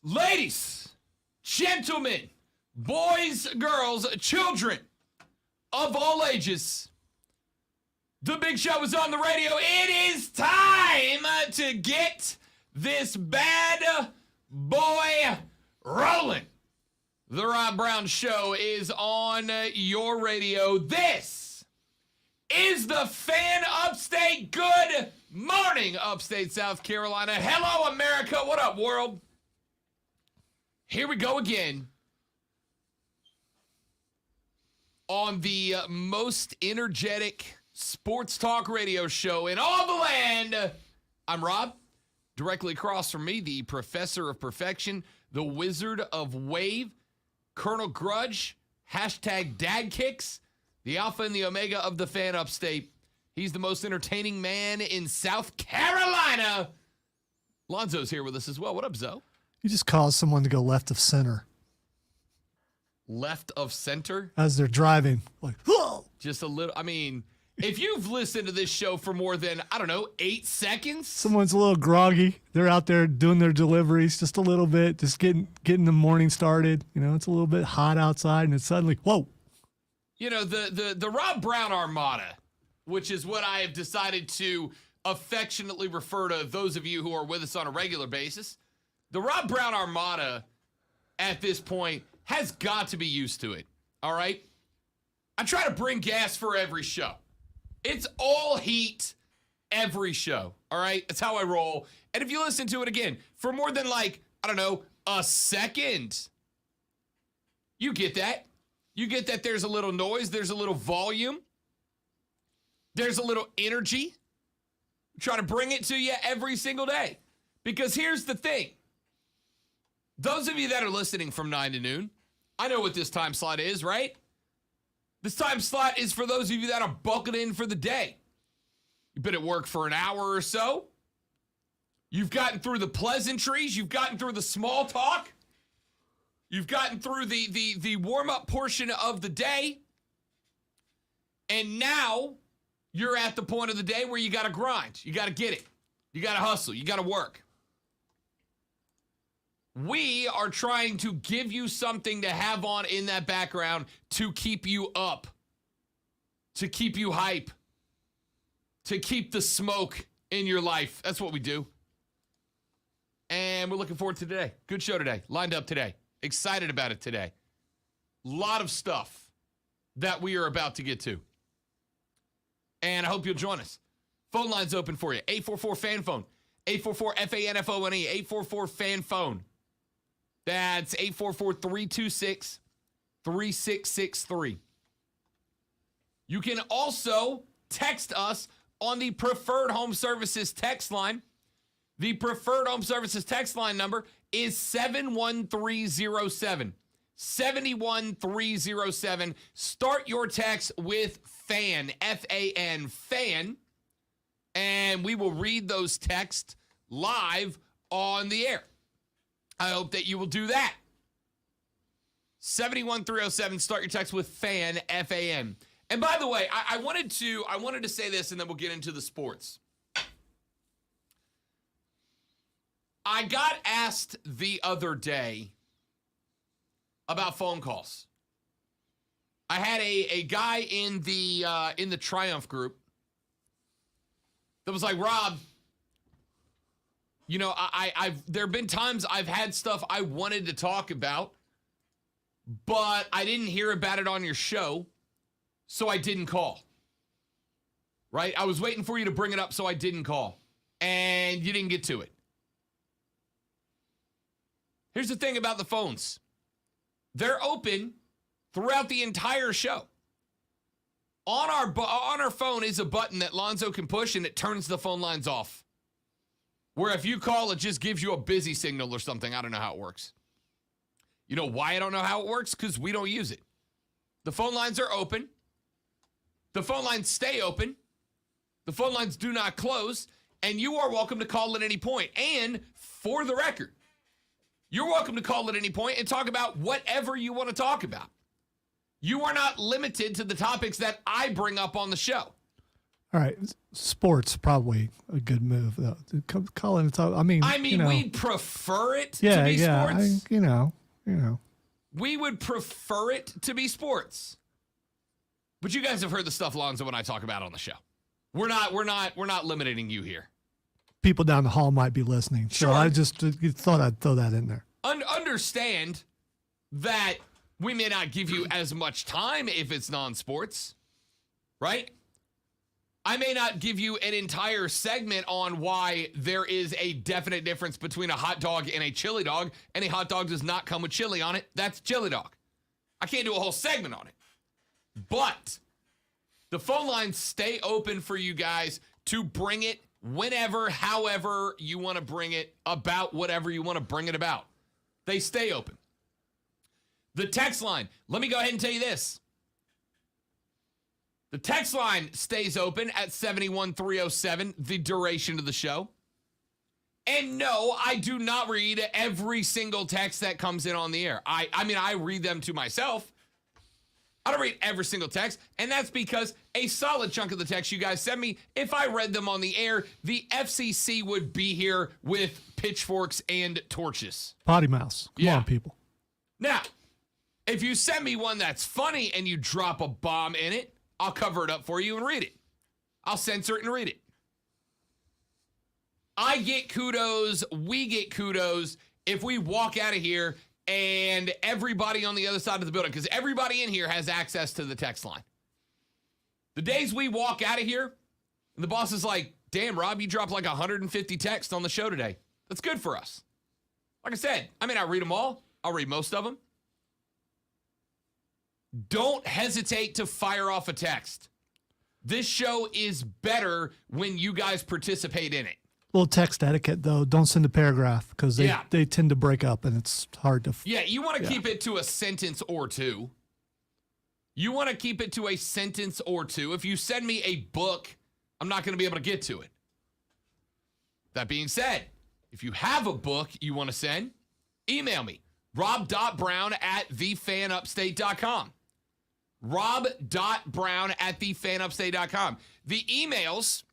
Ladies, gentlemen, boys, girls, children of all ages, the big show is on the radio. It is time to get this bad boy rolling. The Rob Brown Show is on your radio. This is the Fan Upstate. Good morning, Upstate South Carolina. Hello, America. What up, world? Here we go again on the most energetic sports talk radio show in all the land. I'm Rob. Directly across from me, the professor of perfection, the wizard of wave, Colonel Grudge, hashtag dad kicks, the alpha and the omega of the Fan Upstate. He's the most entertaining man in South Carolina. Lonzo's here with us as well. What up, Zo? You just caused someone to go left of center. Left of center? As they're driving. Like, whoa! Just a little. I mean, if you've listened to this show for more than, 8 seconds. Someone's a little groggy. They're out there doing their deliveries just a little bit, just getting the morning started. You know, it's a little bit hot outside, and it's suddenly, whoa. You know, the Rob Brown Armada, which is what I have decided to affectionately refer to those of you who are with us on a regular basis. The Rob Brown Armada, at this point, has got to be used to it, all right? I try to bring gas for every show. It's all heat every show, all right? That's how I roll. And if you listen to it again for more than, a second, you get that. You get that there's a little noise, there's a little volume, there's a little energy. Try to bring it to you every single day. Because here's the thing. Those of you that are listening from 9 to noon, I know what this time slot is, right? This time slot is for those of you that are buckled in for the day. You've been at work for an hour or so. You've gotten through the pleasantries. You've gotten through the small talk. You've gotten through the warm-up portion of the day. And now you're at the point of the day where you got to grind. You got to get it. You got to hustle. You got to work. We are trying to give you something to have on in that background to keep you up, to keep you hype, to keep the smoke in your life. That's what we do. And we're looking forward to today. Good show today. Lined up today. Excited about it today. Lot of stuff that we are about to get to. And I hope you'll join us. Phone line's open for you. 844-FAN-PHONE. 844-FANFONE. 844-FAN-PHONE. That's 844-326-3663. You can also text us on the Preferred Home Services text line. The Preferred Home Services text line number is 71307. 71307. Start your text with FAN, F-A-N, FAN, and we will read those texts live on the air. I hope that you will do that. 71307. Start your text with FAN, F-A-N. And by the way, I wanted to say this, and then we'll get into the sports. I got asked the other day about phone calls. I had a guy in the Triumph group that was like, Rob, you know, there have been times I've had stuff I wanted to talk about, but I didn't hear about it on your show, so I didn't call. Right? I was waiting for you to bring it up, so I didn't call. And you didn't get to it. Here's the thing about the phones. They're open throughout the entire show. On our phone is a button that Lonzo can push, and it turns the phone lines off. Where if you call, it just gives you a busy signal or something. I don't know how it works. You know why I don't know how it works? Because we don't use it. The phone lines are open. The phone lines stay open. The phone lines do not close. And you are welcome to call at any point. And for the record, you're welcome to call at any point and talk about whatever you want to talk about. You are not limited to the topics that I bring up on the show. All right, sports probably a good move though. Colin, I mean, we'd prefer it to yeah, be yeah, sports. you know. We would prefer it to be sports. But you guys have heard the stuff Lonzo and I talk about on the show. We're not limiting you here. People down the hall might be listening, so Sure. I just thought I'd throw that in there. Understand that we may not give you as much time if it's non-sports, right? I may not give you an entire segment on why there is a definite difference between a hot dog and a chili dog, and a hot dog does not come with chili on it. That's chili dog. I can't do a whole segment on it. But the phone lines stay open for you guys to bring it whenever, however you want to bring it, about whatever you want to bring it about. They stay open. The text line, let me go ahead and tell you this. The text line stays open at 71307, the duration of the show. And no, I do not read every single text that comes in on the air. I read them to myself. I don't read every single text, and that's because a solid chunk of the text you guys send me, if I read them on the air, the FCC would be here with pitchforks and torches. Potty mouse. Come on, people. Now, if you send me one that's funny and you drop a bomb in it, I'll cover it up for you and read it. I'll censor it and read it. I get kudos, we get kudos if we walk out of here and everybody on the other side of the building, because everybody in here has access to the text line. The days we walk out of here, and the boss is like, damn, Rob, you dropped like 150 texts on the show today. That's good for us. Like I said, I may not read them all. I'll read most of them. Don't hesitate to fire off a text. This show is better when you guys participate in it. Little text etiquette, though. Don't send a paragraph because they tend to break up and it's hard to. Yeah, you want to keep it to a sentence or two. You want to keep it to a sentence or two. If you send me a book, I'm not going to be able to get to it. That being said, if you have a book you want to send, email me. rob.brown@thefanupstate.com. rob.brown@thefanupstate.com. The emails,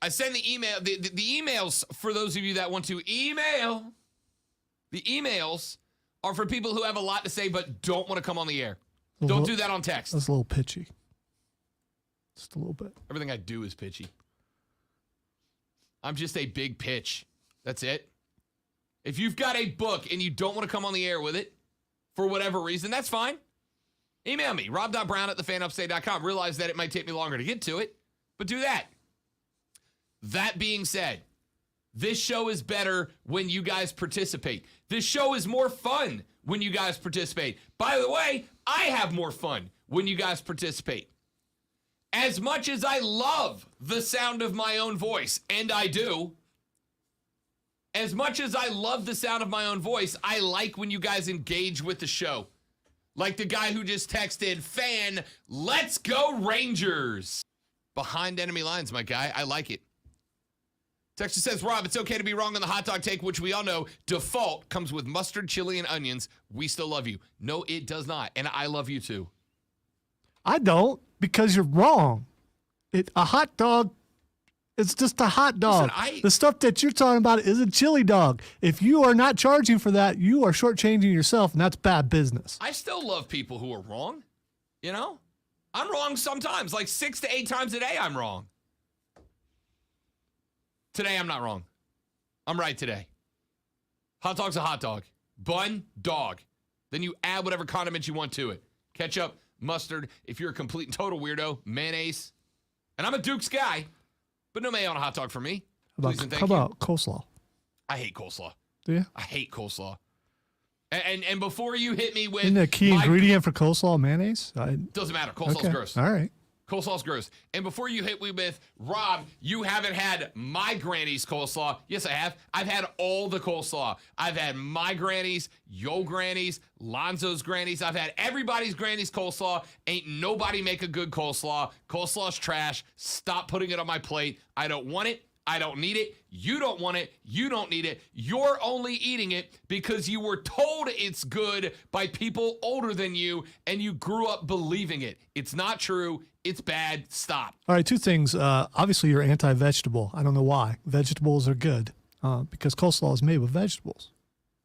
I send the email, the emails for those of you that want to email, the emails are for people who have a lot to say but don't want to come on the air. Don't do that on text. That's a little pitchy. Just a little bit. Everything I do is pitchy. I'm just a big pitch. That's it. If you've got a book and you don't want to come on the air with it for whatever reason, that's fine. Email me, rob.brown@thefanupstate.com. Realize that it might take me longer to get to it, but do that. That being said, this show is better when you guys participate. This show is more fun when you guys participate. By the way, I have more fun when you guys participate. As much as I love the sound of my own voice, and I do, as much as I love the sound of my own voice, I like when you guys engage with the show. Like the guy who just texted, fan, let's go Rangers. Behind enemy lines, my guy. I like it. Texter says, Rob, it's okay to be wrong on the hot dog take, which we all know default comes with mustard, chili, and onions. We still love you. No, it does not. And I love you too. I don't, because you're wrong. A hot dog, it's just a hot dog. Listen, the stuff that you're talking about is a chili dog. If you are not charging for that, you are shortchanging yourself, and that's bad business. I still love people who are wrong. You know? I'm wrong sometimes. Like 6 to 8 times a day, I'm wrong. Today, I'm not wrong. I'm right today. Hot dog's a hot dog. Bun, dog. Then you add whatever condiments you want to it. Ketchup, mustard. If you're a complete and total weirdo, mayonnaise. And I'm a Duke's guy, but no mayo on a hot dog for me. Please and thank you. How about coleslaw? I hate coleslaw. Do you? I hate coleslaw. And before you hit me with... Isn't the key ingredient for coleslaw mayonnaise? Doesn't matter. Coleslaw's gross. All right. Coleslaw's gross. And before you hit me with, Rob, you haven't had my granny's coleslaw. Yes, I have. I've had all the coleslaw. I've had my granny's, yo granny's, Lonzo's granny's. I've had everybody's granny's coleslaw. Ain't nobody make a good coleslaw. Coleslaw's trash. Stop putting it on my plate. I don't want it. I don't need it. You don't want it. You don't need it. You're only eating it because you were told it's good by people older than you, and you grew up believing it. It's not true. It's bad. Stop. All right, two things. Obviously, you're anti-vegetable. I don't know why. Vegetables are good because coleslaw is made with vegetables.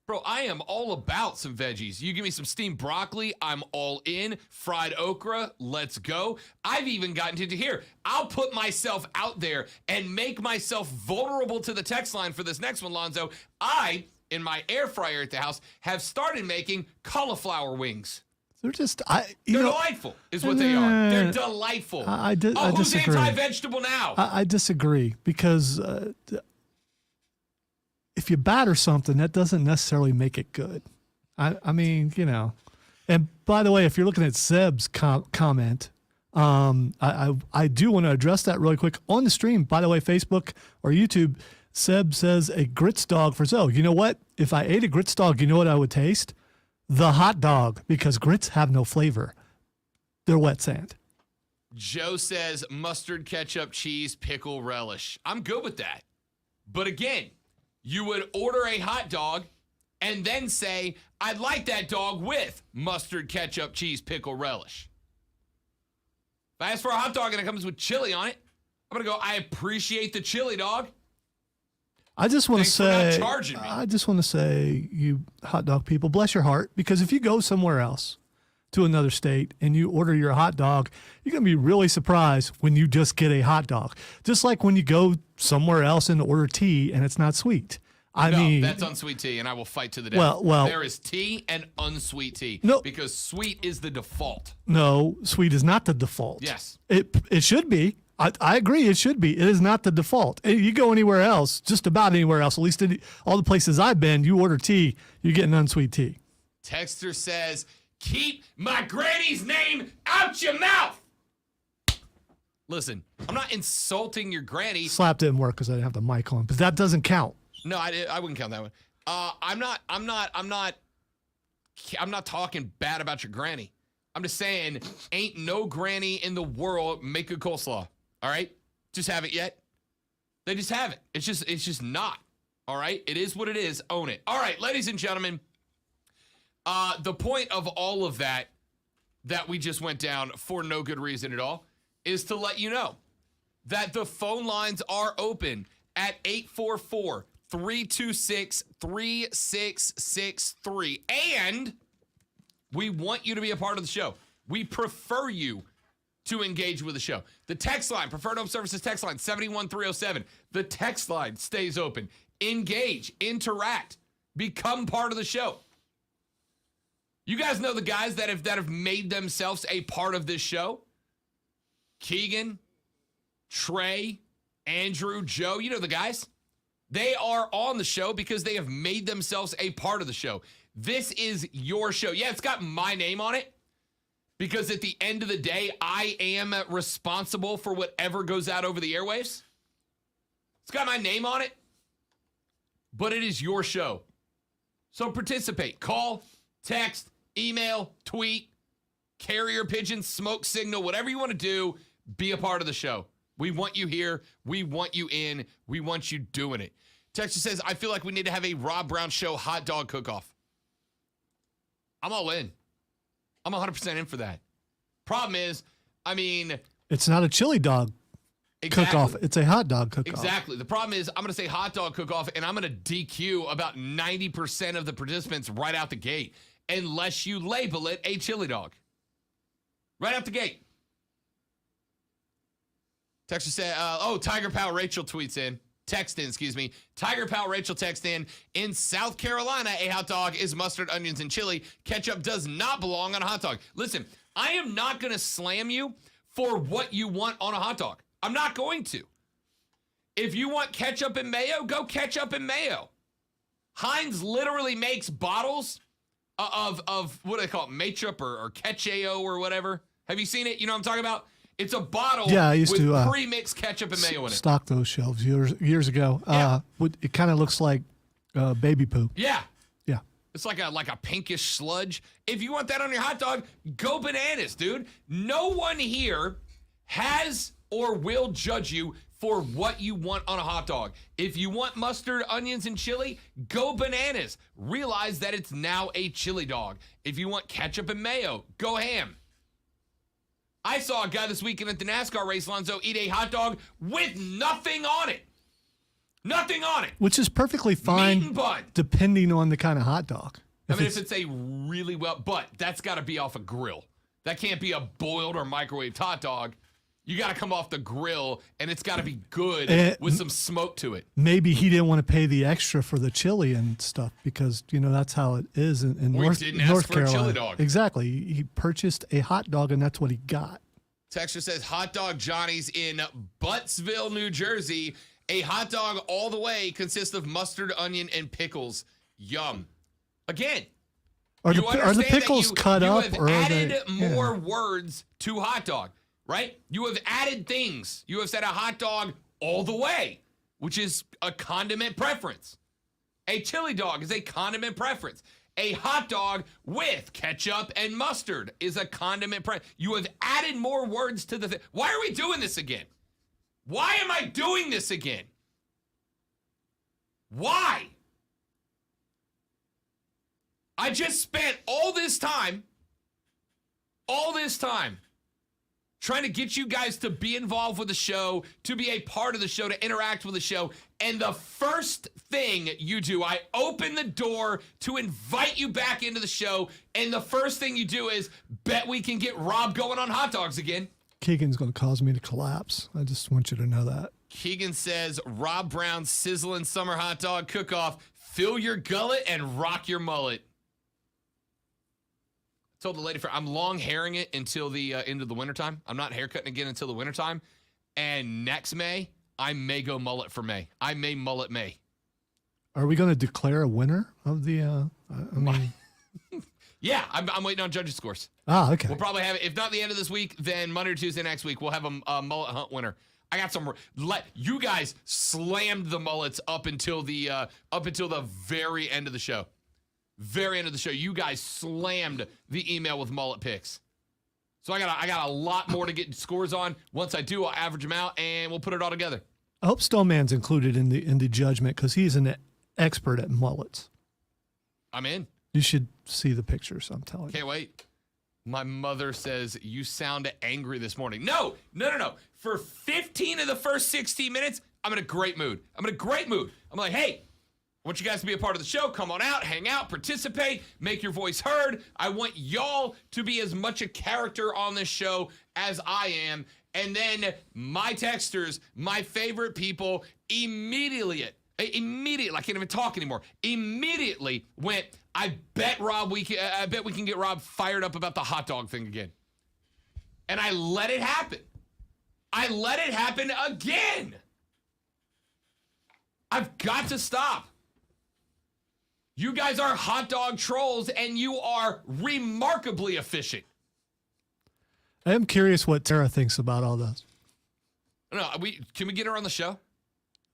Bro, I am all about some veggies. You give me some steamed broccoli, I'm all in. Fried okra, let's go. I've even gotten to here. I'll put myself out there and make myself vulnerable to the text line for this next one, Lonzo. I, in my air fryer at the house, have started making cauliflower wings. They're just, They're delightful, is what they are. They're delightful. I who's disagree. anti-vegetable now? I disagree because if you batter something, that doesn't necessarily make it good. I mean, you know. And by the way, if you're looking at Seb's comment, I do want to address that really quick on the stream. By the way, Facebook or YouTube, Seb says a grits dog for Zoe. You know what? If I ate a grits dog, you know what I would taste? The hot dog, because grits have no flavor. They're wet sand. Joe says mustard, ketchup, cheese, pickle, relish. I'm good with that. But again, you would order a hot dog and then say, I'd like that dog with mustard, ketchup, cheese, pickle, relish. If I ask for a hot dog and it comes with chili on it, I'm going to go, I appreciate the chili, dog. I just want to say, charging me. I just want to say, you hot dog people, bless your heart, because if you go somewhere else to another state and you order your hot dog, you're going to be really surprised when you just get a hot dog. Just like when you go somewhere else and order tea and it's not sweet. I mean, that's unsweet tea, and I will fight to the death. Well, there is tea and unsweet tea. No, because sweet is the default. No, sweet is not the default. Yes. It should be. I agree, it should be. It is not the default. You go anywhere else, just about anywhere else, at least in all the places I've been, you order tea, you get an unsweet tea. Texter says, keep my granny's name out your mouth. Listen, I'm not insulting your granny. Slap didn't work because I didn't have the mic on, but that doesn't count. No, I wouldn't count that one. I'm not talking bad about your granny. I'm just saying, ain't no granny in the world make good coleslaw. All right? Just haven't yet. They just haven't. It's just not. All right? It is what it is. Own it. All right, ladies and gentlemen, the point of all of that we just went down for no good reason at all is to let you know that the phone lines are open at 844-326-3663. And we want you to be a part of the show. We prefer you to engage with the show. The text line, Preferred Home Services text line, 71307. The text line stays open. Engage, interact, become part of the show. You guys know the guys that have made themselves a part of this show? Keegan, Trey, Andrew, Joe, you know the guys. They are on the show because they have made themselves a part of the show. This is your show. Yeah, it's got my name on it because at the end of the day, I am responsible for whatever goes out over the airwaves. It's got my name on it, but it is your show. So participate. Call, text, email, tweet, carrier pigeon, smoke signal, whatever you want to do, be a part of the show. We want you here. We want you in. We want you doing it. Texas says, I feel like we need to have a Rob Brown Show hot dog cook-off. I'm all in. I'm 100% in for that. Problem is, I mean... It's not a chili dog cook-off. It's a hot dog cook-off. Exactly. The problem is, I'm going to say hot dog cook-off, and I'm going to DQ about 90% of the participants right out the gate, unless you label it a chili dog. Right out the gate. Texter said, Tiger Pal Rachel tweets in. Tiger Pal Rachel text in South Carolina, a hot dog is mustard, onions, and chili. Ketchup does not belong on a hot dog. Listen, I am not going to slam you for what you want on a hot dog. I'm not going to. If you want ketchup and mayo, go ketchup and mayo. Heinz literally makes bottles of what do they call it, Matchup or Ketchayo or whatever. Have you seen it? You know what I'm talking about? It's a bottle I used with to, pre-mixed ketchup and mayo in it. Stock those shelves years ago. Yeah. It kind of looks like baby poo. Yeah. Yeah. It's like a pinkish sludge. If you want that on your hot dog, go bananas, dude. No one here has or will judge you for what you want on a hot dog. If you want mustard, onions, and chili, go bananas. Realize that it's now a chili dog. If you want ketchup and mayo, go ham. I saw a guy this weekend at the NASCAR race, Lonzo, eat a hot dog with nothing on it. Nothing on it. Which is perfectly Meat fine and bun. depending on the kind of hot dog. If it's a really but that's got to be off a grill. That can't be a boiled or microwaved hot dog. You got to come off the grill, and it's got to be good with some smoke to it. Maybe he didn't want to pay the extra for the chili and stuff because, that's how it is in North Carolina. A chili dog. Exactly. He purchased a hot dog, and that's what he got. Texture says, Hot Dog Johnny's in Buttsville, New Jersey. A hot dog all the way consists of mustard, onion, and pickles. Yum. Again, Are the pickles cut up? You have added more words to hot dog, right? You have added things. You have said a hot dog all the way, which is a condiment preference. A chili dog is a condiment preference. A hot dog with ketchup and mustard is a condiment preference. You have added more words to the thing. Why are we doing this again? Why am I doing this again? Why? I just spent all this time trying to get you guys to be involved with the show, to be a part of the show, to interact with the show. And the first thing you do, I open the door to invite you back into the show. And the first thing you do is bet we can get Rob going on hot dogs again. Keegan's going to cause me to collapse. I just want you to know that. Keegan says, Rob Brown's sizzling summer hot dog cook-off. Fill your gullet and rock your mullet. Told the lady, I'm long hairing it until the end of the wintertime. I'm not haircutting again until the wintertime. And next May, I may go mullet for May. I may mullet May. Are we going to declare a winner of the, Yeah, I'm waiting on judges' scores. Ah, okay. We'll probably have it. If not the end of this week, then Monday or Tuesday next week, we'll have a mullet hunt winner. I got some. You guys slammed the mullets up until the very end of the show. Very end of the show. You guys slammed the email with mullet picks. So I got a lot more to get scores on. Once I do, I'll average them out and we'll put it all together. I hope Stoneman's included in the judgment because he's an expert at mullets. I'm in. You should see the pictures, I'm telling you. Can't wait. My mother says, you sound angry this morning. No. For 15 of the first 16 minutes, I'm in a great mood. I'm like, hey, I want you guys to be a part of the show. Come on out, hang out, participate, make your voice heard. I want y'all to be as much a character on this show as I am. And then my texters, my favorite people, immediately, I can't even talk anymore. Immediately went, I bet we can get Rob fired up about the hot dog thing again. And I let it happen. Again. I've got to stop. You guys are hot dog trolls and you are remarkably efficient. I am curious what Tara thinks about all this. No, can we get her on the show?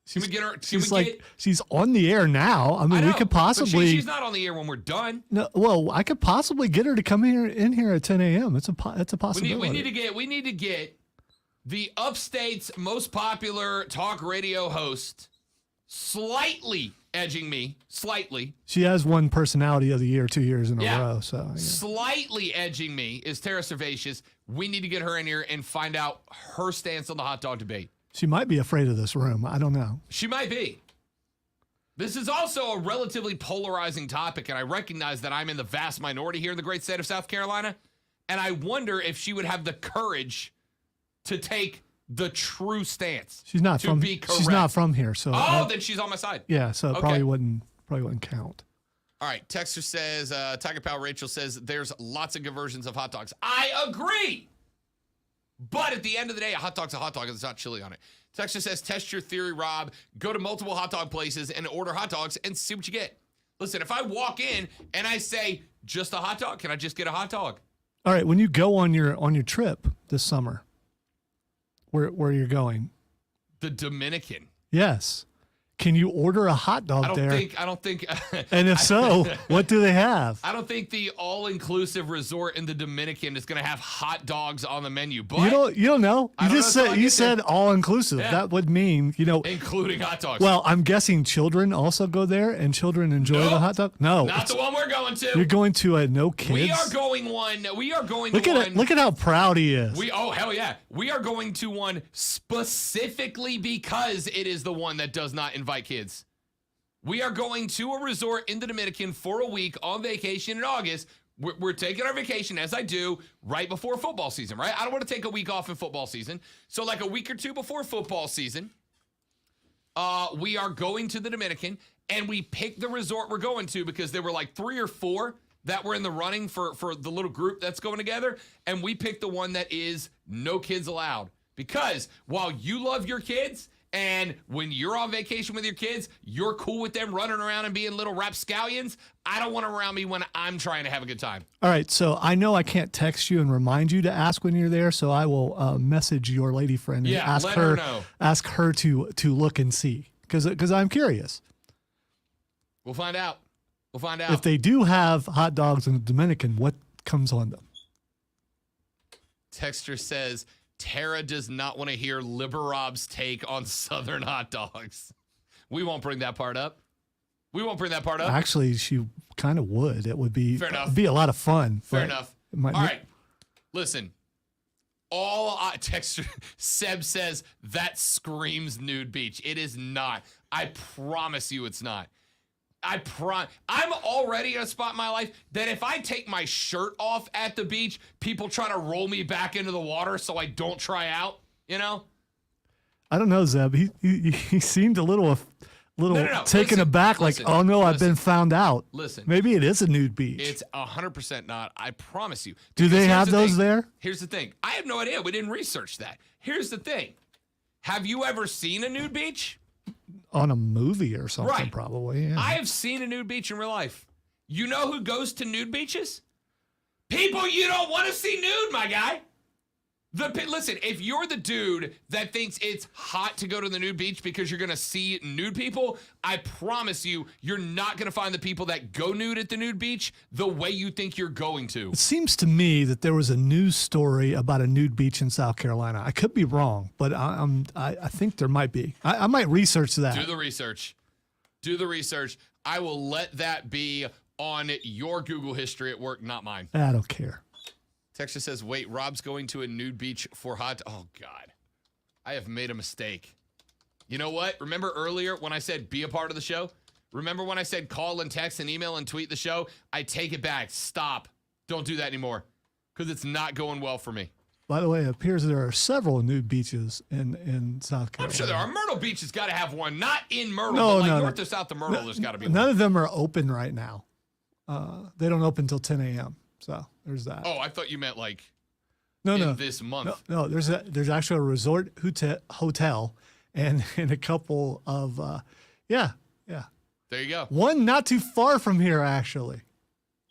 She's on the air now. I mean, we could possibly. She's not on the air when we're done. No, well, I could possibly get her to come in here at 10 a.m. It's a possibility. We need to get the Upstate's most popular talk radio host, slightly edging me. She has won Personality of the Year 2 years in a row. So yeah. Slightly edging me is Tara Servatius. We need to get her in here and find out her stance on the hot dog debate. She might be afraid of this room. I don't know. She might be. This is also a relatively polarizing topic, and I recognize that I'm in the vast minority here in the great state of South Carolina, and I wonder if she would have the courage to take the true stance. She's not from here, so then she's on my side. Yeah, so it probably wouldn't count. All right, Texter says, Tiger Pal Rachel says, there's lots of good versions of hot dogs. I agree. But at the end of the day, a hot dog's a hot dog and it's not chili on it. Texter says, test your theory, Rob. Go to multiple hot dog places and order hot dogs and see what you get. Listen, if I walk in and I say, just a hot dog, can I just get a hot dog? All right, when you go on your trip this summer, where you're going? The Dominican. Yes. Can you order a hot dog I there? don't think. And if so, what do they have? I don't think the all-inclusive resort in the Dominican is going to have hot dogs on the menu. But You don't know. I don't know until I You get said all inclusive. Yeah. That would mean, including hot dogs. well, I'm guessing children also go there and children enjoy the Nope. hot dog. No, not the one we're going to. you're going to a no kids. We are going one. We are going Look to at one. it. Look at how proud he is. Oh hell yeah! We are going to one specifically because it is the one that does not invite kids. We are going to a resort in the Dominican for a week on vacation in August. We're taking our vacation, as I do, right before football season, right? I don't want to take a week off in football season. So like a week or two before football season, we are going to the Dominican, and we picked the resort we're going to because there were like 3 or 4 that were in the running for the little group that's going together, and we picked the one that is no kids allowed. Because while you love your kids, and when you're on vacation with your kids, you're cool with them running around and being little rapscallions, I don't want them around me when I'm trying to have a good time. All right, so I know I can't text you and remind you to ask when you're there, so I will message your lady friend and ask let her her know. ask her to look and see because I'm curious. We'll find out. We'll find out. If they do have hot dogs in the Dominican, what comes on them? Texter says, Tara does not want to hear Liberob's take on Southern hot dogs. We won't bring that part up. Actually, she kind of would. It would be Fair enough. be a lot of fun. Fair but enough. it might All be- right. Listen. Texter Seb says that screams nude beach. It is not. I promise you it's not. I'm already in a spot in my life that if I take my shirt off at the beach, people try to roll me back into the water so I don't try out, I don't know, Zeb. He seemed a little No. taken Listen, aback, listen, like, oh no, I've listen. been found out. Listen. Maybe it is a nude beach. It's 100% not. I promise you. Do Because they here's have the those thing. there? Here's the thing. I have no idea. We didn't research that. Here's the thing. Have you ever seen a nude beach? On a movie or something, Right. probably. Yeah. I have seen a nude beach in real life. You know who goes to nude beaches? People you don't want to see nude, my guy. Listen, if you're the dude that thinks it's hot to go to the nude beach because you're going to see nude people, I promise you, you're not going to find the people that go nude at the nude beach the way you think you're going to. It seems to me that there was a news story about a nude beach in South Carolina. I could be wrong, but I think there might be. I might research that. Do the research. Do the research. I will let that be on your Google history at work, not mine. I don't care. Texture says, wait, Rob's going to a nude beach for hot. Oh, God. I have made a mistake. You know what? Remember earlier when I said be a part of the show? Remember when I said call and text and email and tweet the show? I take it back. Stop. Don't do that anymore because it's not going well for me. By the way, it appears there are several nude beaches in South Carolina. I'm sure there are. Myrtle Beach has got to have one. Not in Myrtle, No, but like no, north no. or south of Myrtle, there's got to be None one. of them are open right now. They don't open until 10 a.m. So there's that. Oh, I thought you meant like no. this month. No, there's actually a resort hotel and a couple of yeah. There you go. One not too far from here actually.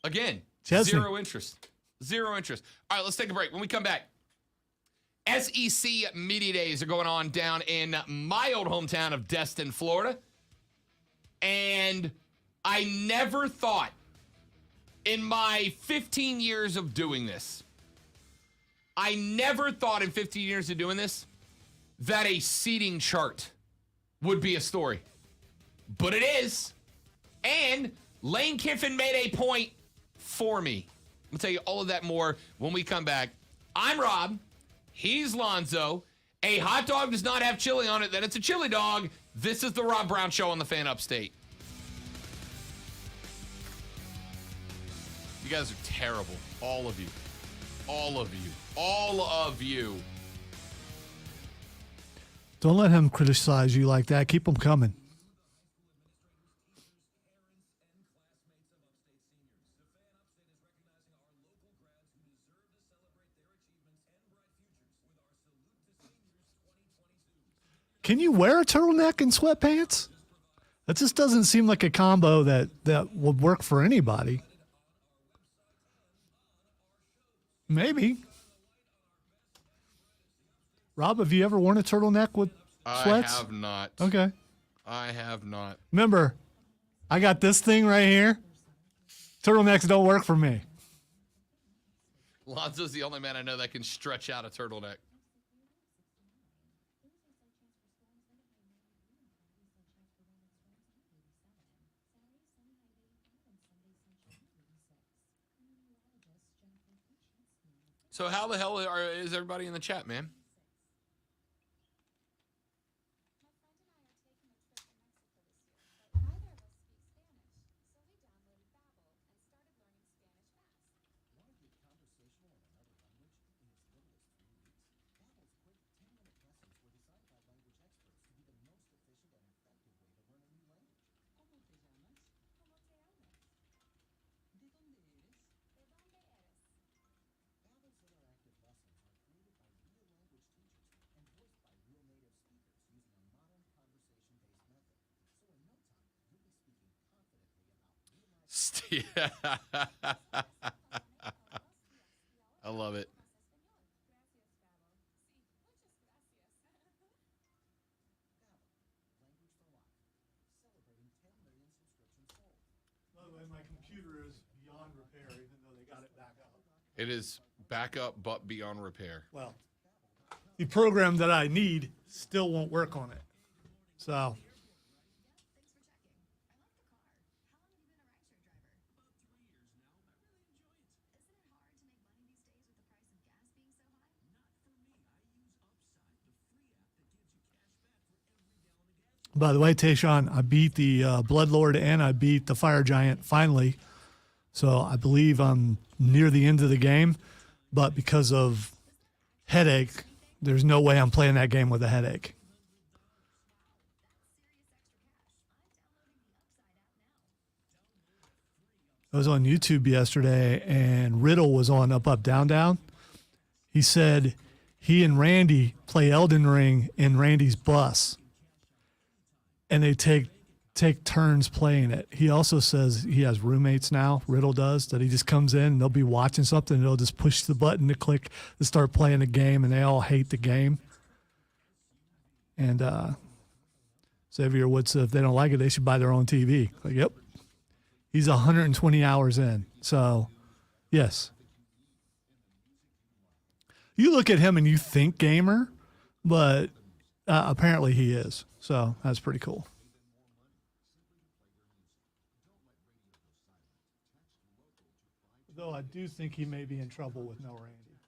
Again, Chesney. zero interest. Zero interest. All right, let's take a break. When we come back, SEC Media Days are going on down in my old hometown of Destin, Florida. And I never thought in my 15 years of doing this, I never thought in 15 years of doing this that a seating chart would be a story. But it is. And Lane Kiffin made a point for me. I'm going to tell you all of that more when we come back. I'm Rob. He's Lonzo. A hot dog does not have chili on it, then it's a chili dog. This is the Rob Brown Show on the Fan Upstate. You guys are terrible. All of you. All of you. All of you. Don't let him criticize you like that. Keep them coming. Can you wear a turtleneck and sweatpants? That just doesn't seem like a combo that would work for anybody. Maybe. Rob, have you ever worn a turtleneck with sweats? I have not. Okay. I have not. Remember, I got this thing right here. Turtlenecks don't work for me. Lonzo's the only man I know that can stretch out a turtleneck. So how the hell is everybody in the chat, man? I love it. By the way, my computer is beyond repair, even though they got it back up. It is back up, but beyond repair. Well, the program that I need still won't work on it. So. By the way, Tayshawn, I beat the Bloodlord and I beat the Fire Giant finally. So I believe I'm near the end of the game. But because of headache, there's no way I'm playing that game with a headache. I was on YouTube yesterday and Riddle was on Up, Up, Down, Down. He said he and Randy play Elden Ring in Randy's bus. And they take turns playing it. He also says he has roommates now, Riddle does, that he just comes in and they'll be watching something and they'll just push the button to click to start playing the game and they all hate the game. And Xavier Woods said if they don't like it, they should buy their own TV. Like, yep. He's 120 hours in. So, yes. You look at him and you think gamer, but apparently he is. So that's pretty cool. Though I do think he may be in trouble with no Randy.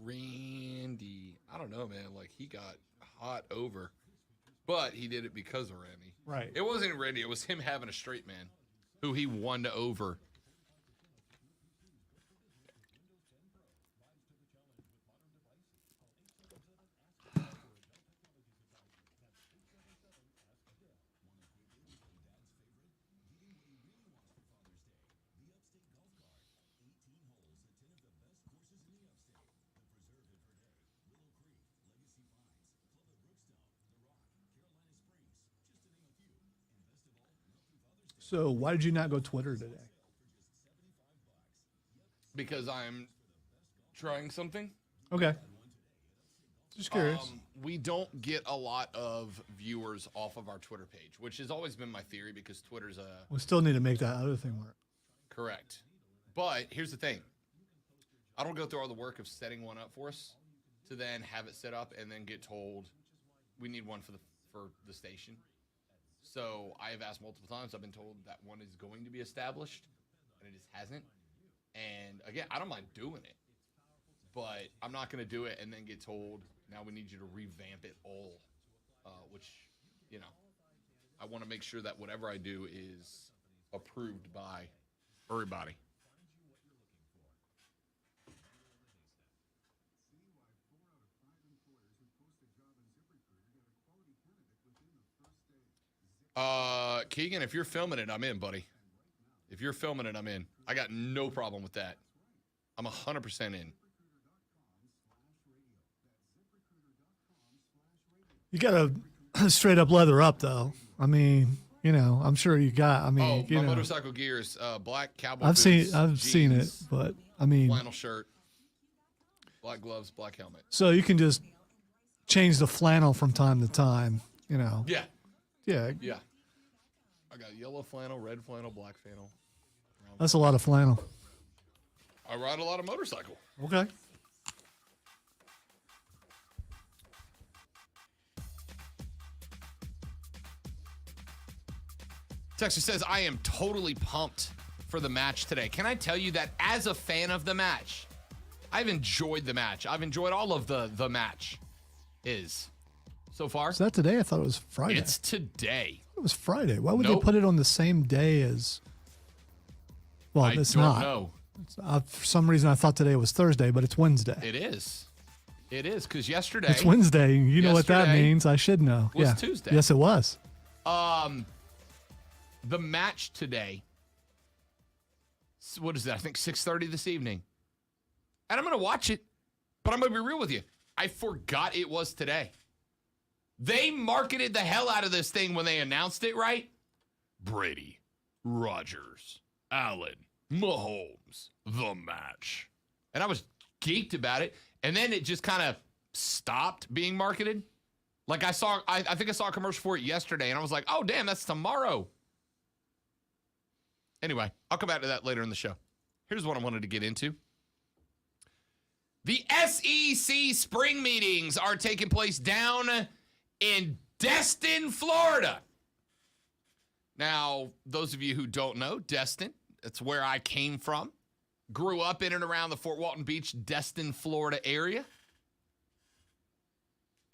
Randy. I don't know, man. Like, he got hot over. But he did it because of Randy. Right. It wasn't Randy. It was him having a straight man who he won over. So why did you not go Twitter today? Because I'm trying something. Okay. Just curious. We don't get a lot of viewers off of our Twitter page, which has always been my theory because Twitter's a... We still need to make that other thing work. Correct. But here's the thing. I don't go through all the work of setting one up for us to then have it set up and then get told we need one for the station. So I have asked multiple times. I've been told that one is going to be established, and it just hasn't. And, again, I don't mind doing it. But I'm not going to do it and then get told, now we need you to revamp it all, which, you know, I want to make sure that whatever I do is approved by everybody. Keegan, if you're filming it, I'm in, buddy. If you're filming it, I'm in. I got no problem with that. I'm 100% in. You got to straight up leather up, though. I mean, you know, I'm sure you got. I mean, my motorcycle gears, black cowboy I've boots, seen it, jeans, but I mean, flannel shirt, black gloves, black helmet. So you can just change the flannel from time to time, you know. Yeah. Yeah, Yeah. I got yellow flannel, red flannel, black flannel. that's a lot of flannel. I ride a lot of motorcycle. Okay. Texter says, I am totally pumped for the match today. Can I tell you that as a fan of the match, I've enjoyed the match. I've enjoyed all of the match so far. Is that today? I thought it was Friday. It's today. It was Friday. Why would Nope. they put it on the same day as? Well, I it's don't not. know. For some reason, I thought today was Thursday, but it's Wednesday. It is. It is, because yesterday. It's Wednesday. You know what that Yesterday means. I should know. was Yeah. Tuesday. Yes, it was. The match today, what is that? I think 6:30 this evening. And I'm going to watch it, but I'm going to be real with you. I forgot it was today. They marketed the hell out of this thing when they announced it, right? Brady, Rodgers, Allen, Mahomes, the match. And I was geeked about it. And then it just kind of stopped being marketed. Like I think I saw a commercial for it yesterday, and I was like, oh, damn, that's tomorrow. Anyway, I'll come back to that later in the show. Here's what I wanted to get into. The SEC spring meetings are taking place down in Destin, Florida. Now, those of you who don't know, Destin, that's where I came from. Grew up in and around the Fort Walton Beach, Destin, Florida area.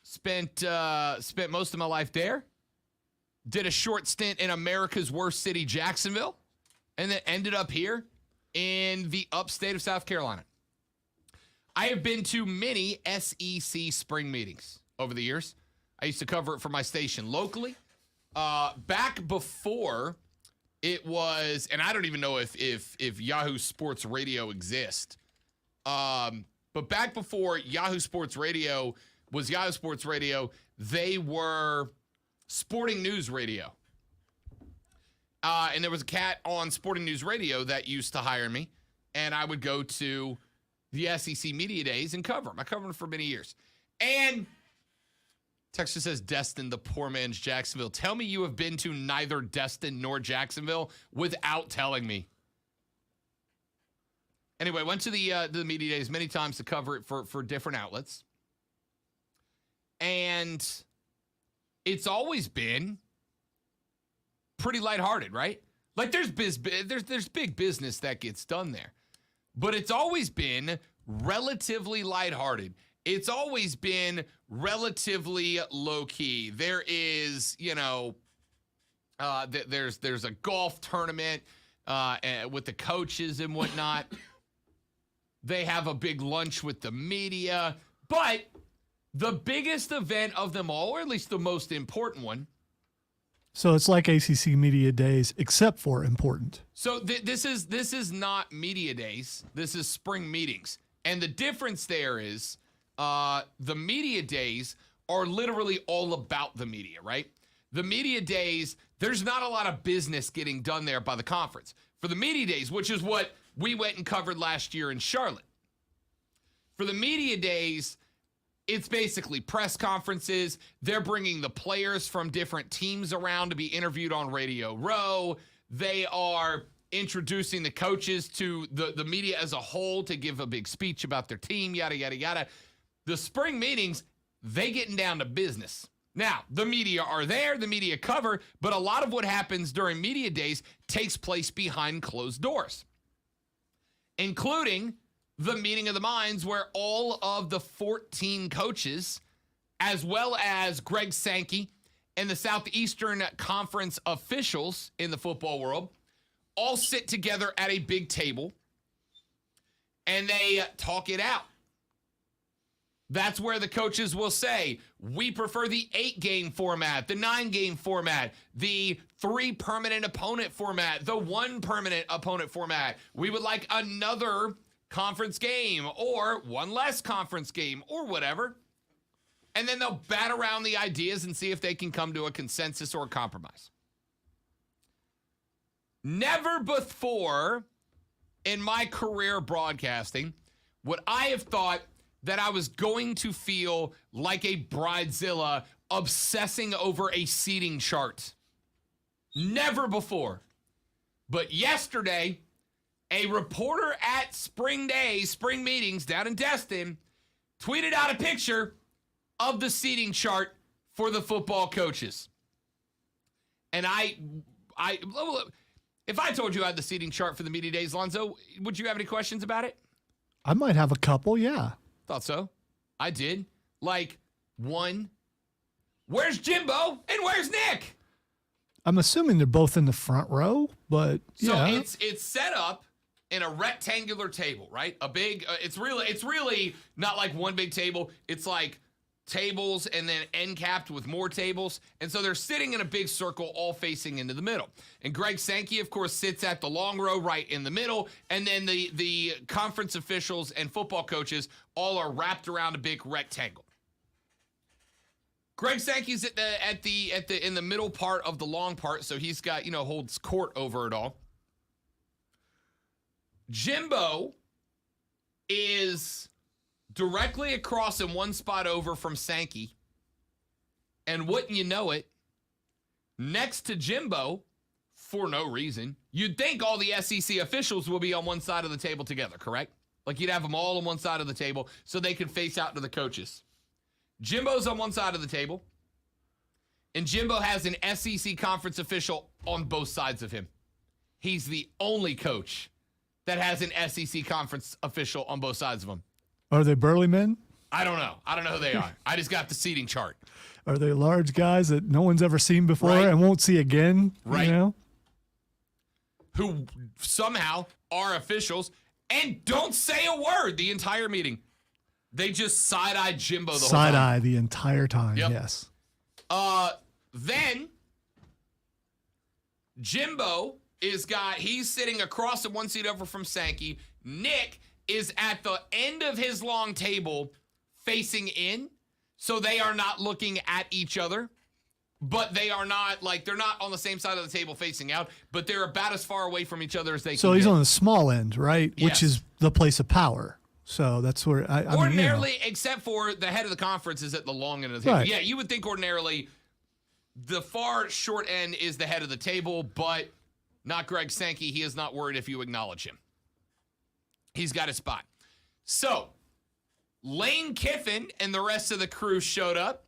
Spent most of my life there. Did a short stint in America's worst city, Jacksonville. And then ended up here in the upstate of South Carolina. I have been to many SEC spring meetings over the years. I used to cover it for my station locally. Back before it was, and I don't even know if Yahoo Sports Radio exists. But back before Yahoo Sports Radio was Yahoo Sports Radio, they were Sporting News Radio. And there was a cat on Sporting News Radio that used to hire me, and I would go to the SEC Media Days and cover them. I covered them for many years. And Texas says, Destin, the poor man's Jacksonville. Tell me you have been to neither Destin nor Jacksonville without telling me. Anyway, went to the Media Days many times to cover it for different outlets. And it's always been pretty lighthearted, right? Like there's big business that gets done there. But it's always been relatively lighthearted. It's always been relatively low key. There is, there's a golf tournament with the coaches and whatnot. They have a big lunch with the media. But the biggest event of them all, or at least the most important one. So it's like ACC Media Days, except for important. So this is not Media Days. This is spring meetings. And the difference there is the Media Days are literally all about the media, right? The Media Days, there's not a lot of business getting done there by the conference. For the Media Days, which is what we went and covered last year in Charlotte. For the Media Days, it's basically press conferences. They're bringing the players from different teams around to be interviewed on Radio Row. They are introducing the coaches to the media as a whole to give a big speech about their team, yada, yada, yada. The spring meetings, they getting down to business. Now, the media are there, the media cover, but a lot of what happens during Media Days takes place behind closed doors, including the meeting of the minds where all of the 14 coaches, as well as Greg Sankey and the Southeastern Conference officials in the football world, all sit together at a big table and they talk it out. That's where the coaches will say, we prefer the 8-game format, the 9-game format, the 3 permanent opponent format, the 1 permanent opponent format. We would like another conference game or 1 less conference game or whatever. And then they'll bat around the ideas and see if they can come to a consensus or a compromise. Never before in my career broadcasting would I have thought that I was going to feel like a bridezilla obsessing over a seating chart. Never before. But yesterday, a reporter at spring meetings down in Destin, tweeted out a picture of the seating chart for the football coaches. And if I told you I had the seating chart for the media days, Lonzo, would you have any questions about it? I might have a couple, yeah. Thought so. I did. Like, one, where's Jimbo and where's Nick? I'm assuming they're both in the front row, but yeah. So it's set up in a rectangular table, right? A big, it's really not like one big table. It's like tables and then end capped with more tables. And so they're sitting in a big circle all facing into the middle. And Greg Sankey, of course, sits at the long row right in the middle. And then the conference officials and football coaches all are wrapped around a big rectangle. Greg Sankey's in the middle part of the long part, so he's got, holds court over it all. Jimbo is directly across and one spot over from Sankey. And wouldn't you know it, next to Jimbo, for no reason, you'd think all the SEC officials will be on one side of the table together, correct? Like you'd have them all on one side of the table so they could face out to the coaches. Jimbo's on one side of the table, and Jimbo has an SEC conference official on both sides of him. He's the only coach that has an SEC conference official on both sides of him. Are they burly men? I don't know. I don't know who they are. I just got the seating chart. Are they large guys that no one's ever seen before Right. and won't see again? Right. Who somehow are officials and don't say a word the entire meeting. They just side-eye Jimbo the whole time. Side-eye the entire time, Yep. yes. Then Jimbo he's sitting across and one seat over from Sankey. Nick is at the end of his long table facing in, so they are not looking at each other. But they're not on the same side of the table facing out, but they're about as far away from each other as they can. So he's get. on the small end, right? Yes. Which is the place of power. So that's where I ordinarily, mean, except for the head of the conference is at the long end of the table. Right. Yeah, you would think ordinarily the far short end is the head of the table, but not Greg Sankey. He is not worried if you acknowledge him. He's got a spot. So Lane Kiffin and the rest of the crew showed up.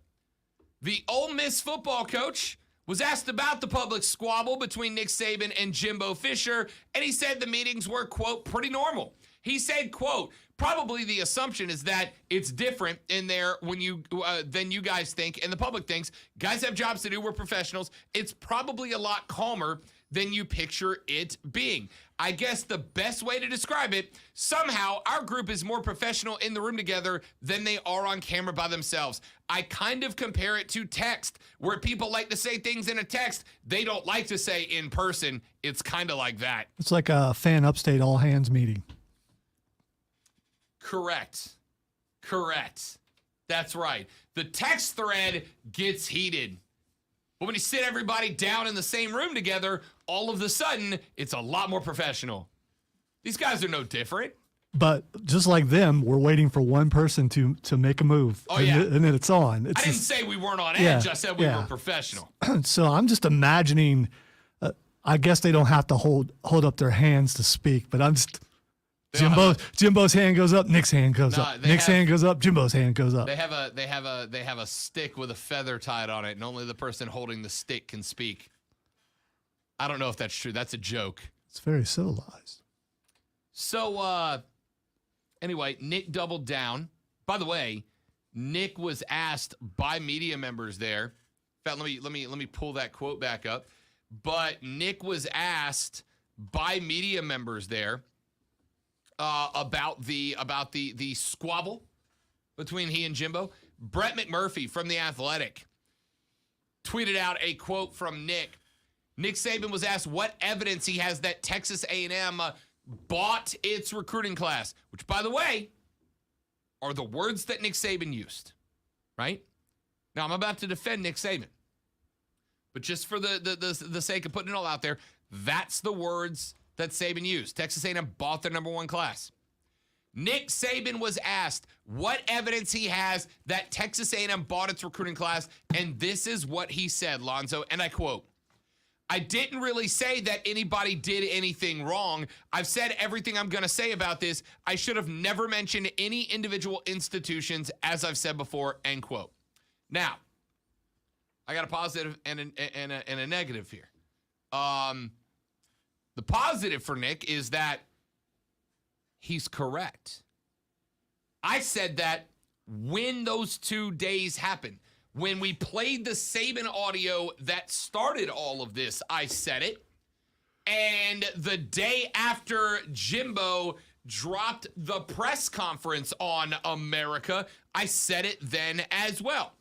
The Ole Miss football coach was asked about the public squabble between Nick Saban and Jimbo Fisher, and he said the meetings were, quote, pretty normal. He said, quote, probably the assumption is that it's different in there than you guys think and the public thinks. Guys have jobs to do. We're professionals. It's probably a lot calmer than you picture it being. I guess the best way to describe it, somehow our group is more professional in the room together than they are on camera by themselves. I kind of compare it to text, where people like to say things in a text they don't like to say in person. It's kind of like that. it's like a fan upstate all hands meeting. Correct. That's right. The text thread gets heated. But when you sit everybody down in the same room together, all of a sudden, it's a lot more professional. These guys are no different. But just like them, we're waiting for one person to make a move. Oh, yeah. And then it's on. I didn't say we weren't on edge. I said we were professional. So I'm just imagining, I guess they don't have to hold up their hands to speak, but I'm just, Jimbo's hand goes up, Nick's hand goes up. Nick's hand goes up, Jimbo's hand goes up. They have a stick with a feather tied on it, and only the person holding the stick can speak. I don't know if that's true. That's a joke. It's very civilized. So, anyway, Nick doubled down. By the way, Nick was asked by media members there. In fact, let me pull that quote back up. But Nick was asked by media members there about the squabble between he and Jimbo. Brett McMurphy from The Athletic tweeted out a quote from Nick. Nick Saban was asked what evidence he has that Texas A&M bought its recruiting class, which, by the way, are the words that Nick Saban used, right? Now, I'm about to defend Nick Saban, but just for the sake of putting it all out there, that's the words that Saban used. Texas A&M bought their number one class. Nick Saban was asked what evidence he has that Texas A&M bought its recruiting class, and this is what he said, Lonzo, and I quote, "I didn't really say that anybody did anything wrong. I've said everything I'm going to say about this. I should have never mentioned any individual institutions, as I've said before," end quote. Now, I got a positive and a negative here. The positive for Nick is that he's correct. I said that when those 2 days happened, when we played the Saban audio that started all of this, I said it. And the day after Jimbo dropped the press conference on America, I said it then as well.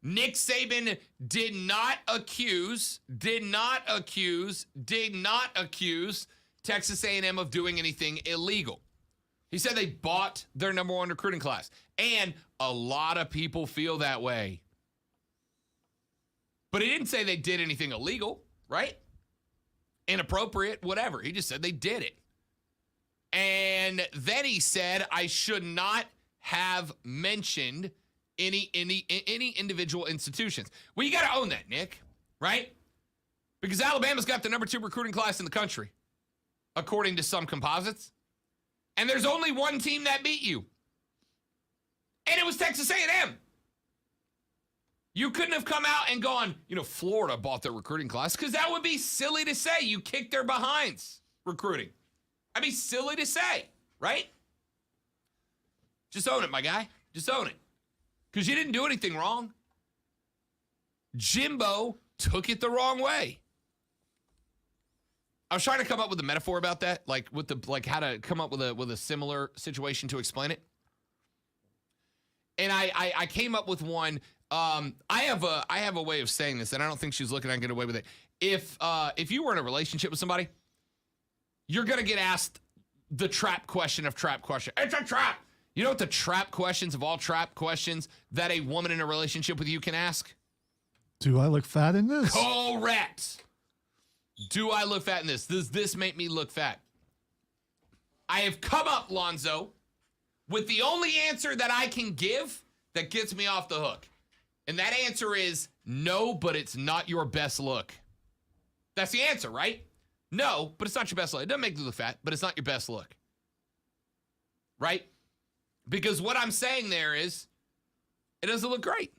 Nick Saban did not accuse Texas A&M of doing anything illegal. He said they bought their number one recruiting class. And a lot of people feel that way. But he didn't say they did anything illegal, right? Inappropriate, whatever. He just said they did it. And then he said, I should not have mentioned any individual institutions. Well, you got to own that, Nick, right? Because Alabama's got the number 2 recruiting class in the country, according to some composites. And there's only one team that beat you. And it was Texas A&M. You couldn't have come out and gone, Florida bought their recruiting class, because that would be silly to say. You kicked their behinds recruiting. That'd be silly to say, right? Just own it, my guy. Just own it. Because you didn't do anything wrong. Jimbo took it the wrong way. I was trying to come up with a metaphor about that, how to come up with a similar situation to explain it. And I came up with one. I have a way of saying this, and I don't think she's looking at getting away with it. If you were in a relationship with somebody, you're gonna get asked the trap question of trap question. It's a trap. You know what the trap questions of all trap questions that a woman in a relationship with you can ask? Do I look fat in this? Correct. Do I look fat in this? Does this make me look fat? I have come up, Lonzo, with the only answer that I can give that gets me off the hook. And that answer is no, but it's not your best look. That's the answer, right? No, but it's not your best look. It doesn't make you look fat, but it's not your best look. Right? Because what I'm saying there is, it doesn't look great.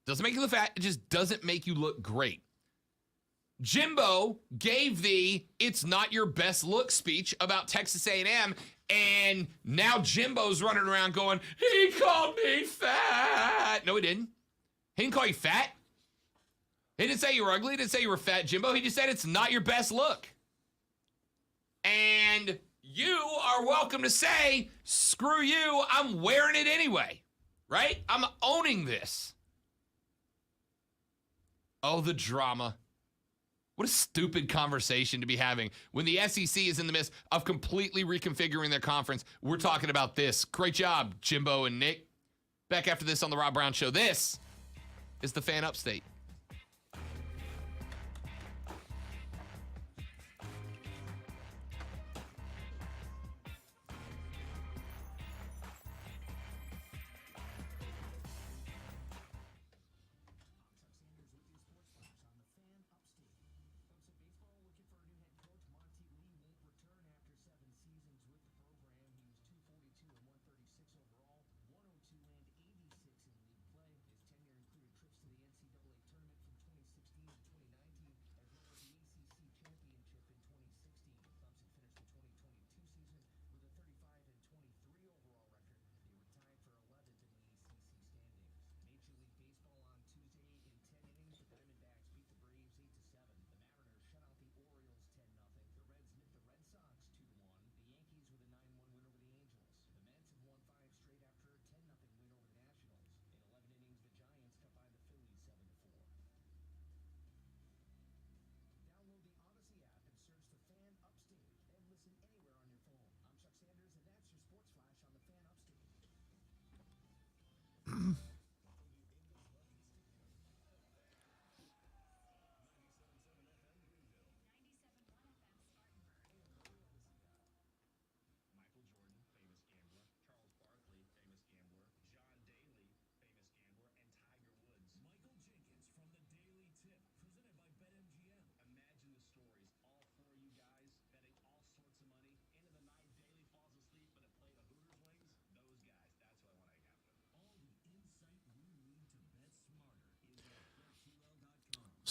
Doesn't make you look fat. It just doesn't make you look great. Jimbo gave the "it's not your best look" speech about Texas A&M, and now Jimbo's running around going, he called me fat. No, he didn't. He didn't call you fat. He didn't say you were ugly. He didn't say you were fat, Jimbo. He just said it's not your best look. And you are welcome to say, screw you, I'm wearing it anyway, right? I'm owning this. Oh, the drama. What a stupid conversation to be having when the SEC is in the midst of completely reconfiguring their conference. We're talking about this. Great job, Jimbo and Nick. Back after this on The Rob Brown Show. This is the Fan Upstate.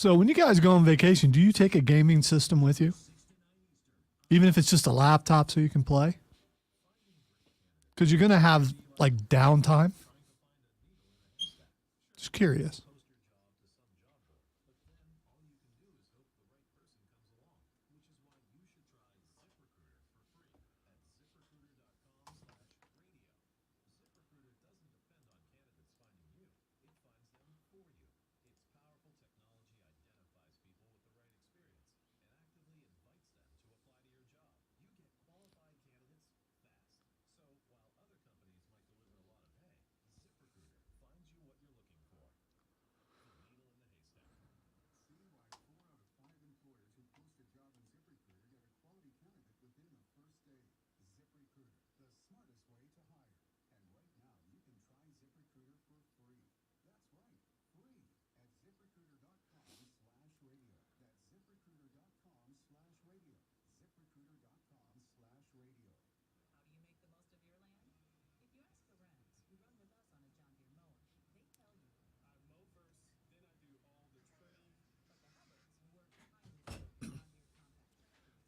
So when you guys go on vacation, do you take a gaming system with you? Even if it's just a laptop so you can play? Because you're going to have like downtime. Just curious.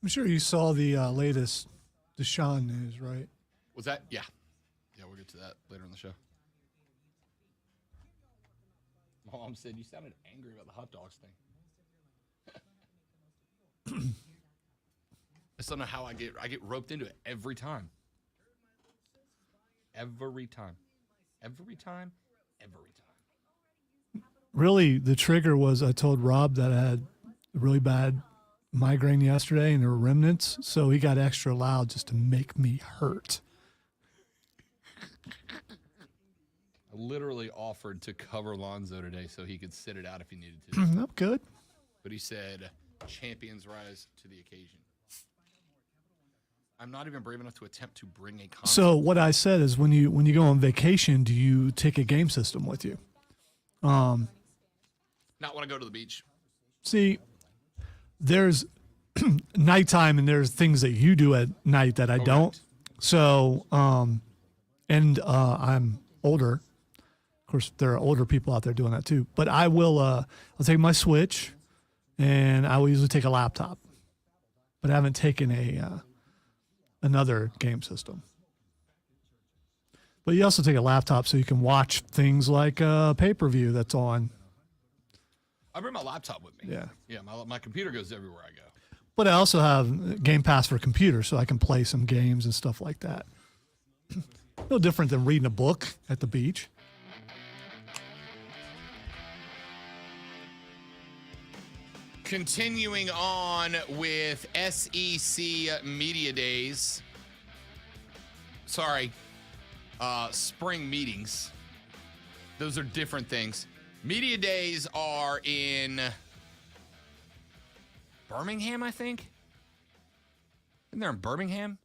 I'm sure you saw the latest Deshaun news, right? Was that? Yeah. Yeah, we'll get to that later in the show. Mom said you sounded angry about the hot dogs thing. I still know how I get roped into it every time. Every time. Every time. Every time. Really, the trigger was I told Rob that I had a really bad migraine yesterday and there were remnants, so he got extra loud just to make me hurt. I literally offered to cover Lonzo today so he could sit it out if he needed to. I'm good. But he said, champions rise to the occasion. I'm not even brave enough to attempt to bring a console. So what I said is when you go on vacation, do you take a game system with you? Not when I go to the beach. See, there's nighttime and there's things that you do at night that I don't. So, and I'm older. Of course, there are older people out there doing that too. But I will, I'll take my Switch, and I will usually take a laptop. But I haven't taken another game system. But you also take a laptop so you can watch things like pay-per-view that's on. I bring my laptop with me. Yeah. Yeah, my computer goes everywhere I go. But I also have Game Pass for computer, so I can play some games and stuff like that. No different than reading a book at the beach. Continuing on with SEC Media Days. Sorry, spring meetings. Those are different things. Media Days are in Birmingham, I think. Isn't there in Birmingham?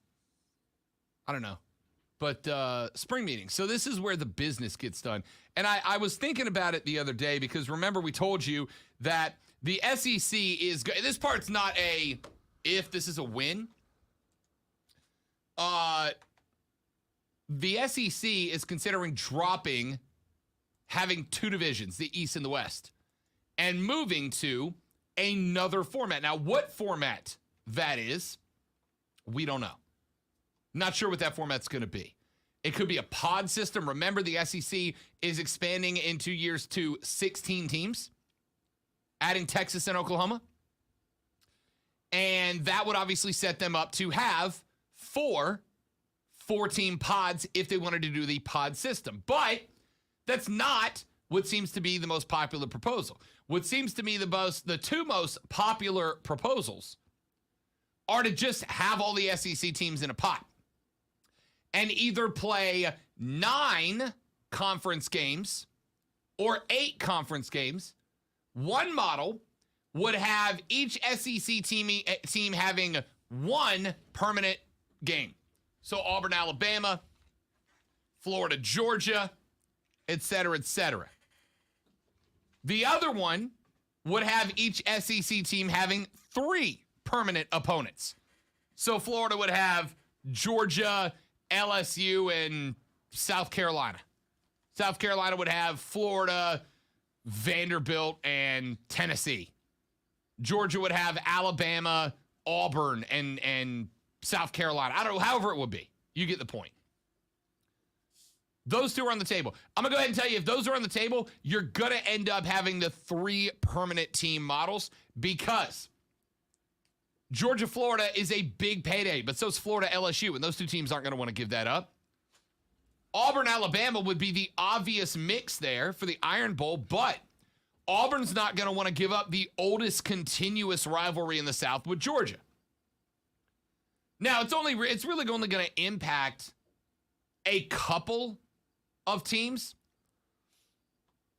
I don't know. But spring meetings. So this is where the business gets done. And I was thinking about it the other day because remember we told you that the SEC is – this part's not a if, this is a win. The SEC is considering dropping – having two divisions, the East and the West, and moving to another format. Now, what format that is, we don't know. Not sure what that format's going to be. It could be a pod system. Remember, the SEC is expanding in 2 years to 16 teams, adding Texas and Oklahoma. And that would obviously set them up to have four-team pods if they wanted to do the pod system. But that's not what seems to be the most popular proposal. What seems to me the two most popular proposals are to just have all the SEC teams in a pot and either play 9 conference games or 8 conference games. One model would have each SEC team having 1 permanent game. So Auburn, Alabama, Florida, Georgia, et cetera, et cetera. The other one would have each SEC team having 3 permanent opponents. So Florida would have Georgia, LSU, and South Carolina. South Carolina would have Florida, Vanderbilt, and Tennessee. Georgia would have Alabama, Auburn, and South Carolina. I don't know, however it would be. You get the point. Those two are on the table. I'm going to go ahead and tell you, if those are on the table, you're going to end up having the 3 permanent team models because Georgia, Florida is a big payday, but so is Florida, LSU, and those 2 teams aren't going to want to give that up. Auburn, Alabama would be the obvious mix there for the Iron Bowl, but Auburn's not going to want to give up the oldest continuous rivalry in the South with Georgia. Now, it's really only going to impact a couple of teams,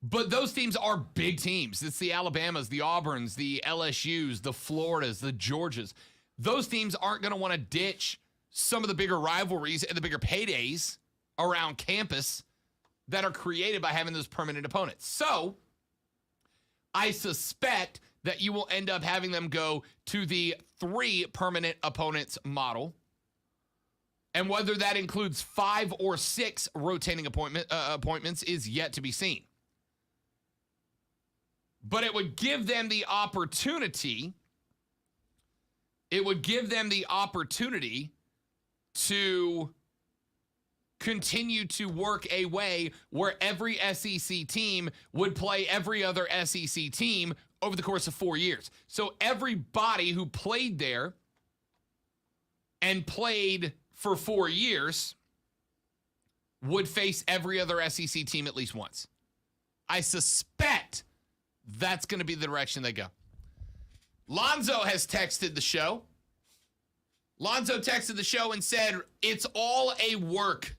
but those teams are big teams. It's the Alabamas, the Auburns, the LSUs, the Floridas, the Georgias. Those teams aren't going to want to ditch some of the bigger rivalries and the bigger paydays around campus that are created by having those permanent opponents. So I suspect that you will end up having them go to the 3 permanent opponents model. And whether that includes 5 or 6 rotating appointments is yet to be seen. But it would give them the opportunity. It would give them the opportunity to continue to work a way where every SEC team would play every other SEC team over the course of 4 years. So everybody who played there and played for 4 years would face every other SEC team at least once. I suspect that's going to be the direction they go. Lonzo has texted the show. Lonzo texted the show and said, it's all a work.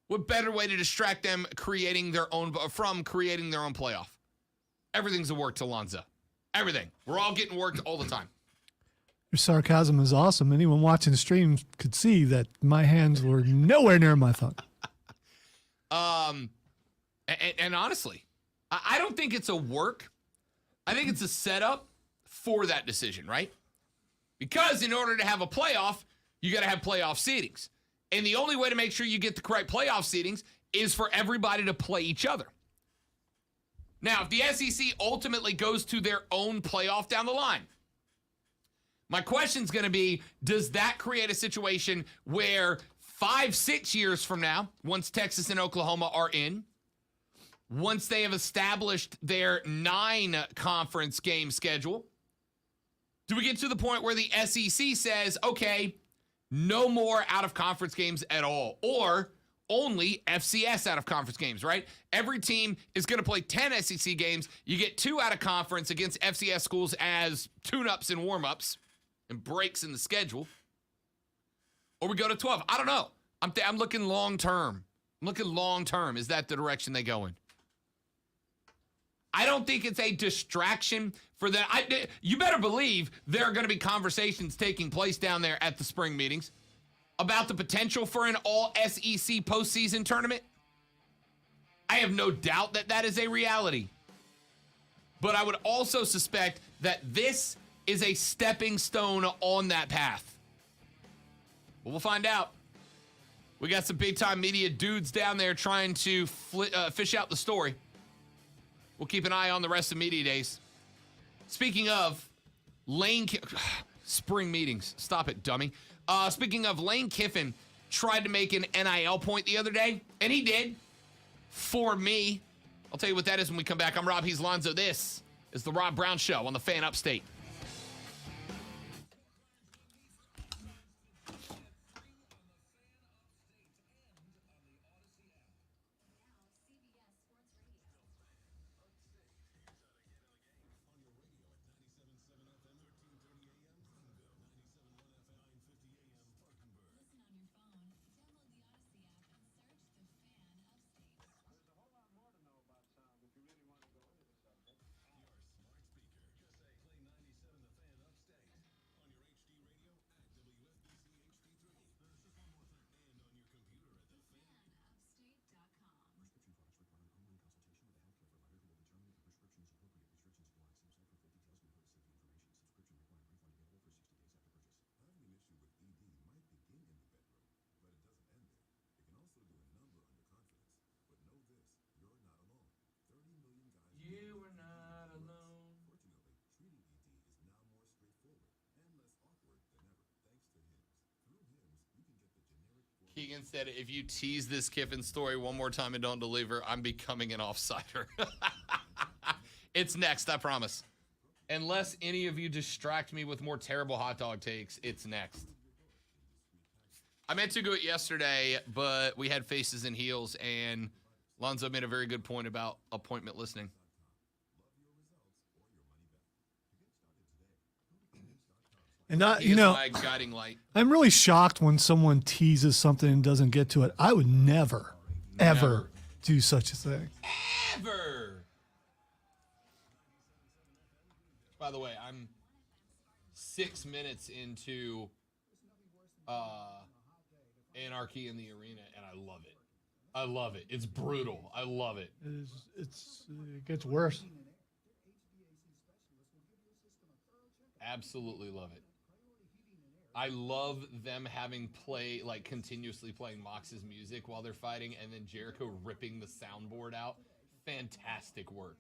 What better way to distract them from creating their own playoff? Everything's a work to Lonzo. Everything. We're all getting worked all the time. Your sarcasm is awesome. Anyone watching the stream could see that my hands were nowhere near my phone. And honestly, I don't think it's a work. I think it's a setup for that decision, right? Because in order to have a playoff, you got to have playoff seedings. And the only way to make sure you get the correct playoff seedings is for everybody to play each other. Now, if the SEC ultimately goes to their own playoff down the line, my question's going to be, does that create a situation where 5-6 years from now, once Texas and Oklahoma are in, once they have established their 9-conference game schedule, do we get to the point where the SEC says, okay, no more out-of-conference games at all, or only FCS out-of-conference games, right? Every team is going to play 10 SEC games. You get 2 out-of-conference against FCS schools as tune-ups and warm-ups and breaks in the schedule. Or we go to 12. I don't know. I'm looking long-term. I'm looking long-term. Is that the direction they go in? I don't think it's a distraction for them. You better believe there are going to be conversations taking place down there at the spring meetings about the potential for an all-SEC postseason tournament. I have no doubt that that is a reality. But I would also suspect that this is a stepping stone on that path. But we'll find out. We got some big-time media dudes down there trying to fish out the story. We'll keep an eye on the rest of media days. Speaking of spring meetings. Stop it, dummy. Speaking of, Lane Kiffin tried to make an NIL point the other day, and he did. For me. I'll tell you what that is when we come back. I'm Rob, he's Lonzo. This is the Rob Brown Show on the Fan Upstate. Keegan said, if you tease this Kiffin story one more time and don't deliver, I'm becoming an offsider. It's next, I promise. Unless any of you distract me with more terrible hot dog takes, it's next. I meant to go it yesterday, but we had faces and heels, and Lonzo made a very good point about appointment listening. And He is my guiding light. I'm really shocked when someone teases something and doesn't get to it. I would never, ever do such a thing. Ever. By the way, I'm 6 minutes into Anarchy in the Arena, and I love it. I love it. It's brutal. I love it. It gets worse. Absolutely love it. I love them having continuously playing Mox's music while they're fighting, and then Jericho ripping the soundboard out. Fantastic work.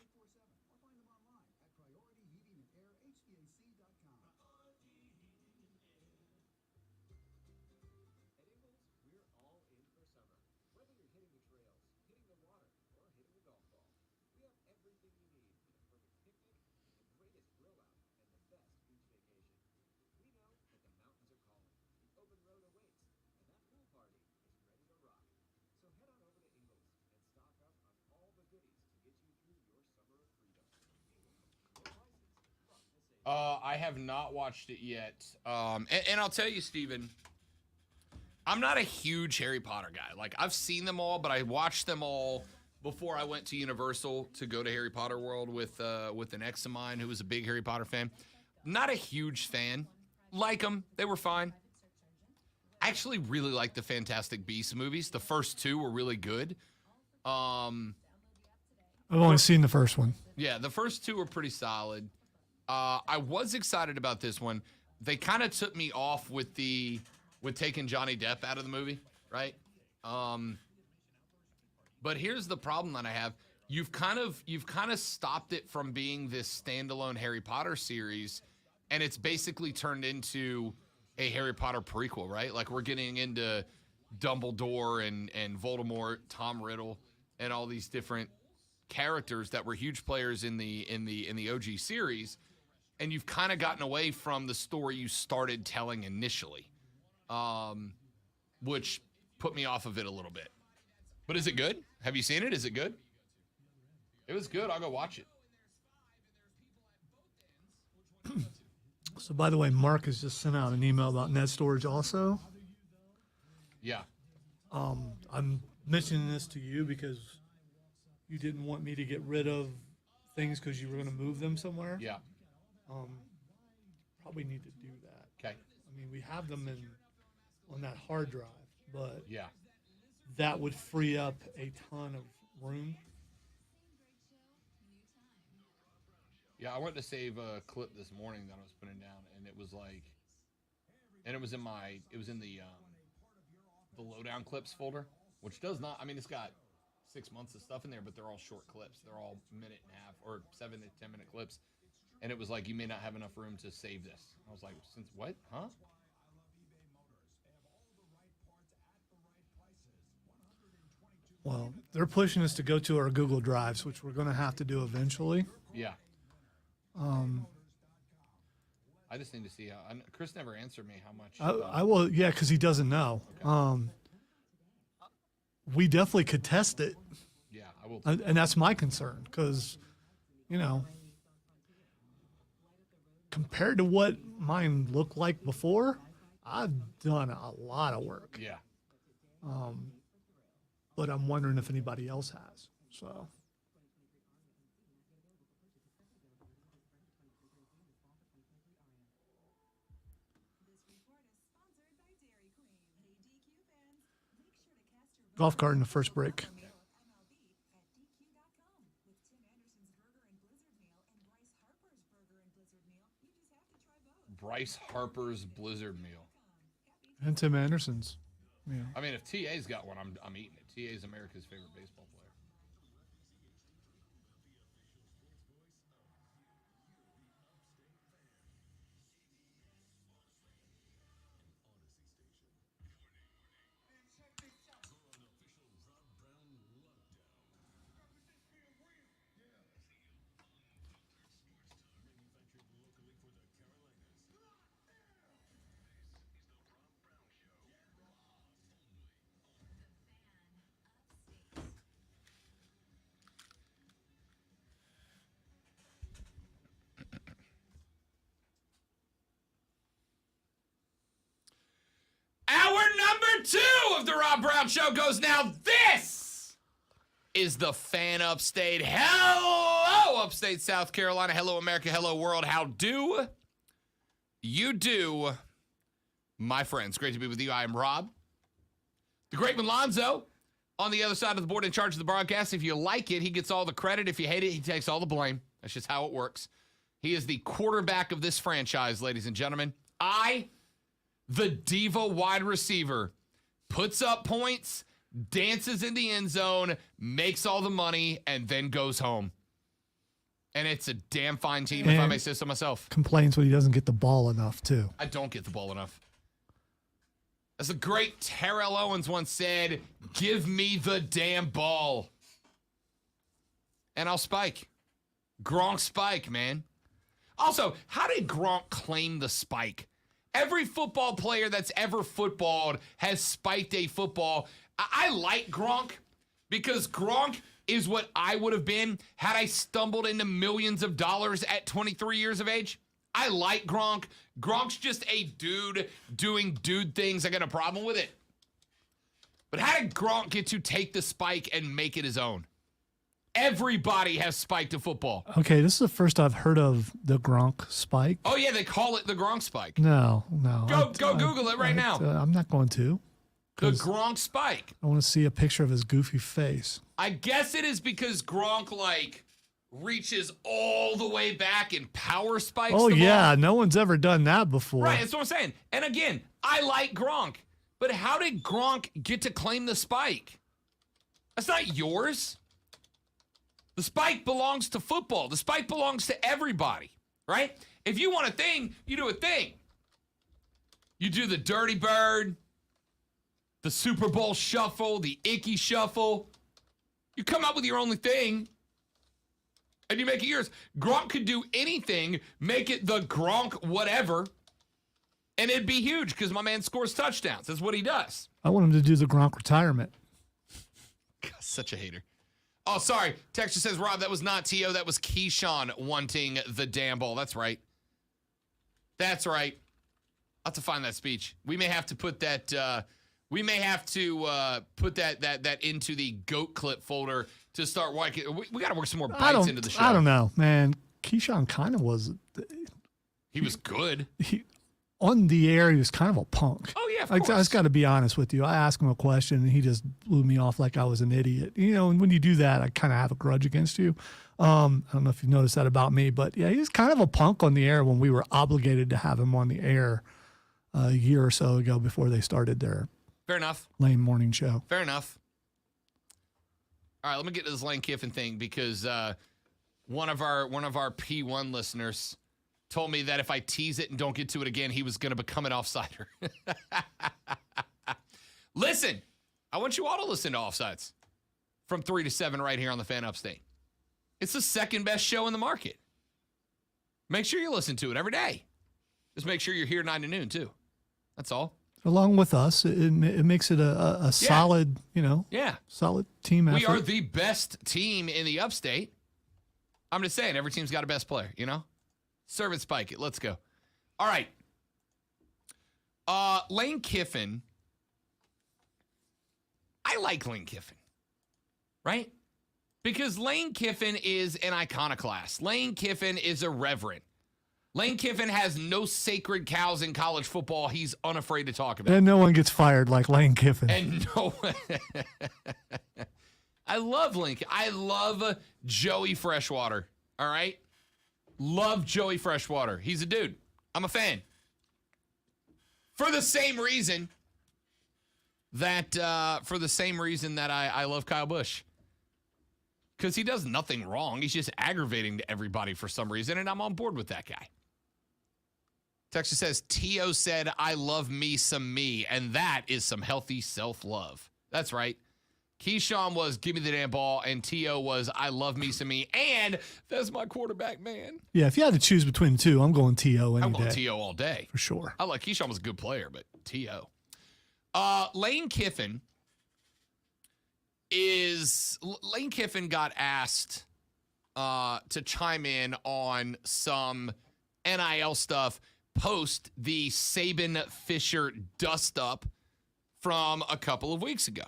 I have not watched it yet. And I'll tell you, Steven, I'm not a huge Harry Potter guy. Like, I've seen them all, but I watched them all before I went to Universal to go to Harry Potter World with an ex of mine who was a big Harry Potter fan. Not a huge fan. Like them. They were fine. I actually really like the Fantastic Beasts movies. The first two were really good. I've only seen the first one. Yeah, the first two were pretty solid. I was excited about this one. They kind of took me off with taking Johnny Depp out of the movie, right? But here's the problem that I have. You've kind of stopped it from being this standalone Harry Potter series, and it's basically turned into a Harry Potter prequel, right? Like, we're getting into Dumbledore and Voldemort, Tom Riddle, and all these different characters that were huge players in the OG series. And you've kind of gotten away from the story you started telling initially, which put me off of it a little bit. But is it good? Have you seen it? Is it good? It was good. I'll go watch it. So, by the way, Mark has just sent out an email about net storage also. Yeah. I'm mentioning this to you because you didn't want me to get rid of things because you were going to move them somewhere. Yeah. Probably need to do that. Okay. I mean, we have them on that hard drive, but Yeah. that would free up a ton of room. Yeah, I went to save a clip this morning that I was putting down, and it was in the lowdown clips folder, which does not. I mean, it's got 6 months of stuff in there, but they're all short clips. They're all minute and a half or 7 to 10 minute clips. And it was like, you may not have enough room to save this. I was like, since what? Huh? Well, they're pushing us to go to our Google Drives, which we're going to have to do eventually. Yeah. I just need to see how. Chris never answered me how much. I will, yeah, because he doesn't know. Okay. We definitely could test it. Yeah, I will. And that's my concern because, compared to what mine looked like before, I've done a lot of work. Yeah. But I'm wondering if anybody else has. So. Golf cart in the first break. Bryce Harper's Blizzard meal. And Tim Anderson's. Yeah. I mean, if TA's got one, I'm eating it. TA's America's favorite baseball player. 2 of the Rob Brown Show goes now. This is the Fan Upstate. Hello, Upstate South Carolina. Hello, America. Hello, world. How do you do, my friends? Great to be with you. I am Rob. The great Malonzo on the other side of the board in charge of the broadcast. If you like it, he gets all the credit. If you hate it, he takes all the blame. That's just how it works. He is the quarterback of this franchise, ladies and gentlemen. I, the diva wide receiver, puts up points, dances in the end zone, makes all the money, and then goes home. And it's a damn fine team, if I may say so myself. Complains when he doesn't get the ball enough, too. I don't get the ball enough. As the great Terrell Owens once said, give me the damn ball. And I'll spike. Gronk spike, man. Also, how did Gronk claim the spike? Every football player that's ever footballed has spiked a football. I like Gronk because Gronk is what I would have been had I stumbled into millions of dollars at 23 years of age. I like Gronk. Gronk's just a dude doing dude things. I got a problem with it. But how did Gronk get to take the spike and make it his own? Everybody has spiked a football. Okay, this is the first I've heard of the Gronk spike. Oh, yeah, they call it the Gronk spike. No. Go Google it right now. I'm not going to. The Gronk spike. I want to see a picture of his goofy face. I guess it is because Gronk, reaches all the way back and power spikes Oh, the yeah. ball. No one's ever done that before. Right, that's what I'm saying. And again, I like Gronk. But how did Gronk get to claim the spike? That's not yours. The spike belongs to football. The spike belongs to everybody, right? If you want a thing, you do a thing. You do the Dirty Bird, the Super Bowl shuffle, the Icky shuffle. You come up with your only thing, and you make it yours. Gronk could do anything, make it the Gronk whatever, and it'd be huge because my man scores touchdowns. That's what he does. I want him to do the Gronk retirement. God, such a hater. Oh, sorry. Texture says, Rob, that was not T.O. That was Keyshawn wanting the damn ball. That's right. That's right. I'll have to find that speech. We may have to put that that into the GOAT clip folder to start working. We got to work some more bites into the show. I don't know, man. Keyshawn kind of was. He was good. On the air, he was kind of a punk. Oh, yeah, of I course. just got to be honest with you. I asked him a question, and he just blew me off like I was an idiot. And when you do that, I kind of have a grudge against you. I don't know if you noticed that about me, but yeah, he was kind of a punk on the air when we were obligated to have him on the air a year or so ago before they started their Fair enough. lame morning show. Fair enough. All right, let me get to this Lane Kiffin thing because one of our P1 listeners told me that if I tease it and don't get to it again, he was going to become an offsider. Listen, I want you all to listen to Offsides from 3 to 7 right here on the Fan Upstate. It's the second best show in the market. Make sure you listen to it every day. Just make sure you're here 9 to noon, too. That's all. Along with us, it makes it a solid, solid team effort. We are the best team in the Upstate. I'm just saying, every team's got a best player, Serve it, spike it. Let's go. All right. Lane Kiffin. I like Lane Kiffin, right? Because Lane Kiffin is an iconoclast. Lane Kiffin is irreverent. Lane Kiffin has no sacred cows in college football he's unafraid to talk about. And no one gets fired like Lane Kiffin. And no I love Lane. I love Joey Freshwater, all right? Love Joey Freshwater. He's a dude. I'm a fan. For the same reason that I love Kyle Busch. Because he does nothing wrong. He's just aggravating to everybody for some reason, and I'm on board with that guy. Texas says, T.O. said, I love me some me, and that is some healthy self-love. That's right. Keyshawn was, give me the damn ball, and T.O. was, I love me some me, and that's my quarterback, man. Yeah, if you had to choose between the two, I'm going T.O. any I'm day. going T.O. all day. For sure. I like Keyshawn was a good player, but T.O. Lane Kiffin got asked to chime in on some NIL stuff post the Saban Fisher dust up from a couple of weeks ago.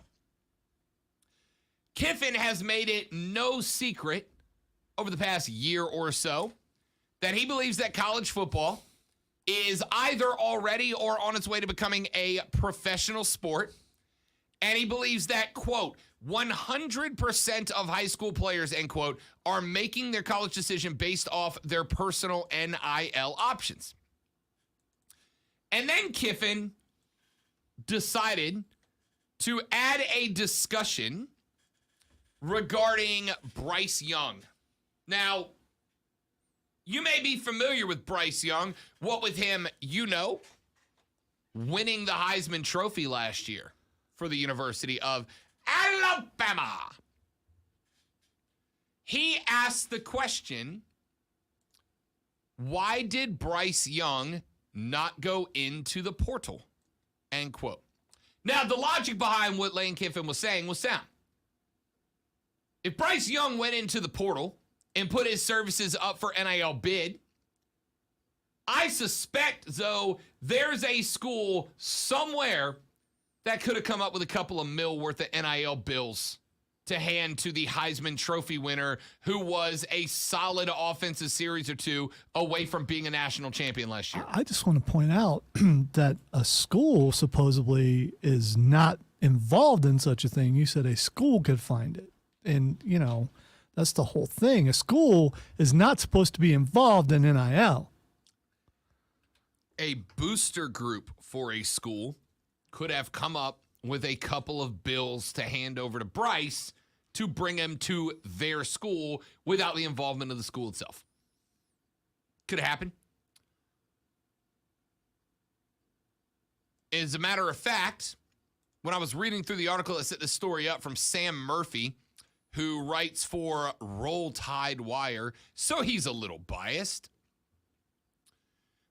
Kiffin has made it no secret over the past year or so that he believes that college football is either already or on its way to becoming a professional sport. And he believes that, quote, 100% of high school players, end quote, are making their college decision based off their personal NIL options. And then Kiffin decided to add a discussion regarding Bryce Young. Now, you may be familiar with Bryce Young. What with him, winning the Heisman Trophy last year for the University of Alabama. He asked the question, why did Bryce Young not go into the portal? End quote. Now, the logic behind what Lane Kiffin was saying was sound. If Bryce Young went into the portal and put his services up for NIL bid, I suspect, though, there's a school somewhere that could have come up with a couple of mil worth of NIL bills to hand to the Heisman Trophy winner, who was a solid offensive series or two away from being a national champion last year. I just want to point out that a school supposedly is not involved in such a thing. You said a school could find it. And, that's the whole thing. A school is not supposed to be involved in NIL. A booster group for a school could have come up with a couple of bills to hand over to Bryce to bring him to their school without the involvement of the school itself. Could have happened. As a matter of fact, when I was reading through the article that set this story up from Sam Murphy, who writes for Roll Tide Wire, so he's a little biased.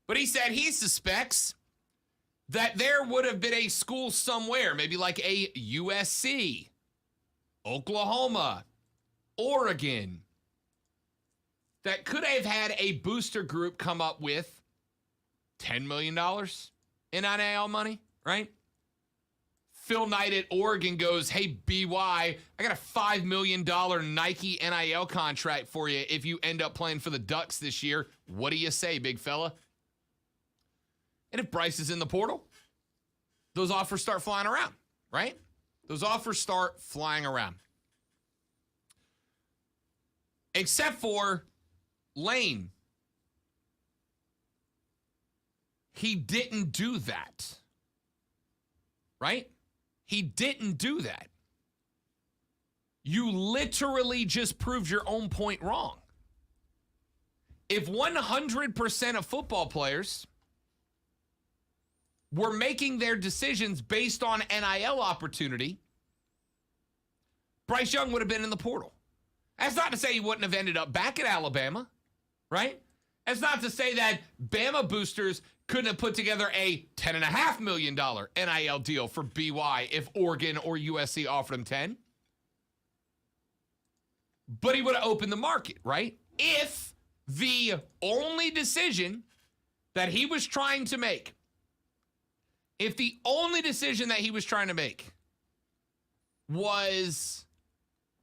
But he said he suspects that there would have been a school somewhere, maybe like a USC, Oklahoma, Oregon, that could have had a booster group come up with $10 million in NIL money, right? Phil Knight at Oregon goes, hey, BY, I got a $5 million Nike NIL contract for you if you end up playing for the Ducks this year. What do you say, big fella? And if Bryce is in the portal, those offers start flying around, right? Those offers start flying around. Except for Lane. He didn't do that, right? He didn't do that. You literally just proved your own point wrong. If 100% of football players were making their decisions based on NIL opportunity, Bryce Young would have been in the portal. That's not to say he wouldn't have ended up back at Alabama, right? That's not to say that Bama boosters couldn't have put together a $10.5 million NIL deal for BY if Oregon or USC offered him 10. But he would have opened the market, right? If the only decision that he was trying to make, was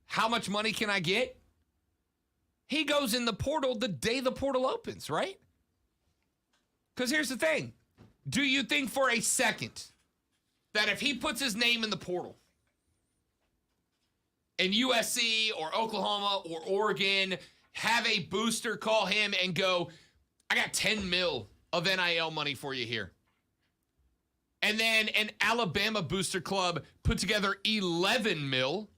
how much money can I get? He goes in the portal the day the portal opens, right? Because here's the thing. Do you think for a second that if he puts his name in the portal and USC or Oklahoma or Oregon have a booster call him and go, I got 10 mil of NIL money for you here. And then an Alabama booster club put together 11 mil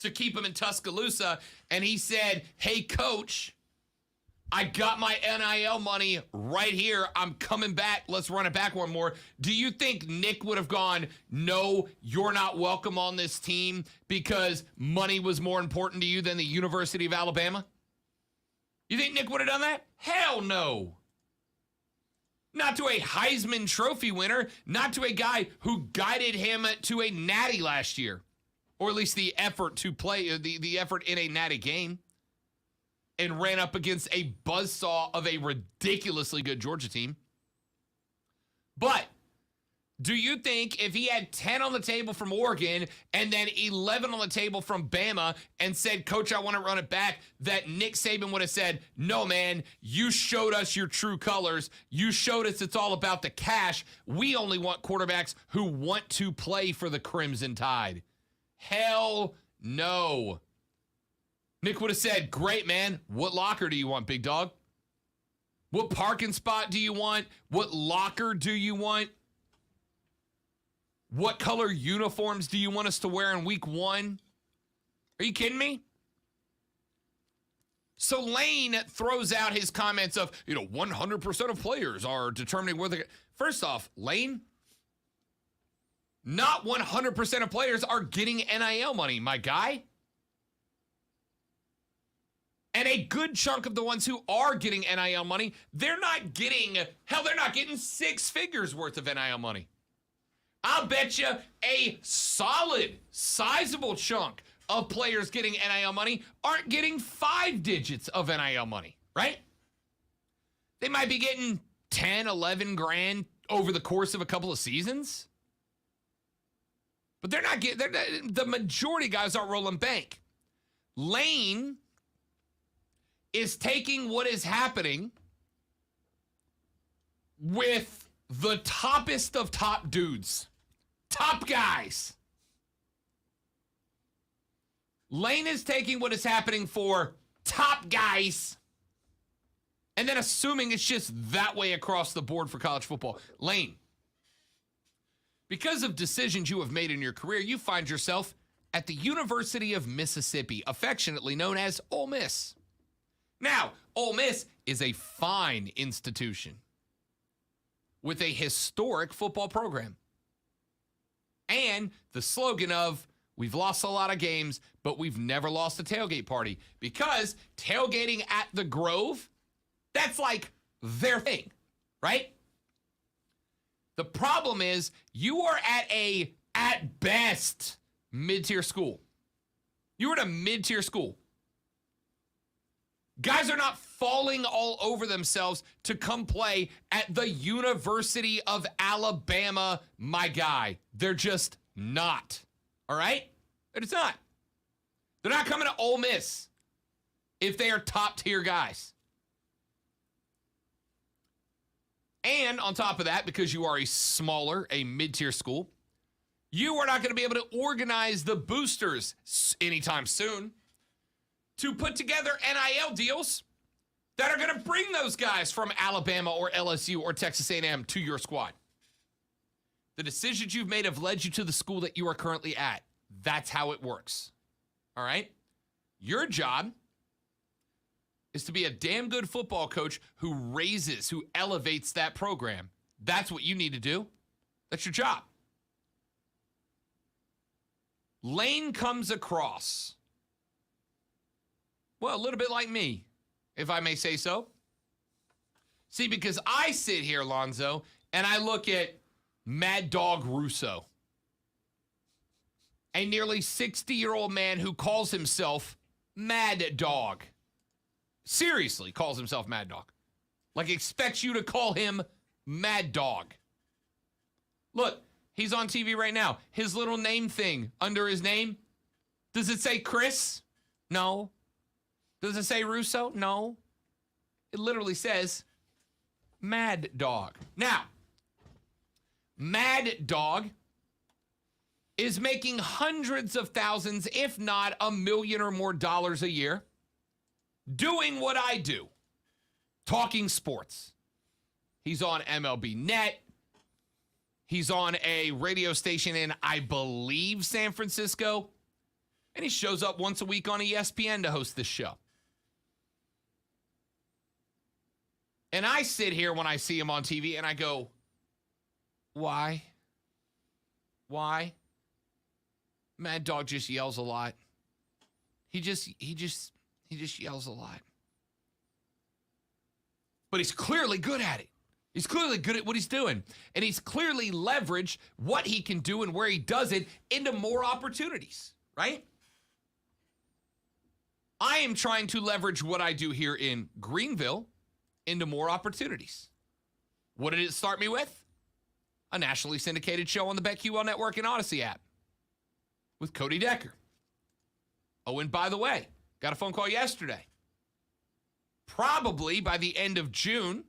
to keep him in Tuscaloosa. And he said, hey, coach, I got my NIL money right here. I'm coming back. Let's run it back one more. Do you think Nick would have gone, no, you're not welcome on this team because money was more important to you than the University of Alabama? You think Nick would have done that? Hell no. Not to a Heisman Trophy winner, not to a guy who guided him to a natty last year, or at least the effort to play, the effort in a natty game, and ran up against a buzzsaw of a ridiculously good Georgia team. But Do you think if he had 10 on the table from Oregon and then 11 on the table from Bama and said, Coach, I want to run it back, that Nick Saban would have said, no, man, you showed us your true colors. You showed us it's all about the cash. We only want quarterbacks who want to play for the Crimson Tide. Hell no. Nick would have said, great, man. What locker do you want, big dog? What parking spot do you want? What locker do you want? What color uniforms do you want us to wear in week 1? Are you kidding me? So Lane throws out his comments of, 100% of players are determining where they... First off, Lane, not 100% of players are getting NIL money, my guy. And a good chunk of the ones who are getting NIL money, they're not getting 6 figures worth of NIL money. I'll bet you a solid, sizable chunk of players getting NIL money aren't getting 5 digits of NIL money, right? They might be getting 10, 11 grand over the course of a couple of seasons. But they're not getting, the majority of guys aren't rolling bank. Lane is taking what is happening with the toppest of top dudes. Top guys. Lane is taking what is happening for top guys and then assuming it's just that way across the board for college football. Lane, because of decisions you have made in your career, you find yourself at the University of Mississippi, affectionately known as Ole Miss. Now, Ole Miss is a fine institution with a historic football program. And the slogan of, we've lost a lot of games, but we've never lost a tailgate party. Because tailgating at the Grove, that's like their thing, right? The problem is you are at best, mid-tier school. You're at a mid-tier school. Guys are not falling all over themselves to come play at the University of Alabama, my guy. They're just not. All right? They're just not. They're not coming to Ole Miss if they are top-tier guys. And on top of that, because you are a mid-tier school, you are not going to be able to organize the boosters anytime soon to put together NIL deals that are going to bring those guys from Alabama or LSU or Texas A&M to your squad. The decisions you've made have led you to the school that you are currently at. That's how it works. All right? Your job is to be a damn good football coach who elevates that program. That's what you need to do. That's your job. Lane comes across, well, a little bit like me, if I may say so. See, because I sit here, Lonzo, and I look at Mad Dog Russo, a nearly 60-year-old man who calls himself Mad Dog. Seriously calls himself Mad Dog. Like, expects you to call him Mad Dog. Look, he's on TV right now. His little name thing under his name, does it say Chris? No. Does it say Russo? No. It literally says Mad Dog. Now, Mad Dog is making hundreds of thousands, if not $1 million or more a year, doing what I do, talking sports. He's on MLB Net. He's on a radio station in, I believe, San Francisco. And he shows up once a week on ESPN to host this show. And I sit here when I see him on TV and I go, why? Why? Mad Dog just yells a lot. He just yells a lot. But he's clearly good at it. He's clearly good at what he's doing. And he's clearly leveraged what he can do and where he does it into more opportunities, right? I am trying to leverage what I do here in Greenville into more opportunities. What did it start me with? a nationally syndicated show on the BetQL Network and Odyssey app with Cody Decker. Oh, and by the way, got a phone call yesterday. Probably by the end of June,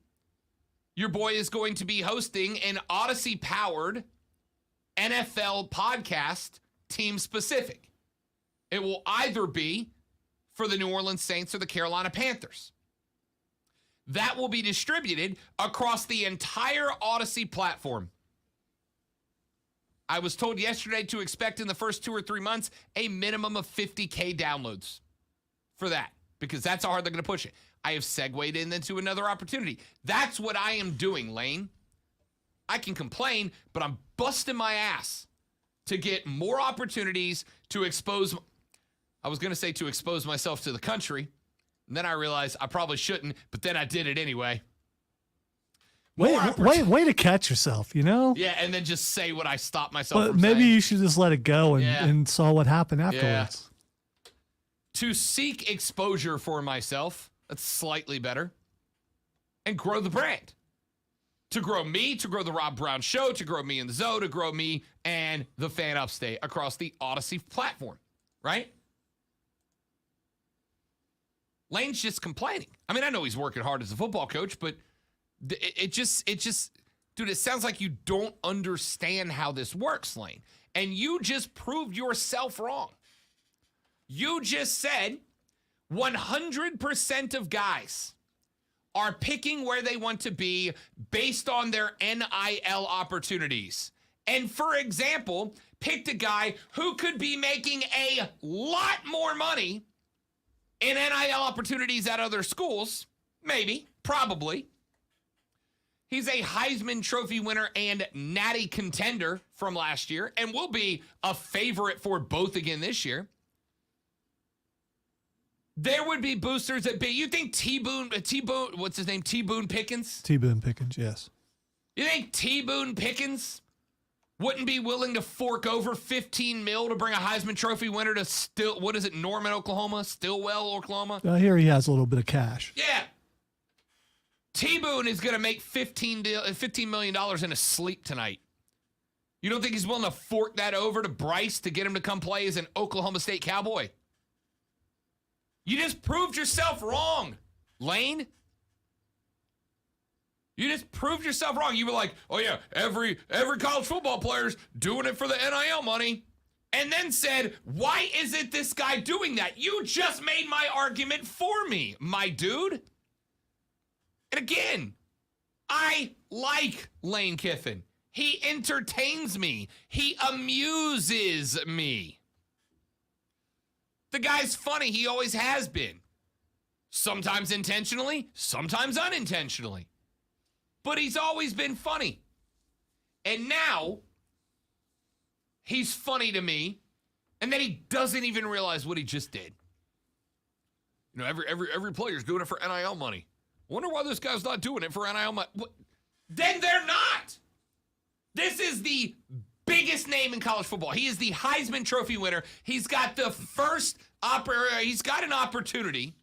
your boy is going to be hosting an Odyssey-powered NFL podcast, team specific. It will either be for the New Orleans Saints or the Carolina Panthers. That will be distributed across the entire Odyssey platform. I was told yesterday to expect in the first 2 or 3 months a minimum of 50K downloads for that, because that's how hard they're going to push it. I have segued into another opportunity. That's what I am doing, Lane. I can complain, but I'm busting my ass to get more opportunities to expose. I was going to say to expose myself to the country, and then I realized I probably shouldn't, but then I did it anyway. Way to catch yourself, you know? Yeah, and then just say what I stopped myself from maybe saying. you should just let it go and saw what happened afterwards. Yeah. To seek exposure for myself, that's slightly better, and grow the brand. To grow me, to grow the Rob Brown Show, to grow me and the Zoe, to grow me and the Fan Upstate across the Odyssey platform, right? Lane's just complaining. I mean, I know he's working hard as a football coach, but it just, dude, it sounds like you don't understand how this works, Lane. And you just proved yourself wrong. You just said 100% of guys are picking where they want to be based on their NIL opportunities. And for example, picked a guy who could be making a lot more money in NIL opportunities at other schools. Maybe, probably. He's a Heisman Trophy winner and Natty contender from last year and will be a favorite for both again this year. There would be boosters that be. You think T-Boone, what's his name? T-Boone Pickens? T-Boone Pickens, yes. You think T-Boone Pickens wouldn't be willing to fork over $15 million to bring a Heisman Trophy winner to Norman, Oklahoma? Stillwell, Oklahoma? I hear he has a little bit of cash. Yeah. T-Boone is going to make $15 million in his sleep tonight. You don't think he's willing to fork that over to Bryce to get him to come play as an Oklahoma State Cowboy? You just proved yourself wrong, Lane. You just proved yourself wrong. You were like, oh yeah, every college football player's doing it for the NIL money. And then said, why is it this guy doing that? You just made my argument for me, my dude. And again, I like Lane Kiffin. He entertains me. He amuses me. The guy's funny. He always has been. Sometimes intentionally, sometimes unintentionally. But he's always been funny. And now, he's funny to me, and then he doesn't even realize what he just did. You know, every player's doing it for NIL money. Wonder why this guy's not doing it for NIL money. Then they're not. This is the biggest name in college football. He is the Heisman Trophy winner. He's got he's got an opportunity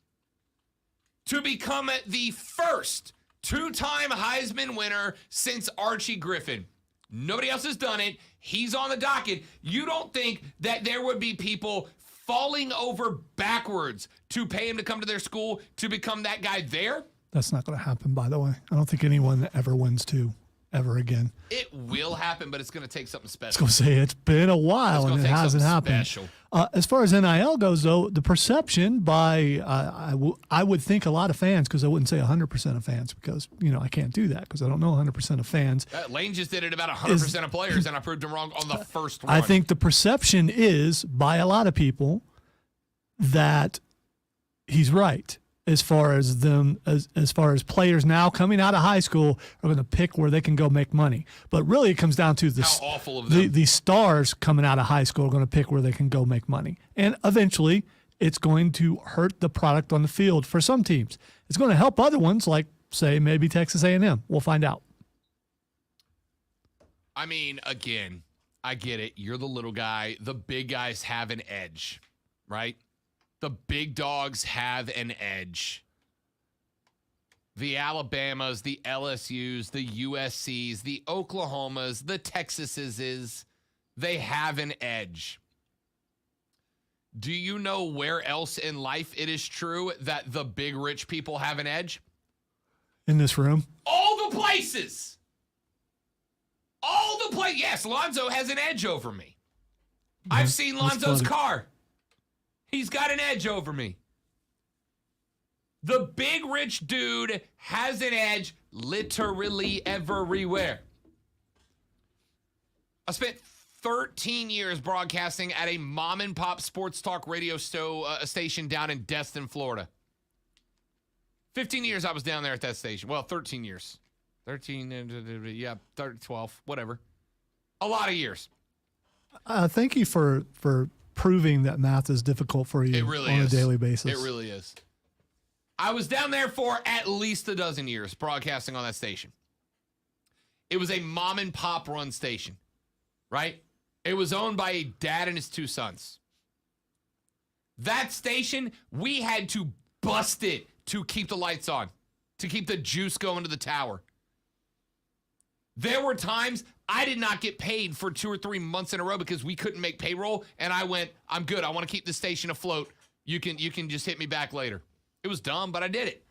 to become the first two-time Heisman winner since Archie Griffin. Nobody else has done it. He's on the docket. You don't think that there would be people falling over backwards to pay him to come to their school to become that guy there? That's not going to happen, by the way. I don't think anyone ever wins two ever again. It will happen, but it's going to take something I was special. going to say it's been a while and it hasn't happened. Special. As far as NIL goes, though, the perception by I would think a lot of fans, because I wouldn't say 100% of fans, because I can't do that because I don't know 100% of fans. Lane just did it about 100% of players, and I proved him wrong on the first one. I think the perception is by a lot of people that he's right. As far as players now coming out of high school are going to pick where they can go make money. But really it comes down to how awful of them. The stars coming out of high school are going to pick where they can go make money. And eventually it's going to hurt the product on the field for some teams. It's going to help other ones, like, say, maybe Texas A&M. We'll find out. I mean, again, I get it. You're the little guy. The big guys have an edge, right? The big dogs have an edge. the Alabamas, the LSUs, the USCs, the Oklahomas, the Texases, they have an edge. Do you know where else in life it is true that the big rich people have an edge? In this room? All the places. All the places. Yes, Lonzo has an edge over me. I've seen Lonzo's car. He's got an edge over me. The big rich dude has an edge literally everywhere. I spent 13 years broadcasting at a mom and pop sports talk radio station down in Destin, Florida. 15 years I was down there at that station. Well, 13 years. 12, whatever. A lot of years. Thank you for proving that math is difficult for you on a daily basis. It really is. I was down there for at least a dozen years broadcasting on that station. It was a mom and pop run station, right? It was owned by a dad and his 2 sons. That station, we had to bust it to keep the lights on, to keep the juice going to the tower. There were times I did not get paid for 2 or 3 months in a row because we couldn't make payroll, and I went, I'm good. I want to keep the station afloat. You can just hit me back later. It was dumb, but I did it.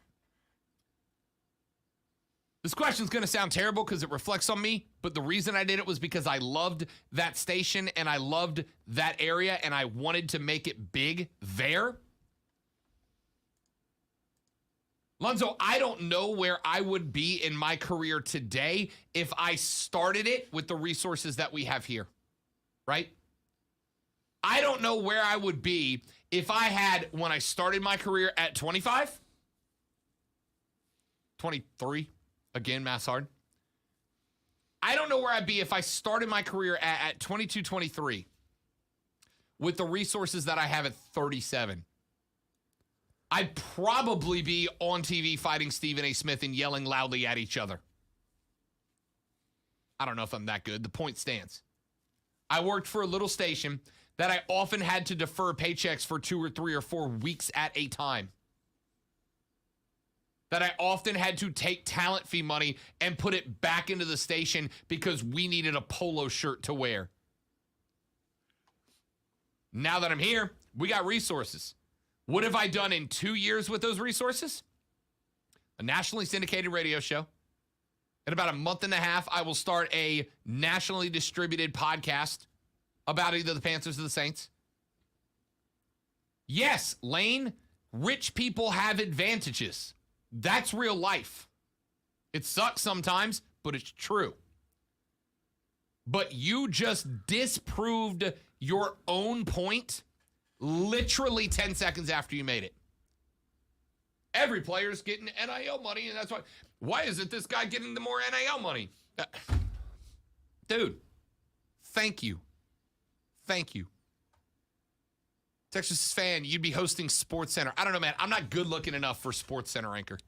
This question's going to sound terrible because it reflects on me, but the reason I did it was because I loved that station and I loved that area and I wanted to make it big there. Lonzo, I don't know where I would be in my career today if I started it with the resources that we have here, right? I don't know where I would be if I had, when I started my career at 25, 23, again, math's hard. I don't know where I'd be if I started my career at 22, 23 with the resources that I have at 37. I'd probably be on TV fighting Stephen A. Smith and yelling loudly at each other. I don't know if I'm that good. The point stands. I worked for a little station that I often had to defer paychecks for 2 or 3 or 4 weeks at a time. That I often had to take talent fee money and put it back into the station because we needed a polo shirt to wear. Now that I'm here, we got resources. What have I done in 2 years with those resources? A nationally syndicated radio show. In about a month and a half, I will start a nationally distributed podcast about either the Panthers or the Saints. Yes, Lane, rich people have advantages. That's real life. It sucks sometimes, but it's true. But you just disproved your own point literally 10 seconds after you made it. Every player's getting NIL money, and that's why is it this guy getting the more NIL money? Dude, thank you. Thank you. Texas fan, you'd be hosting Sports Center. I don't know, man. I'm not good looking enough for Sports Center anchor.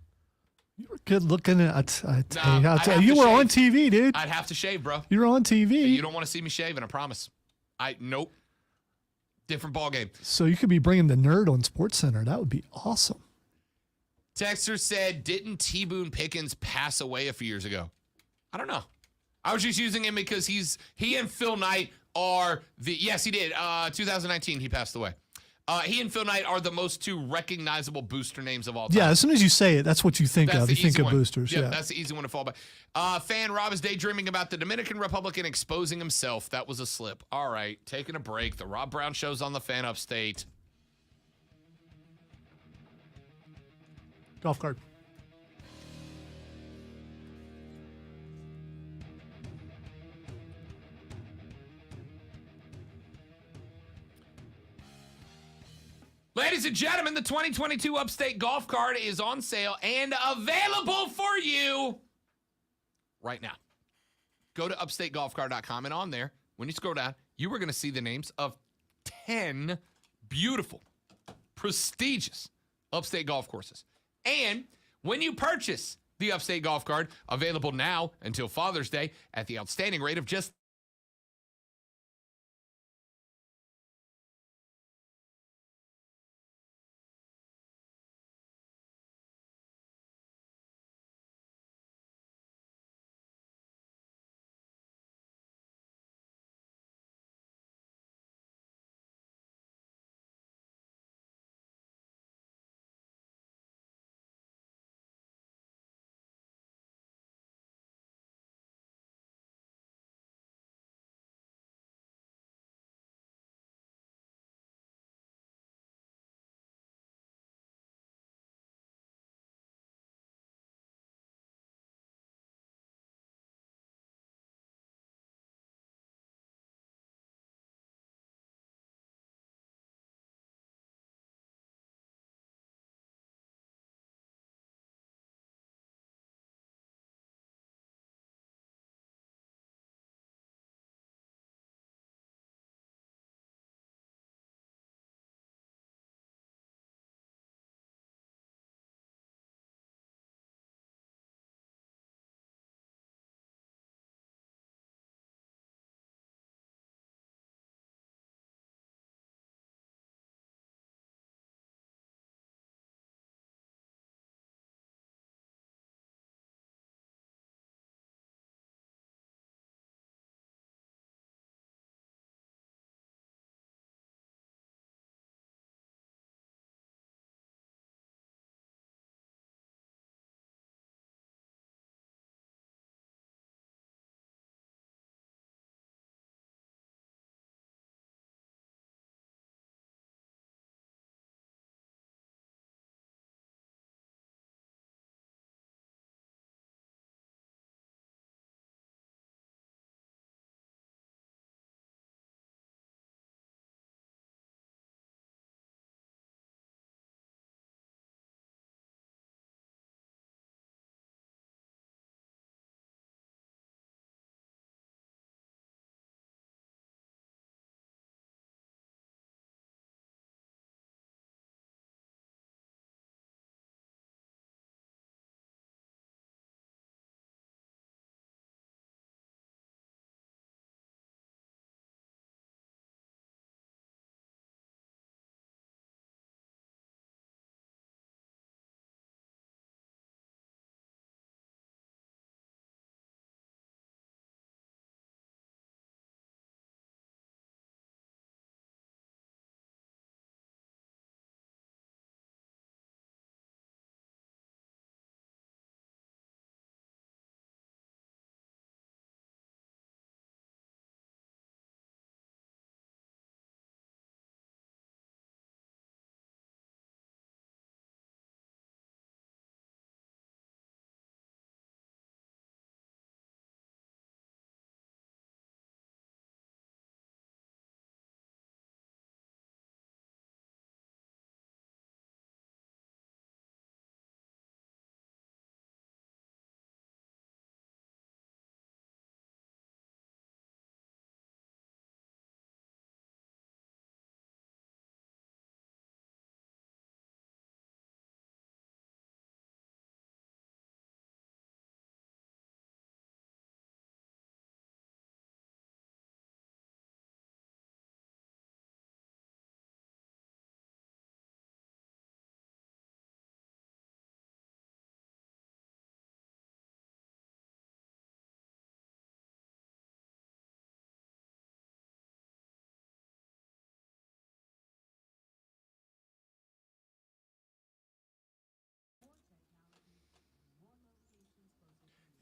You were good looking at. You were on TV, dude. I'd have to shave, bro. You were on TV. You don't want to see me shaving, I promise. Nope. Different ball game. So you could be bringing the nerd on Sports Center. That would be awesome. Texter said, didn't T. Boone Pickens pass away a few years ago? I don't know. I was just using him because he and Phil Knight are yes, he did. 2019, he passed away. He and Phil Knight are the most 2 recognizable booster names of all time. Yeah, as soon as you say it, that's what you think of. You think of boosters. Yep, yeah, that's the easy one to fall by. Fan Rob is daydreaming about the Dominican Republican exposing himself. That was a slip. All right, taking a break. The Rob Brown Show's on the Fan Upstate. Golf cart. Ladies and gentlemen, the 2022 Upstate Golf Cart is on sale and available for you right now. Go to upstategolfcart.com, and on there, when you scroll down, you are going to see the names of 10 beautiful, prestigious Upstate golf courses. And when you purchase the Upstate Golf Cart, available now until Father's Day at the outstanding rate of just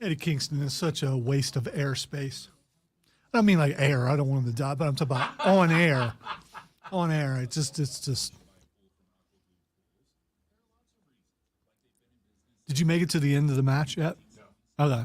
Eddie Kingston is such a waste of airspace. I don't mean like air. I don't want him to die, but I'm talking about on air. On air. It's just. Did you make it to the end of the match yet? No. Okay.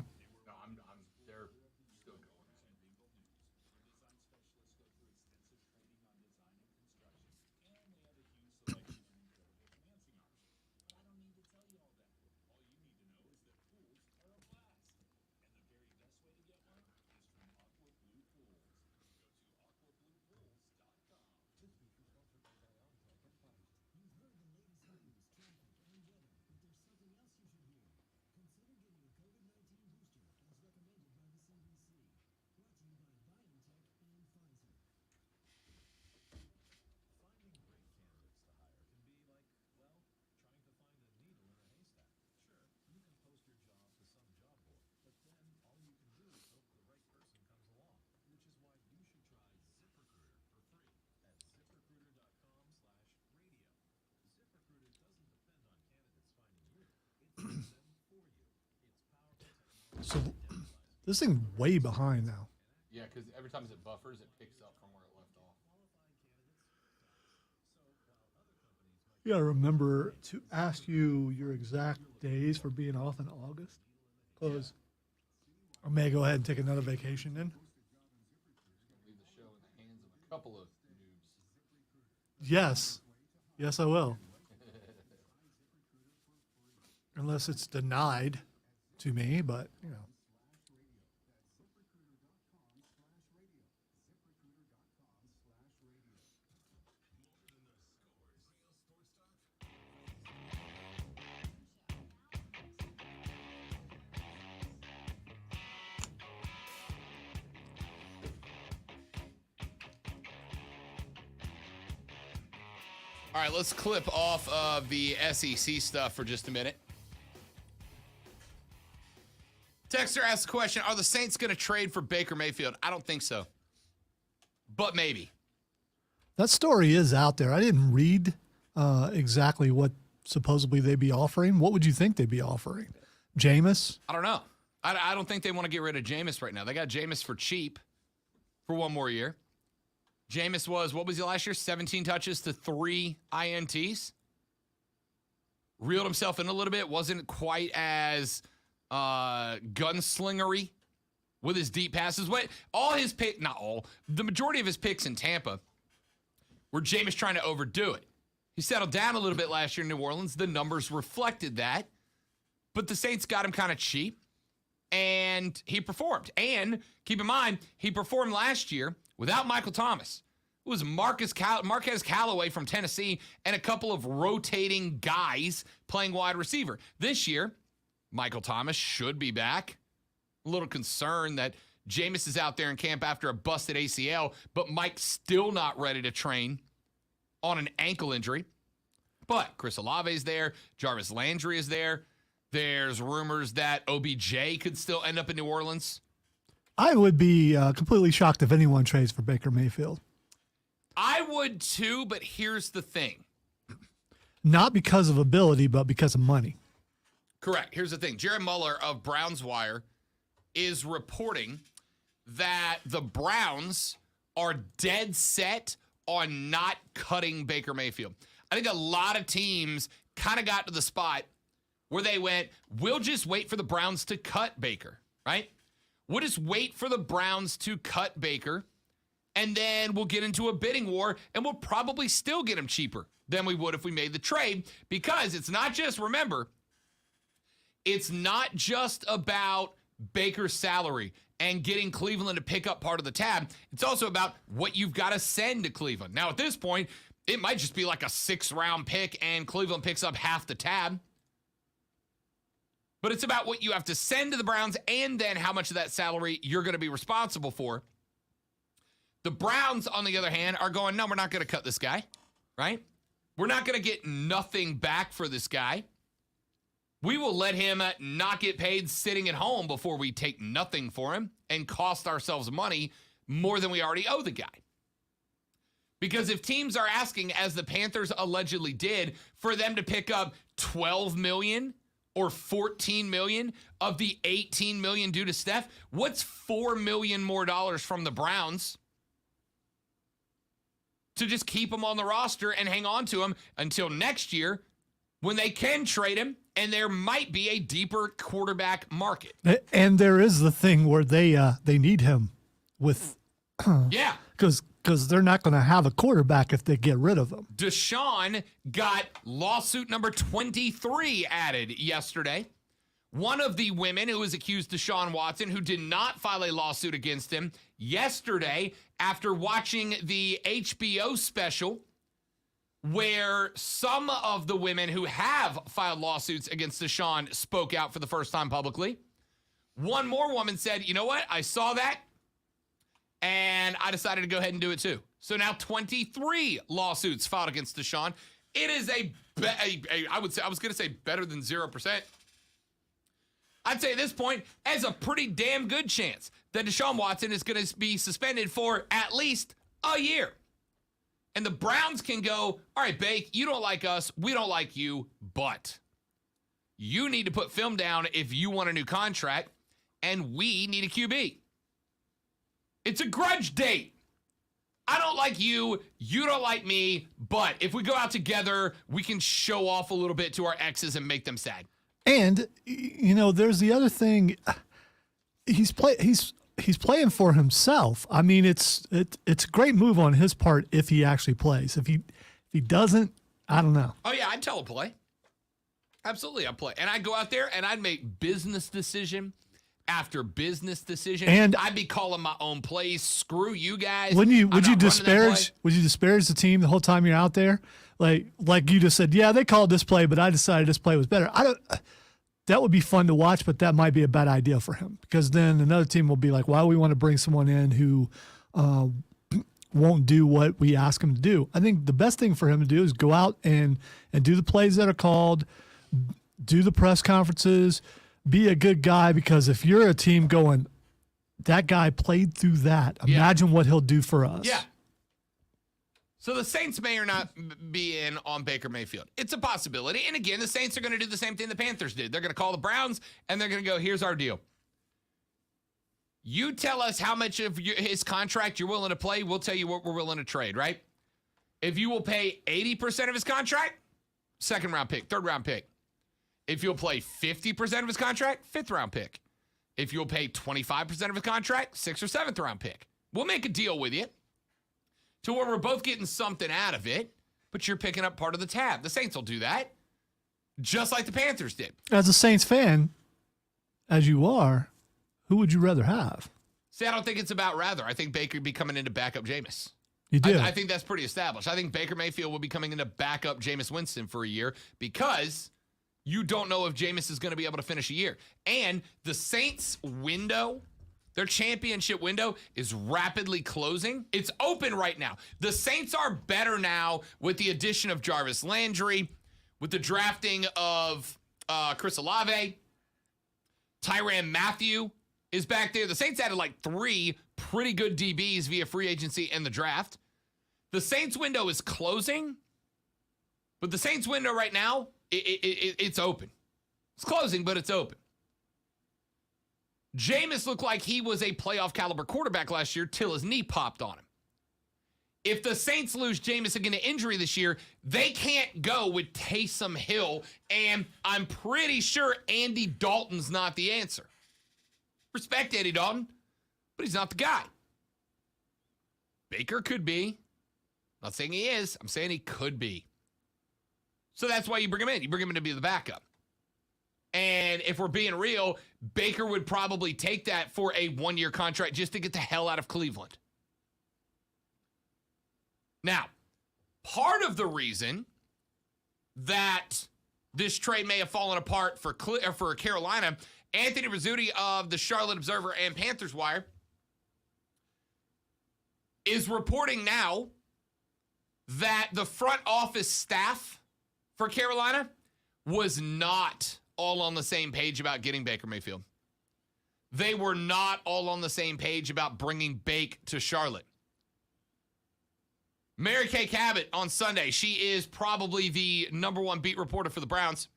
So this thing's way behind now. Yeah, because every time it buffers, it picks up from where it left off. You got to remember to ask you your exact days for being off in August, because I may go ahead and take another vacation then. Leave the show in the hands of a couple of noobs. Yes, I will. Unless it's denied to me, but you know. All right, let's clip off of the SEC stuff for just a minute. Texter asks the question, are the Saints going to trade for Baker Mayfield? I don't think so, but maybe. That story is out there. I didn't read exactly what supposedly they'd be offering. What would you think they'd be offering? Jameis? I don't know. I don't think they want to get rid of Jameis right now. They got Jameis for cheap for one more year. Jameis was, what was he last year? 17 touches to 3 INTs. Reeled himself in a little bit. Wasn't quite as gunslingery with his deep passes. All his pick, not all, the majority of his picks in Tampa were Jameis trying to overdo it. He settled down a little bit last year in New Orleans. The numbers reflected that. But the Saints got him kind of cheap, and he performed. And keep in mind, he performed last year without Michael Thomas. It was Marquez Callaway from Tennessee and a couple of rotating guys playing wide receiver. This year, Michael Thomas should be back. A little concerned that Jameis is out there in camp after a busted ACL, but Mike's still not ready to train on an ankle injury. But Chris Olave's there. Jarvis Landry is there. There's rumors that OBJ could still end up in New Orleans. I would be completely shocked if anyone trades for Baker Mayfield. I would too, but here's the thing. Not because of ability, but because of money. Correct. Here's the thing. Jared Muller of Browns Wire is reporting that the Browns are dead set on not cutting Baker Mayfield. I think a lot of teams kind of got to the spot where they went, we'll just wait for the Browns to cut Baker, right? We'll just wait for the Browns to cut Baker, and then we'll get into a bidding war, and we'll probably still get him cheaper than we would if we made the trade, because it's not just, remember, it's not just about Baker's salary and getting Cleveland to pick up part of the tab. It's also about what you've got to send to Cleveland. Now, at this point, it might just be like a 6th-round pick, and Cleveland picks up half the tab. But it's about what you have to send to the Browns and then how much of that salary you're going to be responsible for. The Browns, on the other hand, are going, no, we're not going to cut this guy, right? We're not going to get nothing back for this guy. We will let him not get paid sitting at home before we take nothing for him and cost ourselves money more than we already owe the guy. Because if teams are asking, as the Panthers allegedly did, for them to pick up $12 million or $14 million of the $18 million due to Steph? What's $4 million more from the Browns to just keep him on the roster and hang on to him until next year when they can trade him and there might be a deeper quarterback market? And there is the thing where they need him with Yeah. because they're not going to have a quarterback if they get rid of him. Deshaun got lawsuit number 23 added yesterday. One of the women who was accused Deshaun Watson, who did not file a lawsuit against him yesterday after watching the HBO special where some of the women who have filed lawsuits against Deshaun spoke out for the first time publicly. One more woman said, you know what? I saw that and I decided to go ahead and do it too. So now 23 lawsuits filed against Deshaun. It is I was going to say better than 0%. I'd say at this point, as a pretty damn good chance that Deshaun Watson is going to be suspended for at least a year. And the Browns can go, all right, Bake, you don't like us, we don't like you, but you need to put film down if you want a new contract, and we need a QB. It's a grudge date. I don't like you, you don't like me, but if we go out together, we can show off a little bit to our exes and make them sad. And there's the other thing. He's playing for himself. I mean, it's a great move on his part if he actually plays. If he doesn't, I don't know. Oh yeah, I'd tell him play. Absolutely, I'd play, and I'd go out there and I'd make business decision after business decision, and I'd be calling my own plays. Screw you guys. Would you disparage the team the whole time you're out there? Like you just said, yeah, they called this play, but I decided this play was better. That would be fun to watch, but that might be a bad idea for him because then another team will be like, why do we want to bring someone in who won't do what we ask him to do? I think the best thing for him to do is go out and do the plays that are called, do the press conferences, be a good guy, because if you're a team going, that guy played through that, imagine what he'll do for us. Yeah. So the Saints may or not be in on Baker Mayfield. It's a possibility. And again, the Saints are going to do the same thing the Panthers did. They're going to call the Browns, and they're going to go, here's our deal. You tell us how much of his contract you're willing to play. We'll tell you what we're willing to trade, right? If you will pay 80% of his contract, second-round pick, third-round pick. If you'll play 50% of his contract, fifth-round pick. If you'll pay 25% of his contract, sixth or seventh-round pick. We'll make a deal with you to where we're both getting something out of it, but you're picking up part of the tab. The Saints will do that, just like the Panthers did. As a Saints fan, as you are, who would you rather have? See, I don't think it's about rather. I think Baker would be coming in to back up Jameis. You do? I think that's pretty established. I think Baker Mayfield will be coming in to back up Jameis Winston for a year because you don't know if Jameis is going to be able to finish a year. And the Saints window, their championship window, is rapidly closing. It's open right now. The Saints are better now with the addition of Jarvis Landry, with the drafting of Chris Olave. Tyrann Mathieu is back there. The Saints added like 3 pretty good DBs via free agency and the draft. The Saints window is closing, but the Saints window right now, it's open. It's closing, but it's open. Jameis looked like he was a playoff caliber quarterback last year till his knee popped on him. If the Saints lose Jameis again to injury this year, they can't go with Taysom Hill, and I'm pretty sure Andy Dalton's not the answer. Respect Andy Dalton, but he's not the guy. Baker could be. Not saying he is. I'm saying he could be. So that's why you bring him in. You bring him in to be the backup. And if we're being real, Baker would probably take that for a 1-year contract just to get the hell out of Cleveland. Now, part of the reason that this trade may have fallen apart for Carolina, Anthony Rizzuti of the Charlotte Observer and Panthers Wire is reporting now that the front office staff for Carolina was not all on the same page about getting Baker Mayfield. They were not all on the same page about bringing Bake to Charlotte. Mary Kay Cabot on Sunday, she is probably the #1 beat reporter for the Browns,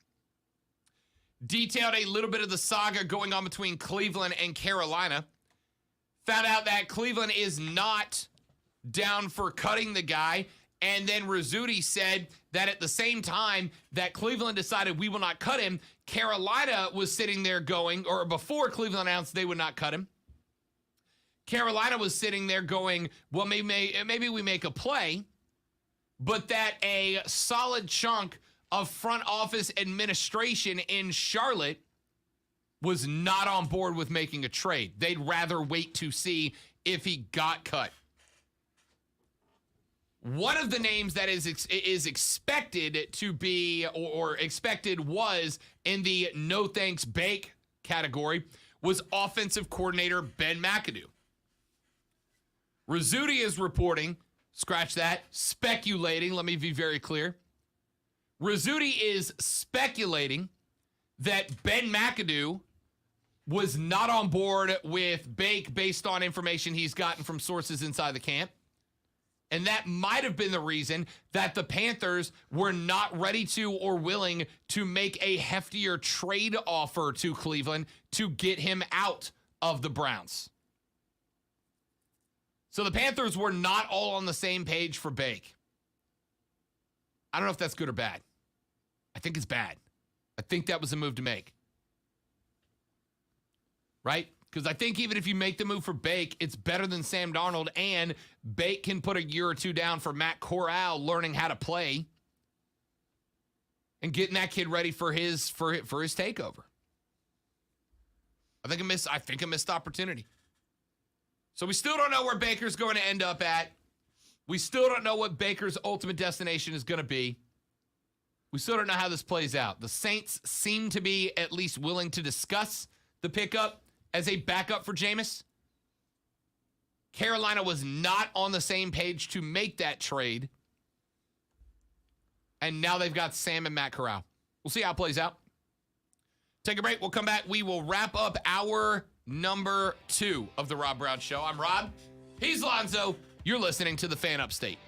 detailed a little bit of the saga going on between Cleveland and Carolina. Found out that Cleveland is not down for cutting the guy. And then Rizzuti said that at the same time that Cleveland decided we will not cut him, Carolina was sitting there going, or before Cleveland announced they would not cut him, Carolina was sitting there going, well, maybe we make a play, but that a solid chunk of front office administration in Charlotte was not on board with making a trade. They'd rather wait to see if he got cut. One of the names that is expected to be, or expected was in the no thanks Bake category, was offensive coordinator Ben Mcadoo. Rizzuti is reporting, scratch that, speculating, let me be very clear. Rizzuti is speculating that Ben Mcadoo was not on board with Bake based on information he's gotten from sources inside the camp. And that might have been the reason that the Panthers were not ready to or willing to make a heftier trade offer to Cleveland to get him out of the Browns. So the Panthers were not all on the same page for Bake. I don't know if that's good or bad. I think it's bad. I think that was a move to make. Right? Because I think even if you make the move for Bake, it's better than Sam Darnold, and Bake can put a year or two down for Matt Corral learning how to play and getting that kid ready for his takeover. I think a missed opportunity. So we still don't know where Baker's going to end up at. We still don't know what Baker's ultimate destination is going to be. We still don't know how this plays out. The Saints seem to be at least willing to discuss the pickup as a backup for Jameis. Carolina was not on the same page to make that trade. And now they've got Sam and Matt Corral. We'll see how it plays out. Take a break. We'll come back. We will wrap up hour number 2 of the Rob Brown Show. I'm Rob. He's Lonzo. You're listening to The Fan Upstate.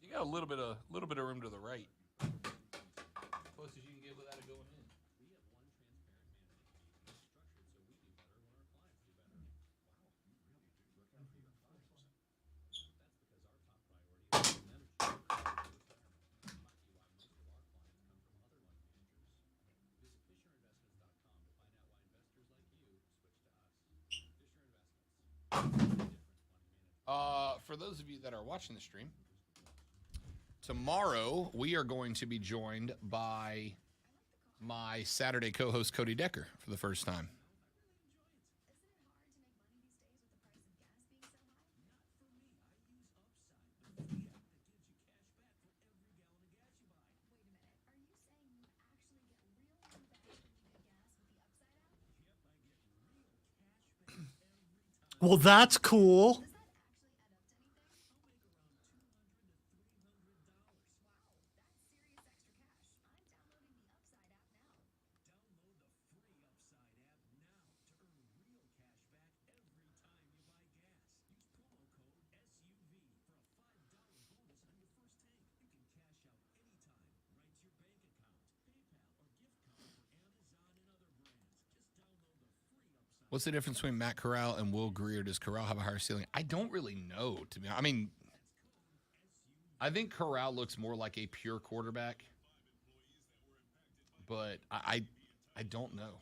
You got a little bit of room to the right. Close as you can get without it going in. We have one transparent management structured so we do better when our clients do better. Wow, you really do look out for your clients. That's because our top priority is membership. Why most of our clients come from other money managers. Visit FisherInvestments.com to find out why investors like you switch to us. Fisher Investments. For those of you that are watching the stream, tomorrow, we are going to be joined by my Saturday co-host, Cody Decker, for the first time. Well, that's cool. What's the difference between Matt Corral and Will Greer? Does Corral have a higher ceiling? I don't really know, to be honest. I mean, I think Corral looks more like a pure quarterback, but I don't know.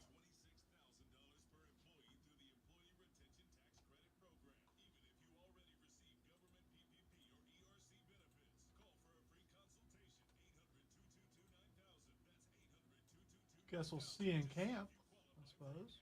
Guess we'll see in camp, I suppose.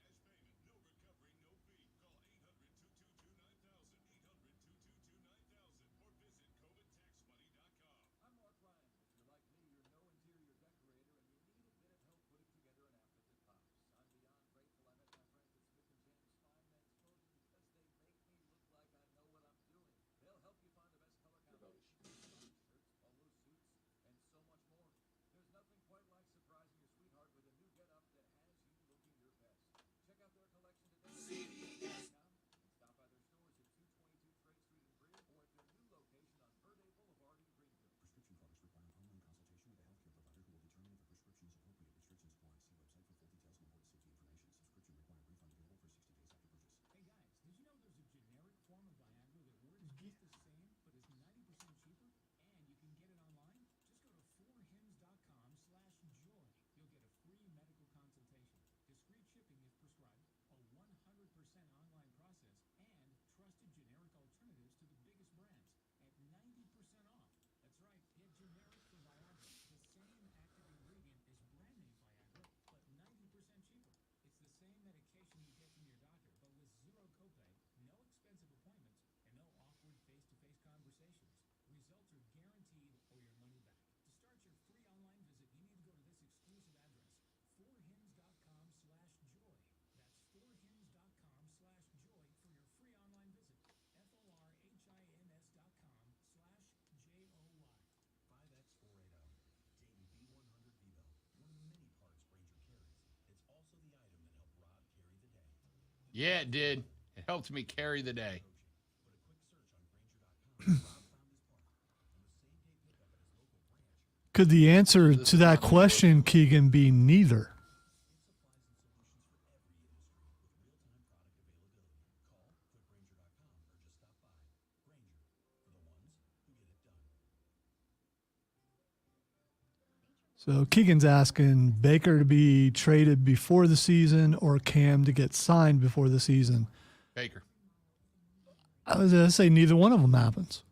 Yeah, it did. It helped me carry the day. Could the answer to that question, Keegan, be neither? So Keegan's asking Baker to be traded before the season or Cam to get signed before the season. Baker. I was going to say neither one of them happens.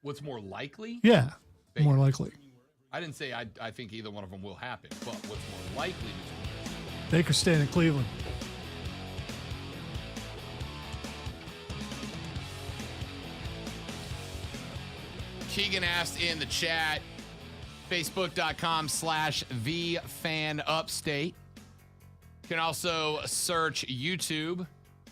What's more likely? Yeah, Baker. more likely. I didn't say I think either one of them will happen, but what's more likely between those? Baker's staying in Cleveland. Keegan asked in the chat, Facebook.com/VFanUpstate. You can also search YouTube,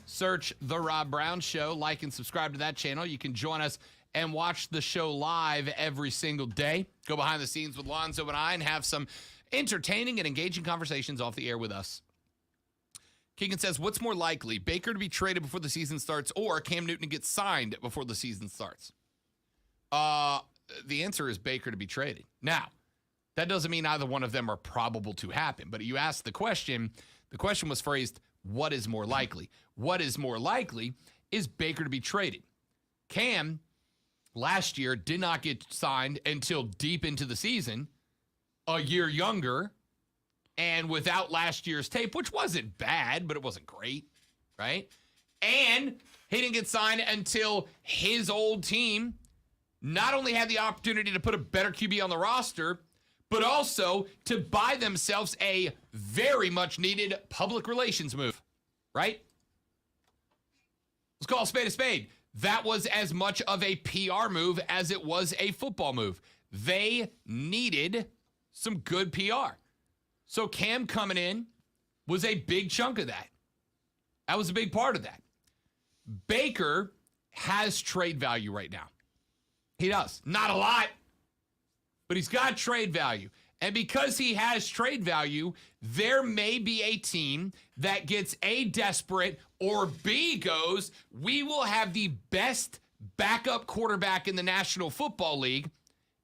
search The Rob Brown Show, like and subscribe to that channel. You can join us and watch the show live every single day. Go behind the scenes with Lonzo and I and have some entertaining and engaging conversations off the air with us. Keegan says, what's more likely, Baker to be traded before the season starts or Cam Newton to get signed before the season starts? The answer is Baker to be traded. Now, that doesn't mean either one of them are probable to happen, but you asked the question was phrased, what is more likely? What is more likely is Baker to be traded. Cam, last year, did not get signed until deep into the season, a year younger, and without last year's tape, which wasn't bad, but it wasn't great, right? And he didn't get signed until his old team not only had the opportunity to put a better QB on the roster, but also to buy themselves a very much needed public relations move, right? Let's call a spade a spade. That was as much of a PR move as it was a football move. They needed some good PR. So Cam coming in was a big chunk of that. That was a big part of that. Baker has trade value right now. He does. Not a lot, but he's got trade value. And because he has trade value, there may be a team that gets A, desperate, or B, goes, we will have the best backup quarterback in the National Football League,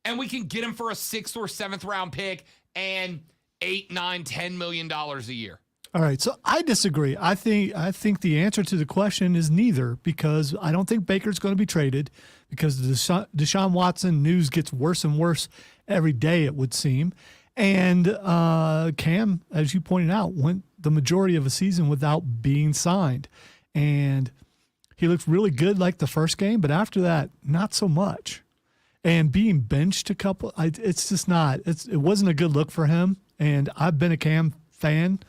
and we can get him for a 6th or 7th round pick and $8, $9, $10 million a year. All right, so I disagree. I think the answer to the question is neither, because I don't think Baker's going to be traded, because the Deshaun Watson news gets worse and worse every day, it would seem. And Cam, as you pointed out, went the majority of a season without being signed. And he looked really good like the first game, but after that, not so much. And being benched it's just not. It wasn't a good look for him. And I've been a Cam fan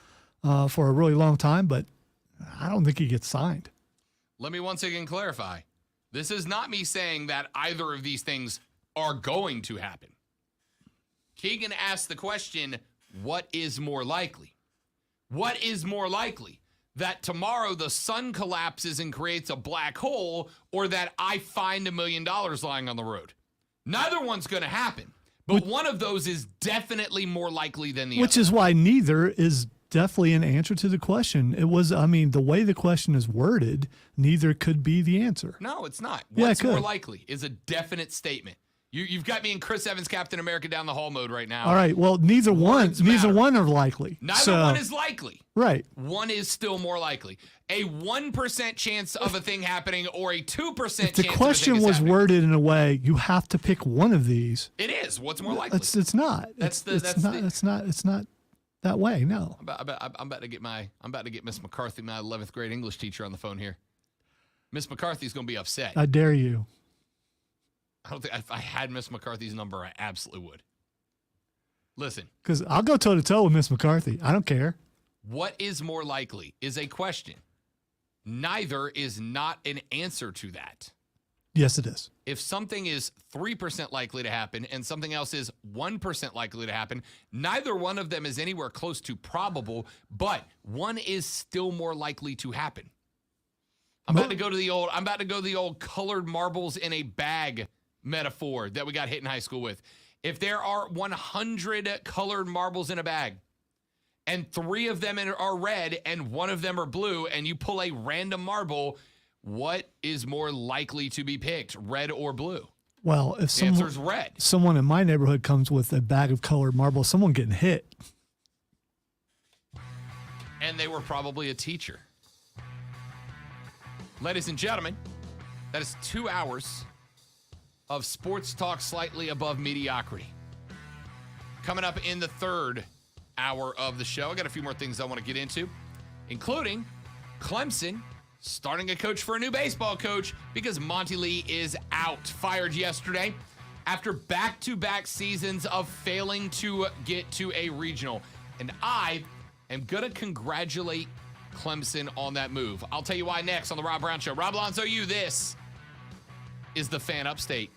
for a really long time, but I don't think he gets signed. Let me once again clarify. This is not me saying that either of these things are going to happen. Keegan asked the question, what is more likely? What is more likely? That tomorrow the sun collapses and creates a black hole, or that I find $1 million lying on the road? Neither one's going to happen, but one of those is definitely more likely than the other. Which is why neither is definitely an answer to the question. The way the question is worded, neither could be the answer. No, it's not. Yeah, What's more likely is a definite statement. You've got me in Chris Evans, Captain America down the hall mode right now. All right. Well, neither one are likely. Neither one is likely. Right. One is still more likely. A 1% chance of a thing happening, or a 2% chance if the question of a thing was worded in a way you have to pick one of these. It is. What's more likely? It's not. It's not that way. No. I'm about to get Miss McCarthy, my 11th grade English teacher, on the phone here. Miss McCarthy's going to be upset. I dare you. I don't think if I had Miss McCarthy's number, I absolutely would. Listen. Because I'll go toe-to-toe with Miss McCarthy. I don't care. What is more likely is a question. Neither is not an answer to that. Yes, it is. If something is 3% likely to happen and something else is 1% likely to happen, neither one of them is anywhere close to probable, but one is still more likely to happen. I'm about to go to the old colored marbles in a bag metaphor that we got hit in high school with. If there are 100 colored marbles in a bag and 3 of them are red and 1 of them are blue, and you pull a random marble, what is more likely to be picked, red or blue? Well, if the answer's red. Someone in my neighborhood comes with a bag of colored marbles, someone getting hit. And they were probably a teacher. Ladies and gentlemen, that is 2 hours of sports talk slightly above mediocrity. Coming up in the third hour of the show, I got a few more things I want to get into, including Clemson starting a coach for a new baseball coach because Monty Lee is out. Fired yesterday after back-to-back seasons of failing to get to a regional. And I am going to congratulate Clemson on that move. I'll tell you why next on the Rob Brown Show. Rob Alonso, this is the Fan Upstate.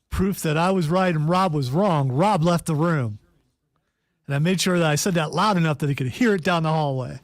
Proof that I was right and Rob was wrong. Rob left the room. And I made sure that I said that loud enough that he could hear it down the hallway.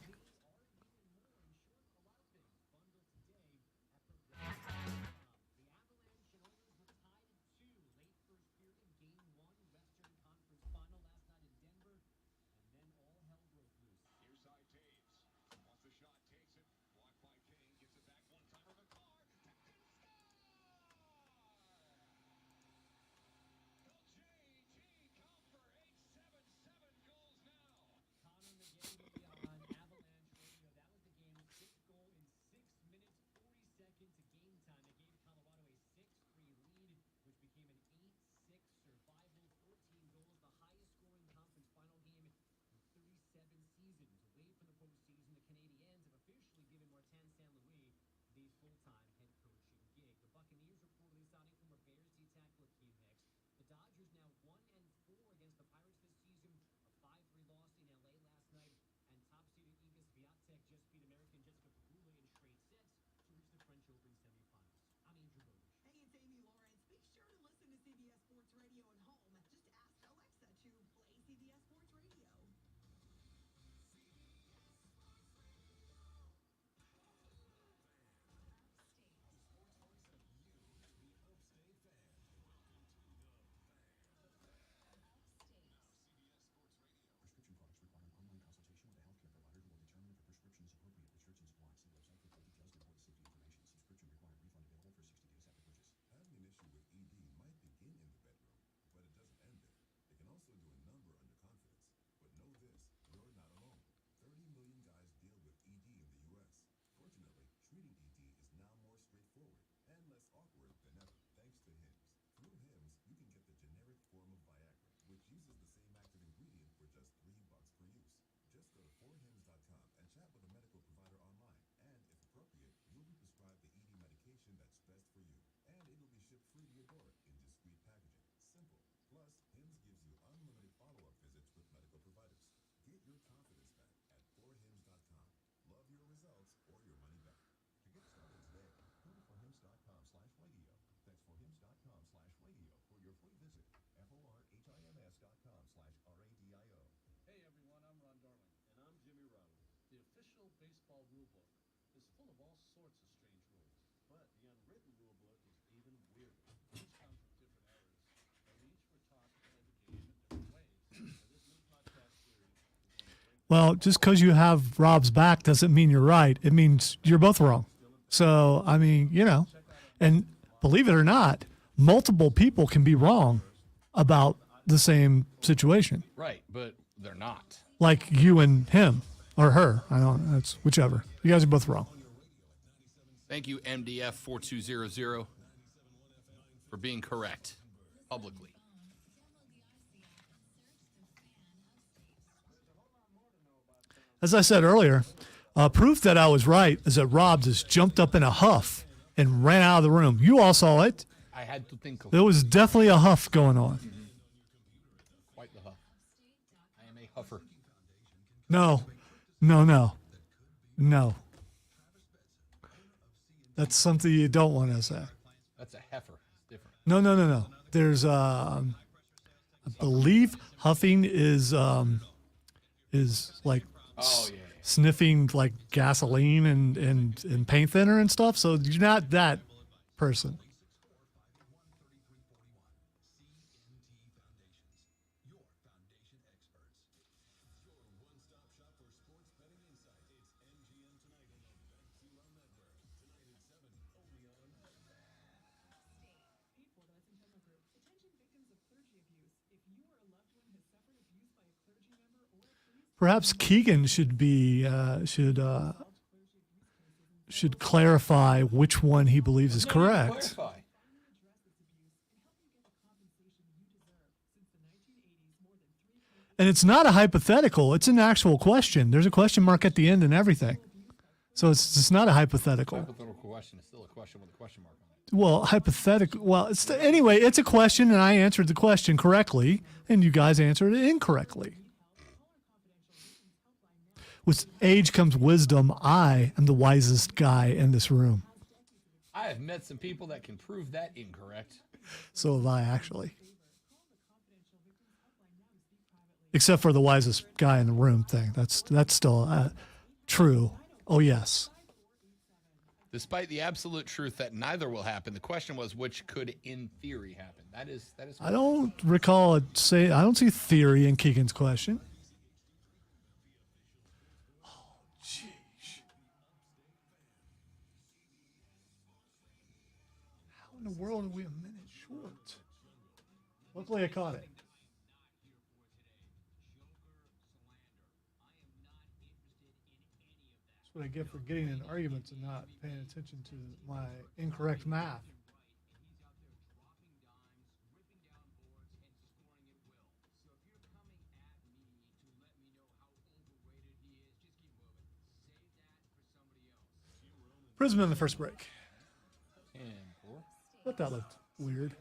Well, just because you have Rob's back doesn't mean you're right. It means you're both wrong. So, I mean, and believe it or not, multiple people can be wrong about the same situation. Right, but they're not. Like you and him or her. I don't know. It's whichever. You guys are both wrong. Thank you, MDF4200, for being correct publicly. As I said earlier, proof that I was right is that Rob just jumped up in a huff and ran out of the room. You all saw it. I had to think of There was definitely a huff going on. quite the huff. I am a huffer. No. That's something you don't want to say. That's a heifer. It's different. No. There's, I believe huffing is like Oh, yeah. sniffing like gasoline and paint thinner and stuff. So you're not that person. Perhaps Keegan should clarify which one he believes is correct. Clarify. And it's not a hypothetical; it's an actual question. There's a question mark at the end and everything, so it's not a hypothetical. Hypothetical question is still a question with a question mark on it. Well, hypothetical. Well, anyway. It's a question, and I answered the question correctly, and you guys answered it incorrectly. With age comes wisdom. I am the wisest guy in this room. I have met some people that can prove that incorrect. So have I, actually. Except for the wisest guy in the room thing. That's still true. Oh, yes. Despite the absolute truth that neither will happen, the question was which could, in theory, happen. That is. I don't recall it say. I don't see theory in Keegan's question. In the world are we a minute short? Luckily I caught it. That's what I get for getting in arguments and not paying attention to my incorrect math. Prism in the first break. But that looked weird.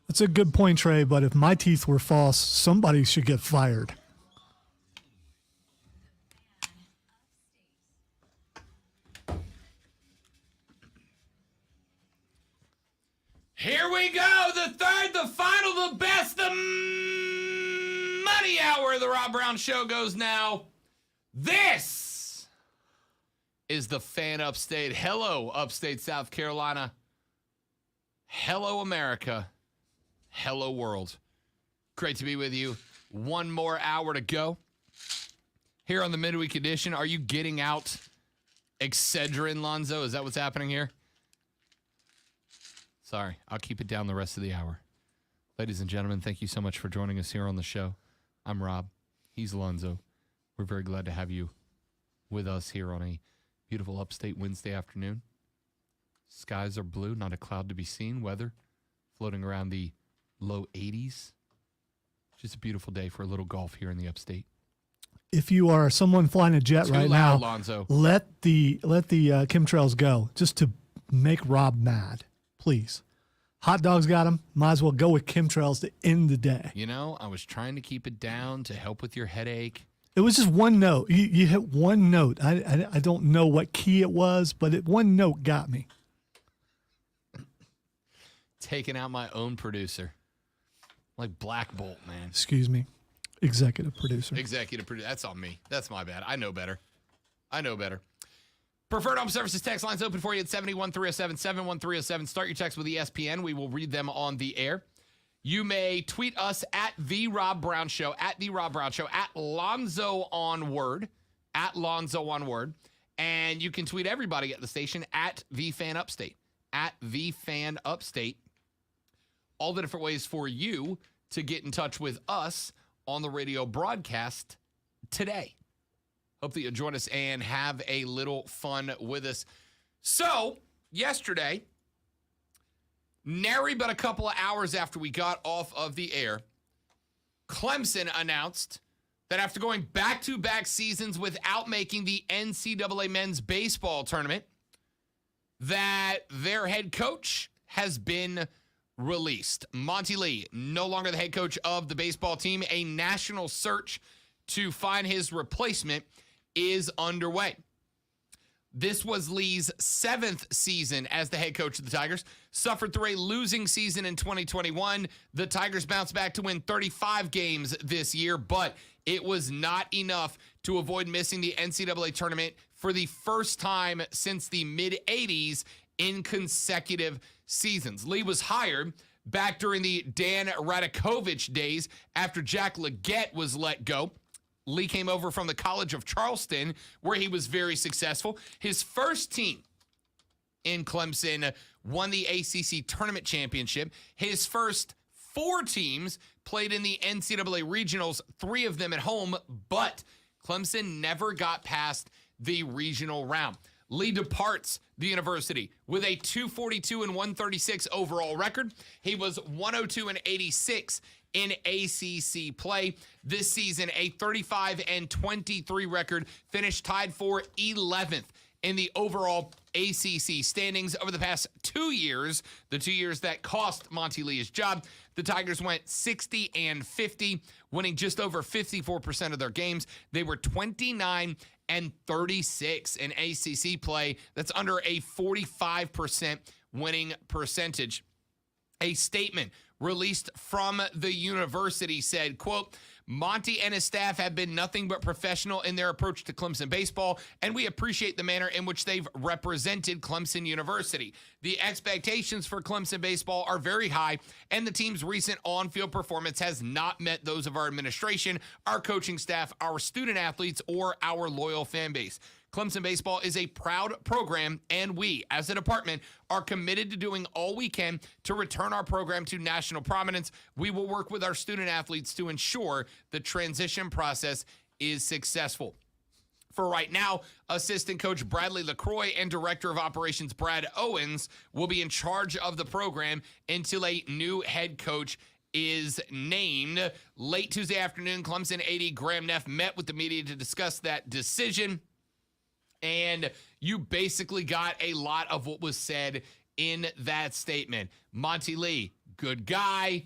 That's a good point, Trey, but if my teeth were false, somebody should get fired. Here we go. The third, the final, the best, the money hour of the Rob Brown Show goes now. This is the Fan Upstate. Hello, Upstate South Carolina. Hello, America. Hello, world. Great to be with you. One more hour to go. Here on the midweek edition, are you getting out Excedrin, Lonzo? Is that what's happening here? Sorry, I'll keep it down the rest of the hour. Ladies and gentlemen, thank you so much for joining us here on the show. I'm Rob. He's Lonzo. We're very glad to have you with us here on a beautiful upstate Wednesday afternoon. Skies are blue, not a cloud to be seen. Weather floating around the low 80s. Just a beautiful day for a little golf here in the upstate. If you are someone flying a jet Too right loud, now, Lonzo. let the chemtrails go just to make Rob mad, please. Hot dogs got him. Might as well go with chemtrails to end the day. You know, I was trying to keep it down to help with your headache. It was just one note. You hit one note. I don't know what key it was, but one note got me. Taking out my own producer. Like Black Bolt, man. Excuse me. Executive producer. Executive producer. That's on me. That's my bad. I know better. Preferred Home Services text lines open for you at 71307, 71307. Start your text with ESPN. We will read them on the air. You may tweet us at The Rob Brown Show, at Lonzo Onward, and you can tweet everybody at the station at The Fan Upstate, All the different ways for you to get in touch with us on the radio broadcast today. Hope that you'll join us and have a little fun with us. So, yesterday, nary but a couple of hours after we got off of the air, Clemson announced that after going back-to-back seasons without making the NCAA men's baseball tournament, that their head coach has been released. Monty Lee, no longer the head coach of the baseball team. A national search to find his replacement is underway. This was Lee's 7th season as the head coach of the Tigers. Suffered through a losing season in 2021. The Tigers bounced back to win 35 games this year, but it was not enough to avoid missing the NCAA tournament for the first time since the mid-'80s in consecutive seasons. Lee was hired back during the Dan Radakovich days after Jack Leggett was let go. Lee came over from the College of Charleston, where he was very successful. His first team in Clemson won the ACC Tournament Championship. His first 4 teams played in the NCAA Regionals, 3 of them at home, but Clemson never got past the regional round. Lee departs the university with a 242 and 136 overall record. He was 102 and 86 in ACC play. This season, a 35 and 23 record, finished tied for 11th in the overall ACC standings. Over the past 2 years, the 2 years that cost Monty Lee his job, the Tigers went 60 and 50, winning just over 54% of their games. They were 29 and 36 in ACC play. That's under a 45% winning percentage. A statement released from the university said, quote, Monty and his staff have been nothing but professional in their approach to Clemson baseball, and we appreciate the manner in which they've represented Clemson University. The expectations for Clemson baseball are very high, and the team's recent on-field performance has not met those of our administration, our coaching staff, our student athletes, or our loyal fan base. Clemson baseball is a proud program, and we, as a department, are committed to doing all we can to return our program to national prominence. We will work with our student athletes to ensure the transition process is successful. For right now, assistant coach Bradley LaCroix and director of operations Brad Owens will be in charge of the program until a new head coach is named. Late Tuesday afternoon, Clemson AD Graham Neff met with the media to discuss that decision. And you basically got a lot of what was said in that statement. Monty Lee, good guy,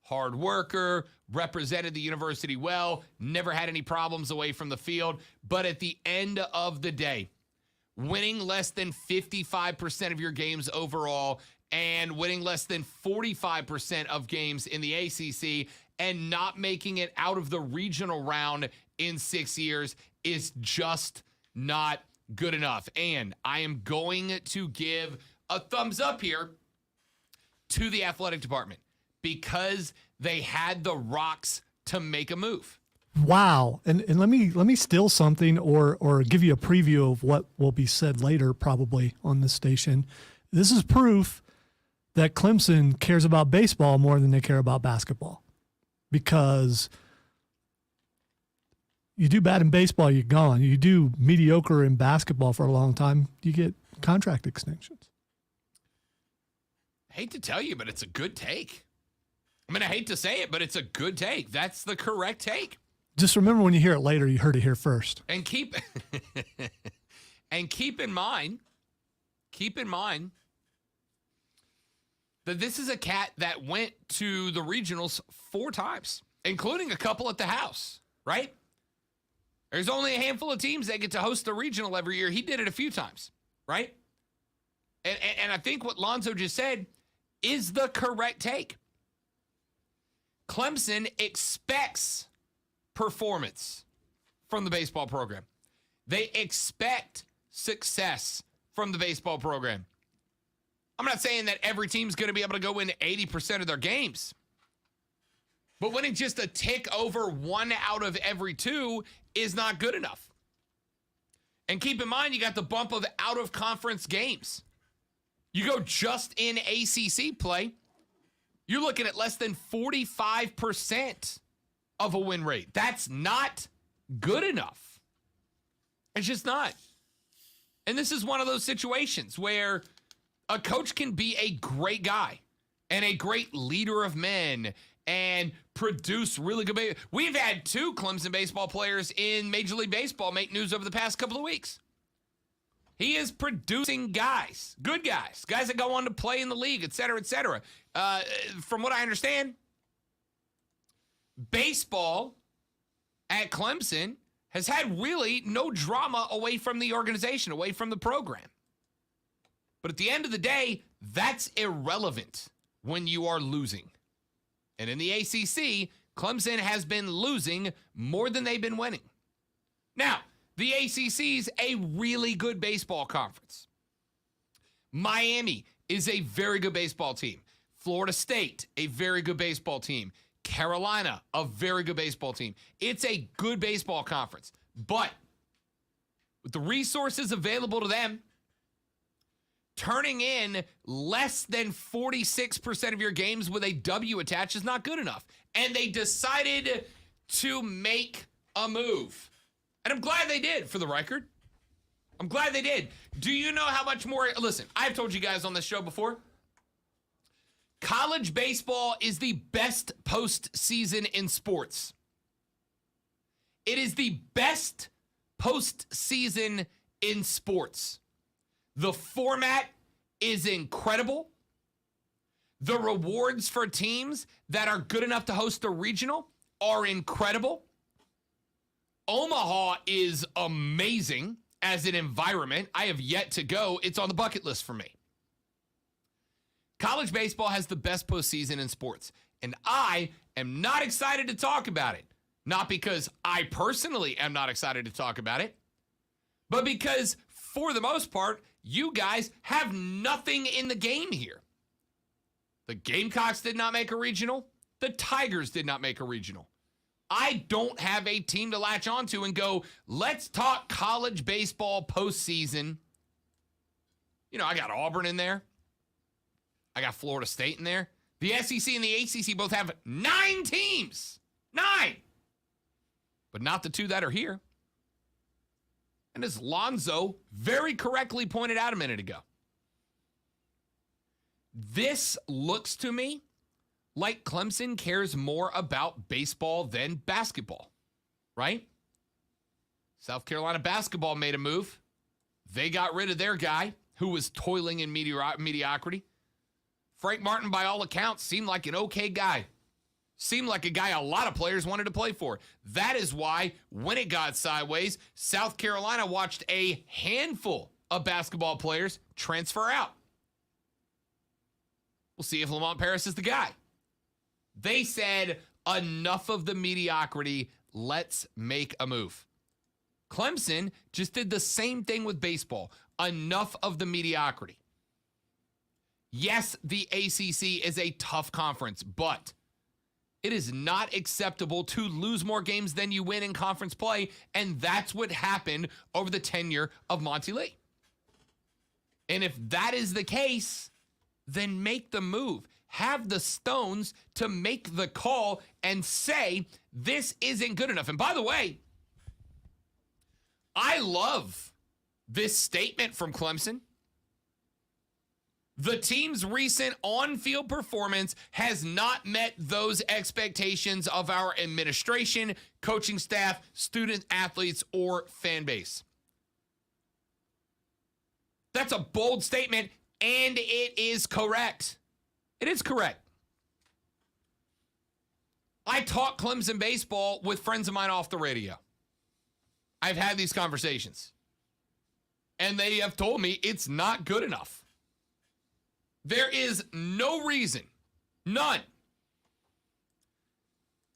hard worker, represented the university well, never had any problems away from the field. But at the end of the day, winning less than 55% of your games overall and winning less than 45% of games in the ACC and not making it out of the regional round in 6 years is just not good enough. And I am going to give a thumbs up here to the athletic department because they had the rocks to make a move. Wow. And let me steal something or give you a preview of what will be said later probably on this station. This is proof that Clemson cares about baseball more than they care about basketball, because you do bad in baseball, you're gone. You do mediocre in basketball for a long time, you get contract extensions. hate to tell you, but it's a good take. I mean, I hate to say it, but it's a good take. That's the correct take. Just remember when you hear it later, you heard it here first. And keep in mind that this is a cat that went to the regionals 4 times, including a couple at the house, right? There's only a handful of teams that get to host the regional every year. He did it a few times, right? And I think what Lonzo just said is the correct take. Clemson expects performance from the baseball program. They expect success from the baseball program. I'm not saying that every team's going to be able to go win 80% of their games, but winning just a tick over 1 out of every 2 is not good enough. And keep in mind, you got the bump of out-of-conference games. You go just in ACC play, you're looking at less than 45% of a win rate. That's not good enough. It's just not. And this is one of those situations where a coach can be a great guy and a great leader of men and produce really good. We've had 2 Clemson baseball players in Major League Baseball make news over the past couple of weeks. He is producing guys, good guys that go on to play in the league, et cetera, et cetera. From what I understand, baseball at Clemson has had really no drama away from the organization, away from the program. But at the end of the day, that's irrelevant when you are losing. And in the ACC, Clemson has been losing more than they've been winning. Now, the ACC's a really good baseball conference. Miami is a very good baseball team. Florida State, a very good baseball team. Carolina, a very good baseball team. It's a good baseball conference. But with the resources available to them, turning in less than 46% of your games with a W attached is not good enough. And they decided to make a move. And I'm glad they did, for the record. I'm glad they did. Do you know how much more? Listen, I've told you guys on this show before. College baseball is the best postseason in sports. It is the best postseason in sports. The format is incredible. The rewards for teams that are good enough to host a regional are incredible. Omaha is amazing as an environment. I have yet to go. It's on the bucket list for me. College baseball has the best postseason in sports, and I am not excited to talk about it. Not because I personally am not excited to talk about it, but because, for the most part, you guys have nothing in the game here. The Gamecocks did not make a regional. The Tigers did not make a regional. I don't have a team to latch onto and go, let's talk college baseball postseason. You know, I got Auburn in there. I got Florida State in there. The SEC and the ACC both have 9 teams. 9. But not the 2 that are here. And as Lonzo very correctly pointed out a minute ago, this looks to me like Clemson cares more about baseball than basketball, right? South Carolina basketball made a move. They got rid of their guy who was toiling in mediocrity. Frank Martin, by all accounts, seemed like an okay guy. Seemed like a guy a lot of players wanted to play for. That is why, when it got sideways, South Carolina watched a handful of basketball players transfer out. We'll see if Lamont Paris is the guy. They said, enough of the mediocrity, let's make a move. Clemson just did the same thing with baseball. Enough of the mediocrity. Yes, the ACC is a tough conference, but it is not acceptable to lose more games than you win in conference play, and that's what happened over the tenure of Monty Lee. And if that is the case, then make the move. Have the stones to make the call and say, this isn't good enough. And by the way, I love this statement from Clemson. The team's recent on-field performance has not met those expectations of our administration, coaching staff, student athletes, or fan base. That's a bold statement, and it is correct. It is correct. I talk Clemson baseball with friends of mine off the radio. I've had these conversations, and they have told me it's not good enough. There is no reason, none,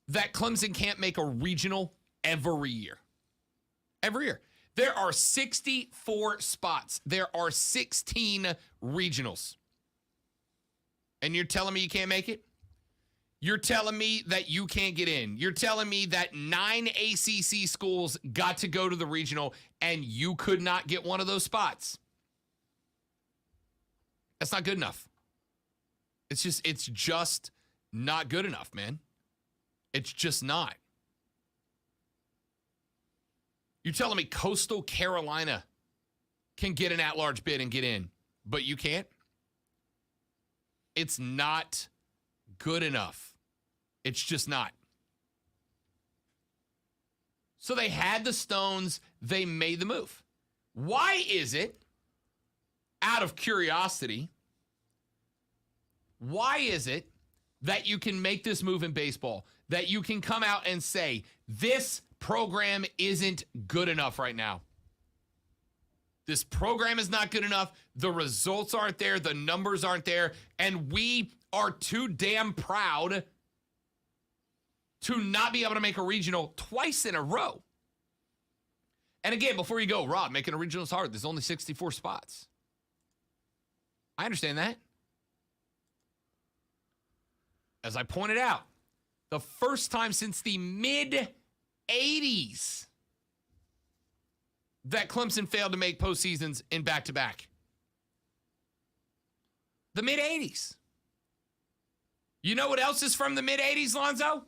that Clemson can't make a regional every year. Every year. There are 64 spots. There are 16 regionals. And you're telling me you can't make it? You're telling me that you can't get in. You're telling me that 9 ACC schools got to go to the regional and you could not get one of those spots. That's not good enough. It's just not good enough, man. It's just not. You're telling me Coastal Carolina can get an at-large bid and get in, but you can't? It's not good enough. It's just not. So they had the stones. They made the move. Why is it, out of curiosity, why is it that you can make this move in baseball, that you can come out and say, this program isn't good enough right now? This program is not good enough. The results aren't there. The numbers aren't there. And we are too damn proud to not be able to make a regional twice in a row. And again, before you go, Rob, making a regional is hard. There's only 64 spots. I understand that. As I pointed out, the first time since the mid-'80s that Clemson failed to make postseasons in back-to-back. The mid-'80s. You know what else is from the mid-'80s, Lonzo?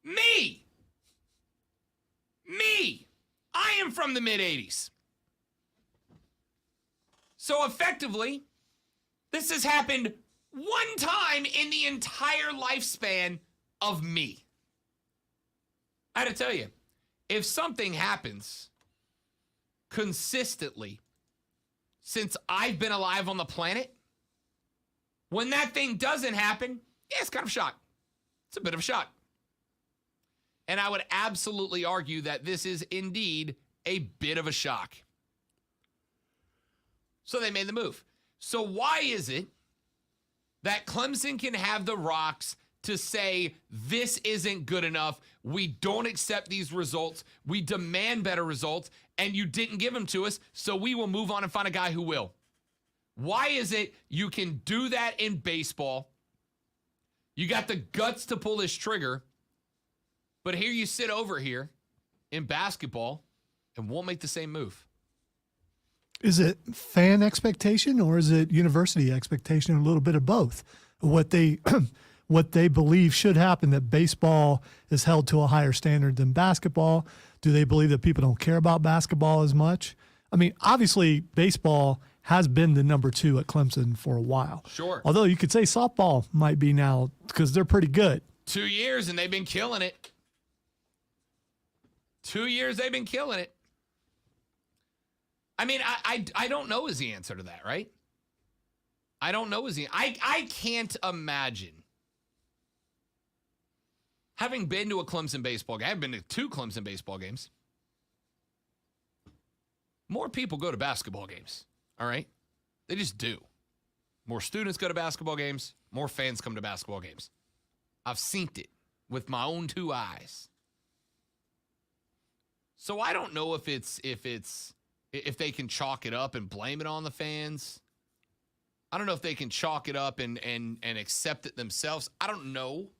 Me. I am from the mid-'80s. So effectively, this has happened one time in the entire lifespan of me. I had to tell you, if something happens consistently since I've been alive on the planet, when that thing doesn't happen, yeah, it's kind of a shock. It's a bit of a shock. And I would absolutely argue that this is indeed a bit of a shock. So they made the move. So why is it that Clemson can have the rocks to say, this isn't good enough, we don't accept these results, we demand better results, and you didn't give them to us, so we will move on and find a guy who will? Why is it you can do that in baseball? You got the guts to pull this trigger, but here you sit over here in basketball and won't make the same move. Is it fan expectation or is it university expectation? A little bit of both. What they believe should happen, that baseball is held to a higher standard than basketball. Do they believe that people don't care about basketball as much? I mean, obviously, baseball has been the number 2 at Clemson for a while. Sure. Although you could say softball might be now because they're pretty good. 2 years and they've been killing it. 2 years they've been killing it. I mean, I don't know is the answer to that, right? I don't know is the I can't imagine. Having been to a Clemson baseball game, I've been to 2 Clemson baseball games. More people go to basketball games, all right? They just do. More students go to basketball games. More fans come to basketball games. I've seen it with my own 2 eyes. So I don't know if they can chalk it up and blame it on the fans. I don't know if they can chalk it up and accept it themselves. I don't know